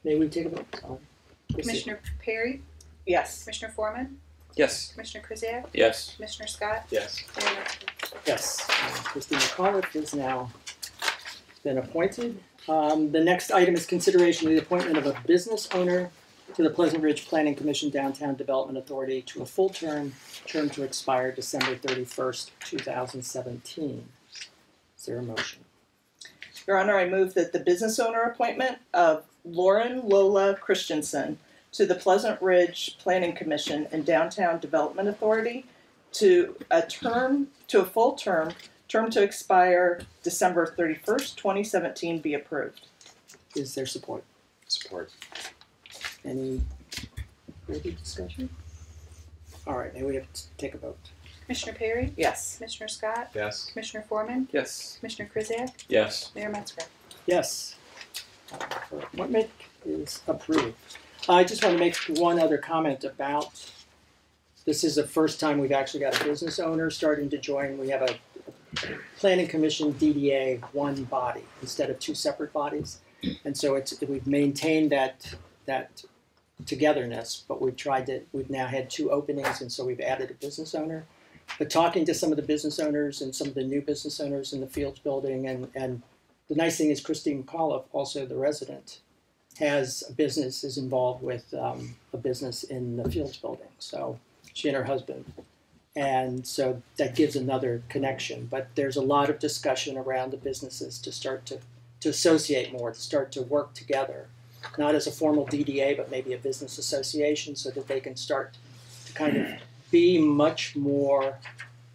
May we take a vote? Commissioner Perry? Yes. Commissioner Foreman? Yes. Commissioner Krzyjak? Yes. Commissioner Scott? Yes. Mayor Metzger? Yes. Christine McAuliffe has now been appointed. The next item is consideration of the appointment of a business owner to the Pleasant Ridge Planning Commission Downtown Development Authority to a full term to expire December 31st, 2017. Is there a motion? Your Honor, I move that the business owner appointment of Lauren Lola Christensen to the Pleasant Ridge Planning Commission and Downtown Development Authority to a full term to expire December 31st, 2017 be approved. Is there support? Support. Any further discussion? All right, now we have to take a vote. Commissioner Perry? Yes. Commissioner Scott? Yes. Commissioner Foreman? Yes. Commissioner Krzyjak? Yes. Mayor Metzger? Yes. Her appointment is approved. I just want to make one other comment about, this is the first time we've actually got a business owner starting to join. We have a Planning Commission DDA, one body instead of 2 separate bodies. And so we've maintained that togetherness, but we've now had 2 openings, and so we've added a business owner. But talking to some of the business owners and some of the new business owners in the Fields building, and the nice thing is Christine McAuliffe, also the resident, has a business, is involved with a business in the Fields building. So she and her husband. And so that gives another connection. But there's a lot of discussion around the businesses to start to associate more, to start to work together. Not as a formal DDA, but maybe a business association, so that they can start to kind of be much more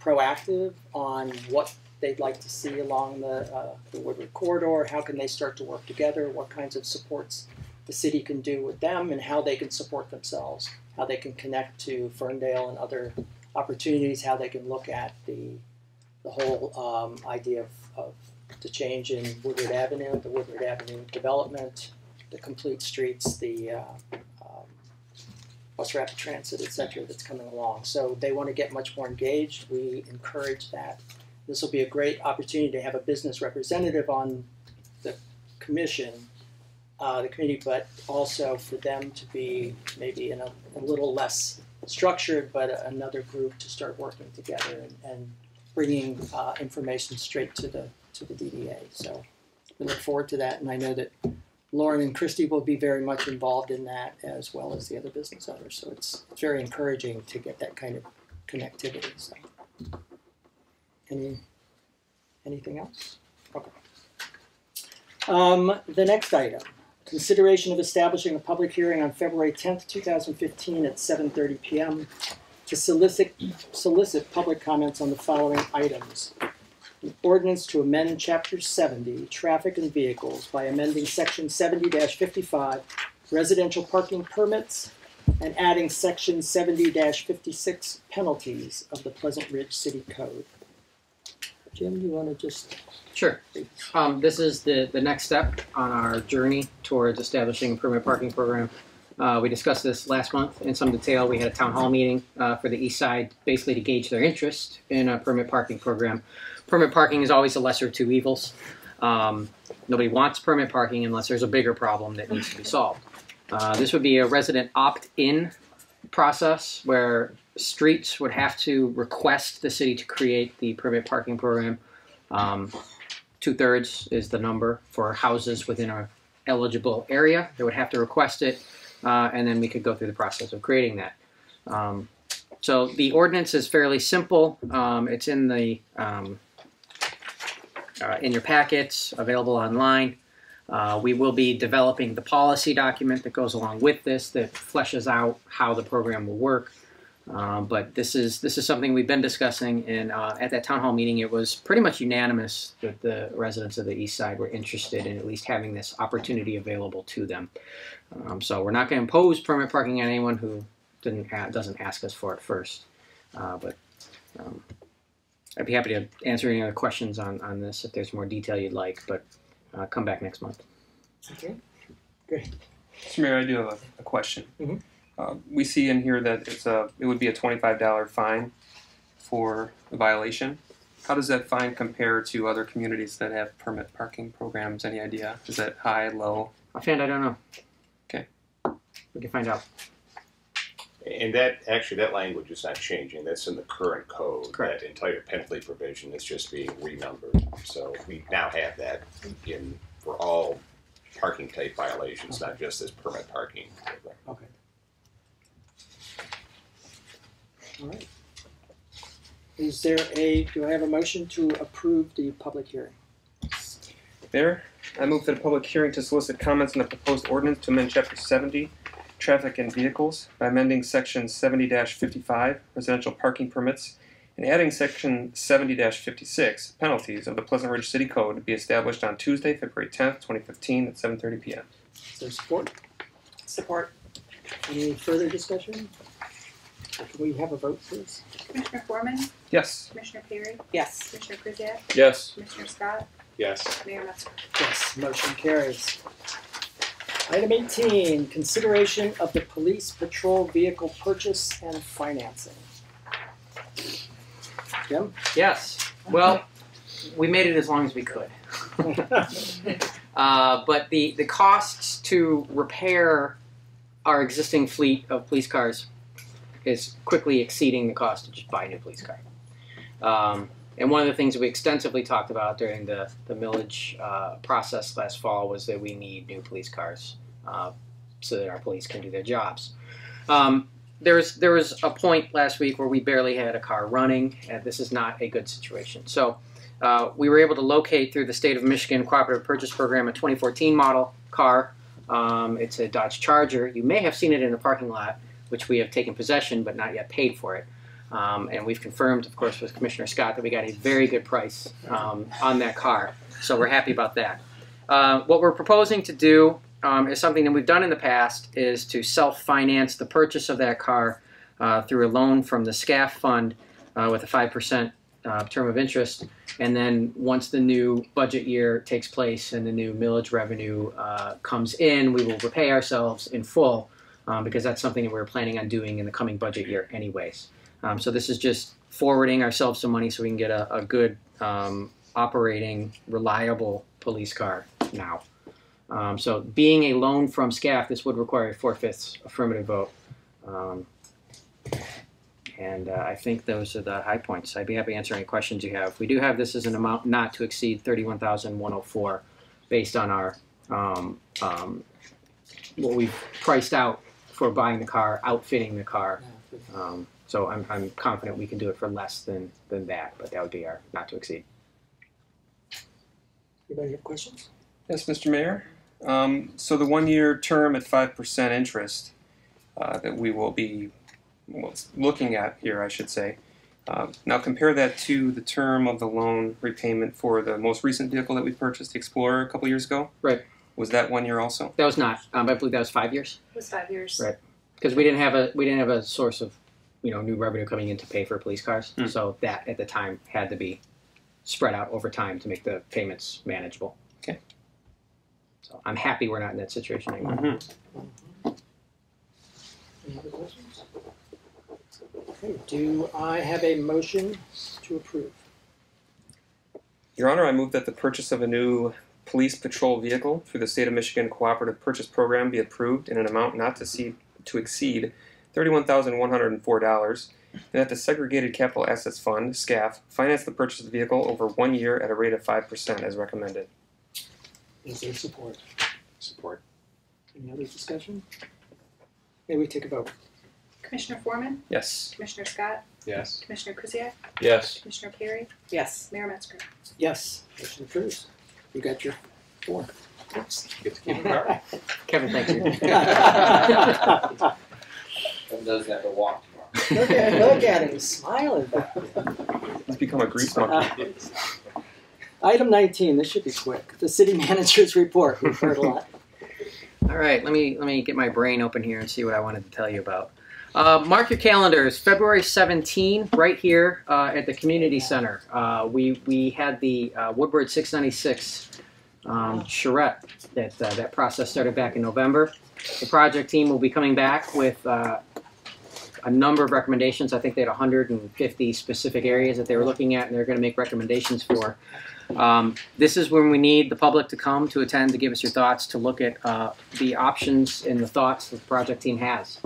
proactive on what they'd like to see along the Woodward corridor. How can they start to work together? What kinds of supports the city can do with them, and how they can support themselves, how they can connect to Ferndale and other opportunities, how they can look at the whole idea of the change in Woodward Avenue, the Woodward Avenue development, the complete streets, the bus rapid transit, etc., that's coming along. So they want to get much more engaged. We encourage that. This will be a great opportunity to have a business representative on the commission, the committee, but also for them to be maybe in a little less structured, but another group to start working together and bringing information straight to the DDA. So we look forward to that, and I know that Lauren and Christy will be very much involved in that, as well as the other business owners. So it's very encouraging to get that kind of connectivity. So, anything else? Okay. The next item, consideration of establishing a public hearing on February 10th, 2015 at 7:30 p.m. to solicit public comments on the following items. An ordinance to amend Chapter 70, Traffic and Vehicles, by amending Section 70-55, Residential Parking Permits, and adding Section 70-56, Penalties of the Pleasant Ridge City Code. Jim, do you want to just... Sure. This is the next step on our journey towards establishing a permanent parking program. We discussed this last month in some detail. We had a town hall meeting for the east side, basically to gauge their interest in a permanent parking program. Permanent parking is always the lesser of 2 evils. Nobody wants permit parking unless there's a bigger problem that needs to be solved. This would be a resident opt-in process where streets would have to request the city to create the permit parking program. 2/3 is the number for houses within a eligible area. They would have to request it, and then we could go through the process of creating that. So the ordinance is fairly simple. It's in the in your packets, available online. We will be developing the policy document that goes along with this that fleshes out how the program will work. But this is something we've been discussing, and at that town hall meeting, it was pretty much unanimous that the residents of the East Side were interested in at least having this opportunity available to them. So we're not going to impose permit parking on anyone who doesn't ask us for it first. But I'd be happy to answer any other questions on this if there's more detail you'd like. But come back next month. Okay, great. Mr. Mayor, I do have a question. Mm-hmm. We see in here that it would be a $25 fine for a violation. How does that fine compare to other communities that have permit parking programs? Any idea? Is that high, low? Offhand, I don't know. Okay. We can find out. And that language is not changing. That's in the current code. Correct. That entire penalty provision is just being renumbered. So we now have that for all parking type violations, not just this permit parking. Okay. All right. Do I have a motion to approve the public hearing? Mayor, I move that a public hearing to solicit comments on the proposed ordinance to amend Chapter 70, Traffic and Vehicles, by amending Section 70-55, Residential Parking Permits, and adding Section 70-56, Penalties of the Pleasant Ridge City Code, to be established on Tuesday, February 10th, 2015 at 7:30 p.m. Is there support? Support. Any further discussion? Can we have a vote, please? Commissioner Foreman? Yes. Commissioner Perry? Yes. Commissioner Krzyjak? Yes. Commissioner Scott? Yes. Mayor Metzger? Yes, motion carries. Item 18, consideration of the police patrol vehicle purchase and financing. Jim? Yes. Well, we made it as long as we could. But the costs to repair our existing fleet of police cars is quickly exceeding the cost to just buy a new police car. And one of the things that we extensively talked about during the millage process last fall was that we need new police cars so that our police can do their jobs. There was a point last week where we barely had a car running, and this is not a good situation. So we were able to locate through the State of Michigan Cooperative Purchase Program a 2014 model car. It's a Dodge Charger. You may have seen it in the parking lot, which we have taken possession but not yet paid for it. And we've confirmed, of course, with Commissioner Scott that we got a very good price on that car. So we're happy about that. What we're proposing to do is something that we've done in the past, is to self-finance the purchase of that car through a loan from the SCAF fund with a 5% term of interest. And then once the new budget year takes place and the new millage revenue comes in, we will repay ourselves in full because that's something that we're planning on doing in the coming budget year anyways. So this is just forwarding ourselves some money so we can get a good operating, reliable police car now. So being a loan from SCAF, this would require a 4/5 affirmative vote. And I think those are the high points. I'd be happy to answer any questions you have. We do have this as an amount not to exceed $31,104 based on our what we've priced out for buying the car, outfitting the car. So I'm confident we can do it for less than that, but that would be our not to exceed. Anybody have questions? Yes, Mr. Mayor. So the 1-year term at 5% interest that we will be looking at here, I should say. Now compare that to the term of the loan repayment for the most recent vehicle that we purchased, the Explorer, a couple years ago. Right. Was that 1 year also? That was not. I believe that was 5 years. It was 5 years. Right. Because we didn't have a source of new revenue coming in to pay for police cars. So that at the time had to be spread out over time to make the payments manageable. Okay. So I'm happy we're not in that situation anymore. Any other questions? Okay, do I have a motion to approve? Your Honor, I move that the purchase of a new police patrol vehicle through the State of Michigan Cooperative Purchase Program be approved in an amount not to exceed $31,104, and that the Segregated Capital Assets Fund, SCAF, finance the purchase of the vehicle over 1 year at a rate of 5% as recommended. Is there support? Support. Any other discussion? May we take a vote? Commissioner Foreman, Yes. Commissioner Scott, Yes. Commissioner Kuziak, Yes. Commissioner Perry, Yes. Mayor Metzger. Yes, motion approves. You got your 4. Oops. Get to keep it going. Kevin, thank you. Kevin does have to walk tomorrow. Look at him, he's smiling back. He's become a grease monkey. Item 19, this should be quick. The city manager's report. We've heard a lot. All right, let me get my brain open here and see what I wanted to tell you about. Mark your calendars, February 17, right here at the community center. We had the Woodward 696 charrette. That process started back in November. The project team will be coming back with a number of recommendations. I think they had 150 specific areas that they were looking at, and they're going to make recommendations for. This is when we need the public to come to attend to give us your thoughts, to look at the options and the thoughts that the project team has.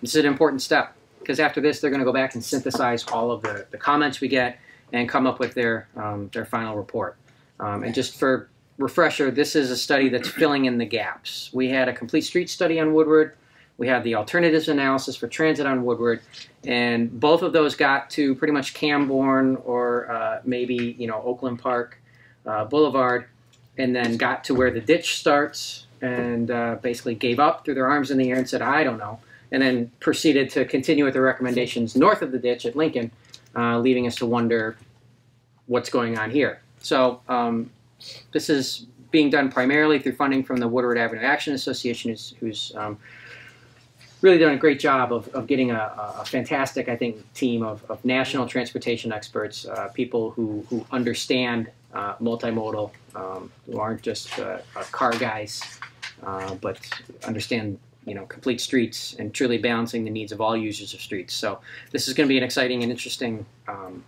This is an important step, because after this they're going to go back and synthesize all of the comments we get and come up with their final report. And just for refresher, this is a study that's filling in the gaps. We had a complete street study on Woodward. We had the alternatives analysis for transit on Woodward, and both of those got to pretty much Camborne or maybe Oakland Park Boulevard, and then got to where the ditch starts, and basically gave up, threw their arms in the air and said, I don't know, and then proceeded to continue with the recommendations north of the ditch at Lincoln, leaving us to wonder what's going on here. So this is being done primarily through funding from the Woodward Avenue Action Association, who's really done a great job of getting a fantastic, I think, team of national transportation experts, people who understand multimodal, who aren't just car guys, but understand complete streets and truly balancing the needs of all users of streets. So this is going to be an exciting and interesting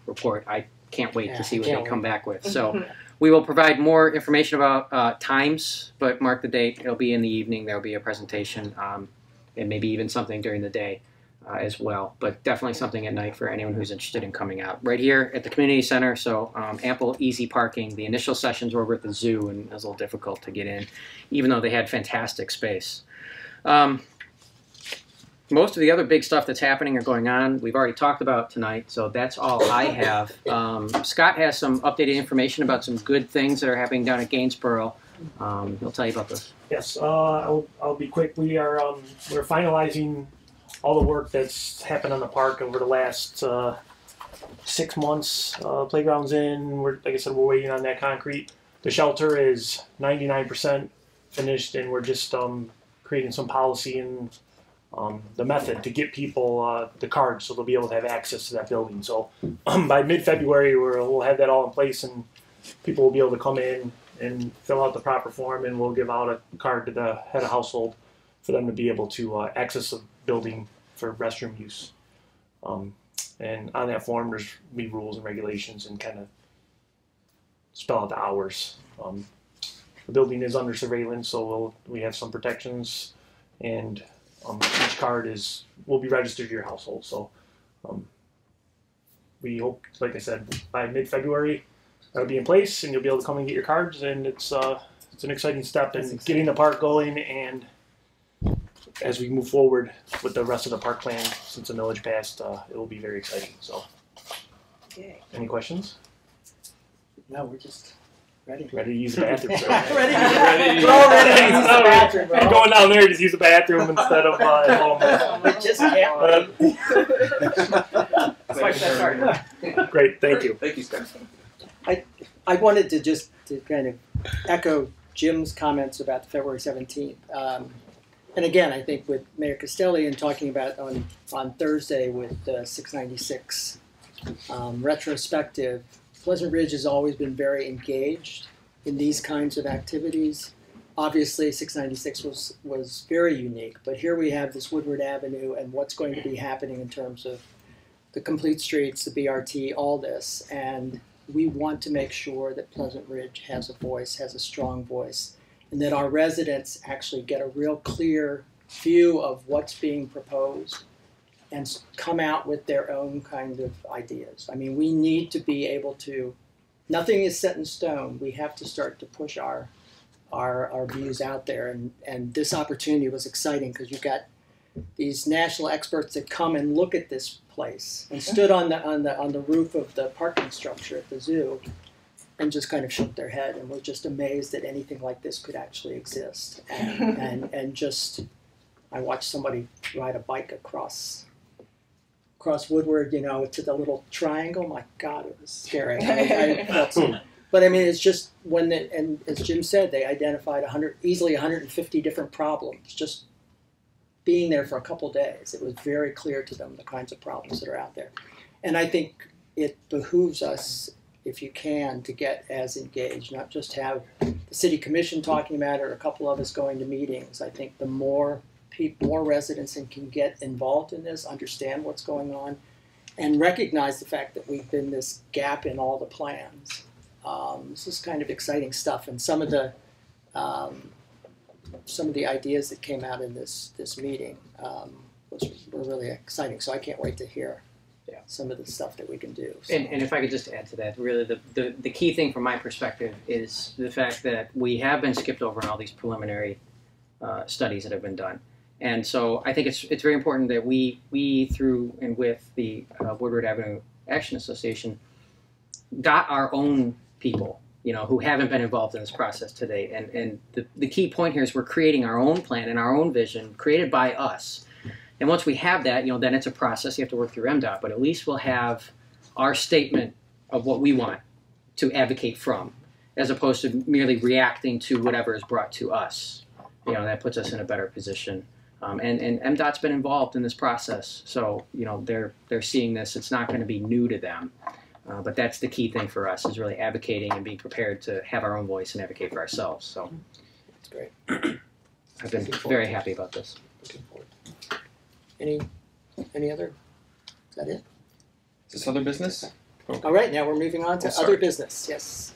report. I can't wait to see what they come back with. So we will provide more information about times, but mark the date. It'll be in the evening. There'll be a presentation, and maybe even something during the day as well. But definitely something at night for anyone who's interested in coming out. Right here at the community center, so ample, easy parking. The initial sessions were over at the zoo, and it was a little difficult to get in, even though they had fantastic space. Most of the other big stuff that's happening or going on, we've already talked about tonight, so that's all I have. Scott has some updated information about some good things that are happening down at Gainsborough. He'll tell you about this. Yes, I'll be quick. We're finalizing all the work that's happened on the park over the last 6 months. Playground's in. Like I said, we're waiting on that concrete. The shelter is 99% finished, and we're just creating some policy and the method to get people the cards so they'll be able to have access to that building. So by mid-February, we'll have that all in place, and people will be able to come in and fill out the proper form, and we'll give out a card to the head of household for them to be able to access the building for restroom use. And on that form, there's be rules and regulations and kind of spell out the hours. The building is under surveillance, so we have some protections, and each card will be registered to your household. So we hope, like I said, by mid-February, that'll be in place, and you'll be able to come and get your cards. And it's an exciting step in getting the park going. And as we move forward with the rest of the park plan, since the millage passed, it will be very exciting. So, any questions? No, we're just ready. Ready to use the bathroom. So. We're all ready to use the bathroom. Bro. Going down there to use the bathroom instead of at home. We just can't. Great, thank you. Thank you, Scott. I wanted to kind of echo Jim's comments about February 17th. And again, I think with Mayor Castelli and talking about on Thursday with the 696 retrospective, Pleasant Ridge has always been very engaged in these kinds of activities. Obviously, 696 was very unique, but here we have this Woodward Avenue and what's going to be happening in terms of the complete streets, the BRT, all this. And we want to make sure that Pleasant Ridge has a voice, has a strong voice, and that our residents actually get a real clear view of what's being proposed and come out with their own kind of ideas. I mean, we need to be able to, nothing is set in stone. We have to start to push our views out there, and this opportunity was exciting because you've got these national experts that come and look at this place and stood on the roof of the parking structure at the zoo and just kind of shook their head and were just amazed that anything like this could actually exist. And just, I watched somebody ride a bike across Woodward, you know, to the little triangle. My God, it was scary. I felt so, but I mean, it's just and as Jim said, they identified easily 150 different problems just being there for a couple days. It was very clear to them the kinds of problems that are out there. And I think it behooves us, if you can, to get as engaged, not just have the city commission talking about it or a couple of us going to meetings. I think the more residents can get involved in this, understand what's going on, and recognize the fact that we've been this gap in all the plans. This is kind of exciting stuff, and some of the ideas that came out in this meeting were really exciting. So I can't wait to hear some of the stuff that we can do. So. And if I could just add to that, really the key thing from my perspective is the fact that we have been skipped over in all these preliminary studies that have been done. And so I think it's very important that we through and with the Woodward Avenue Action Association got our own people, you know, who haven't been involved in this process to date. And the key point here is we're creating our own plan and our own vision created by us. And once we have that, you know, then it's a process. You have to work through MDOT, but at least we'll have our statement of what we want to advocate from, as opposed to merely reacting to whatever is brought to us. You know, that puts us in a better position. And MDOT's been involved in this process, so you know they're seeing this. It's not going to be new to them, but that's the key thing for us, is really advocating and being prepared to have our own voice and advocate for ourselves. So that's great. I've been very happy about this. Looking forward. Any other? Is that it? Is this other business? Okay. All right, now we're moving on to other business. Yes.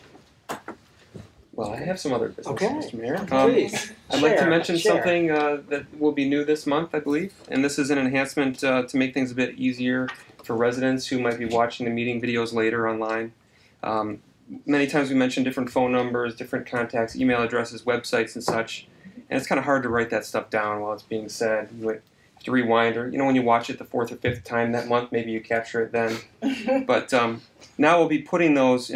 Well, I have some other business, okay. Mr. Mayor. Please. I'd like to mention something that will be new this month, I believe, and this is an enhancement to make things a bit easier for residents who might be watching the meeting videos later online. Many times we mention different phone numbers, different contacts, email addresses, websites, and such, and it's kind of hard to write that stuff down while it's being said. You have to rewind, or when you watch it the 4th or 5th time that month, maybe you capture it then. But now we'll be embedding those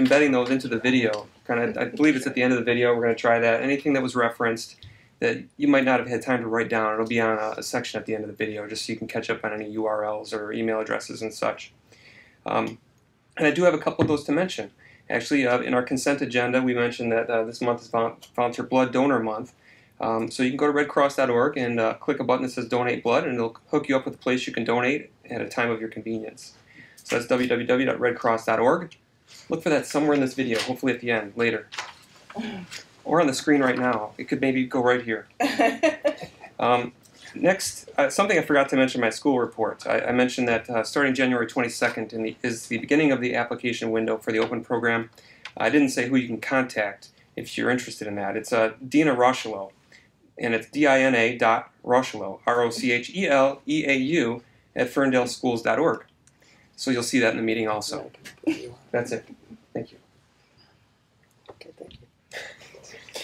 into the video. I believe it's at the end of the video. We're going to try that. Anything that was referenced that you might not have had time to write down, it'll be on a section at the end of the video, just so you can catch up on any URLs or email addresses and such. And I do have a couple of those to mention. Actually, in our consent agenda, we mentioned that this month is Volunteer Blood Donor Month. So you can go to redcross.org and click a button that says Donate Blood, and it'll hook you up with a place you can donate at a time of your convenience. So that's www.redcross.org. Look for that somewhere in this video, hopefully at the end, later. Or on the screen right now. It could maybe go right here. Next, something I forgot to mention in my school report. I mentioned that starting January 22nd is the beginning of the application window for the open program. I didn't say who you can contact if you're interested in that. It's Dina Rocheleau, and it's dina.rocheleau, R-O-C-H-E-L-E-A-U, at ferndaleschools.org. So you'll see that in the meeting also. That's it. Thank you. Okay, thank you.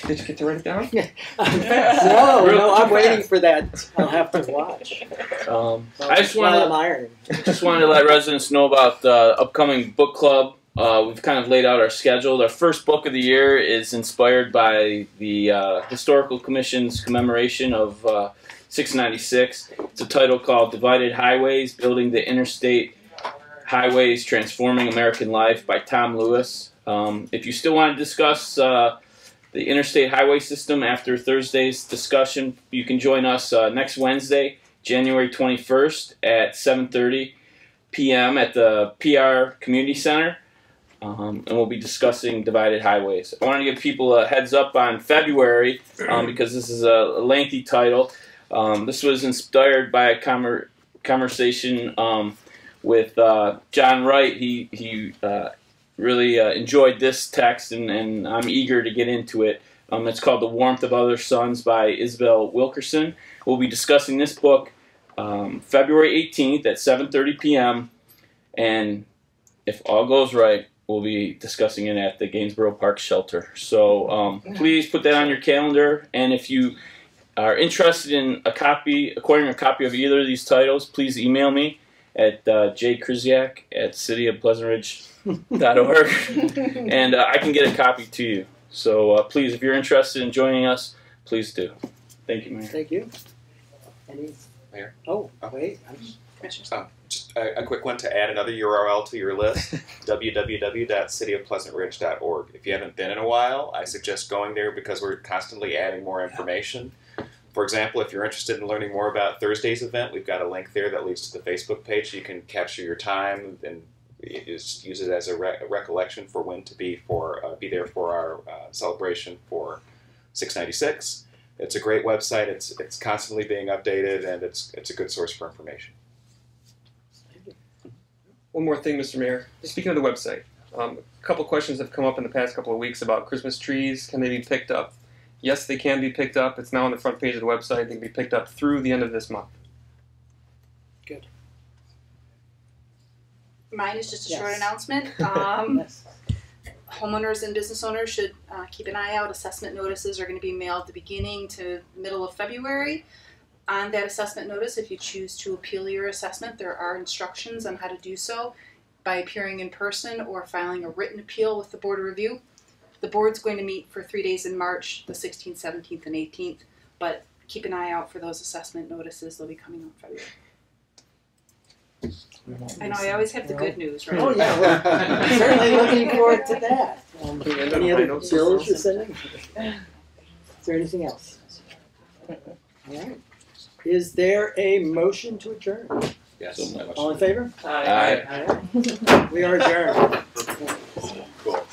Did you get to write it down? No, I'm waiting for that. I'll have to watch. I just wanted to let residents know about the upcoming book club. We've kind of laid out our schedule. Our first book of the year is inspired by the Historical Commission's commemoration of 696. It's a title called Divided Highways, Building the Interstate Highways, Transforming American Life by Tom Lewis. If you still want to discuss the interstate highway system after Thursday's discussion, you can join us next Wednesday, January 21st at 7:30 p.m. at the PR Community Center. And we'll be discussing divided highways. I want to give people a heads up on February because this is a lengthy title. This was inspired by a conversation with John Wright. He really enjoyed this text, and I'm eager to get into it. It's called The Warmth of Other Suns by Isabel Wilkerson. We'll be discussing this book February 18th at 7:30 p.m. And if all goes right, we'll be discussing it at the Gainsborough Park Shelter. So please put that on your calendar. And if you are interested in acquiring a copy of either of these titles, please email me at jkrzyzak@cityofpleasantridge.org, and I can get a copy to you. So please, if you're interested in joining us, please do. Thank you, Mayor. Thank you. Any? Mayor? Oh, wait. Just a quick one to add another URL to your list, www.cityofpleasantridge.org. If you haven't been in a while, I suggest going there because we're constantly adding more information. For example, if you're interested in learning more about Thursday's event, we've got a link there that leads to the Facebook page. You can capture your time and use it as a recollection for when to be there for our celebration for 696. It's a great website. It's constantly being updated, and it's a good source for information. One more thing, Mr. Mayor. Speaking of the website, a couple questions have come up in the past couple of weeks about Christmas trees. Can they be picked up? Yes, they can be picked up. It's now on the front page of the website. They can be picked up through the end of this month. Good. Mine is just a short Yes. announcement. Homeowners and business owners should keep an eye out. Assessment notices are going to be mailed the beginning to middle of February. On that assessment notice, if you choose to appeal your assessment, there are instructions on how to do so by appearing in person or filing a written appeal with the Board of Review. The board's going to meet for 3 days in March, the 16th, 17th, and 18th, but keep an eye out for those assessment notices. They'll be coming out in February. I know I always have the good news, right? Oh, yeah, well, certainly looking forward to that. Any other bills you're sending? Is there anything else? All right. Is there a motion to adjourn? Yes. All in favor? Aye. Aye. We are adjourned. Cool.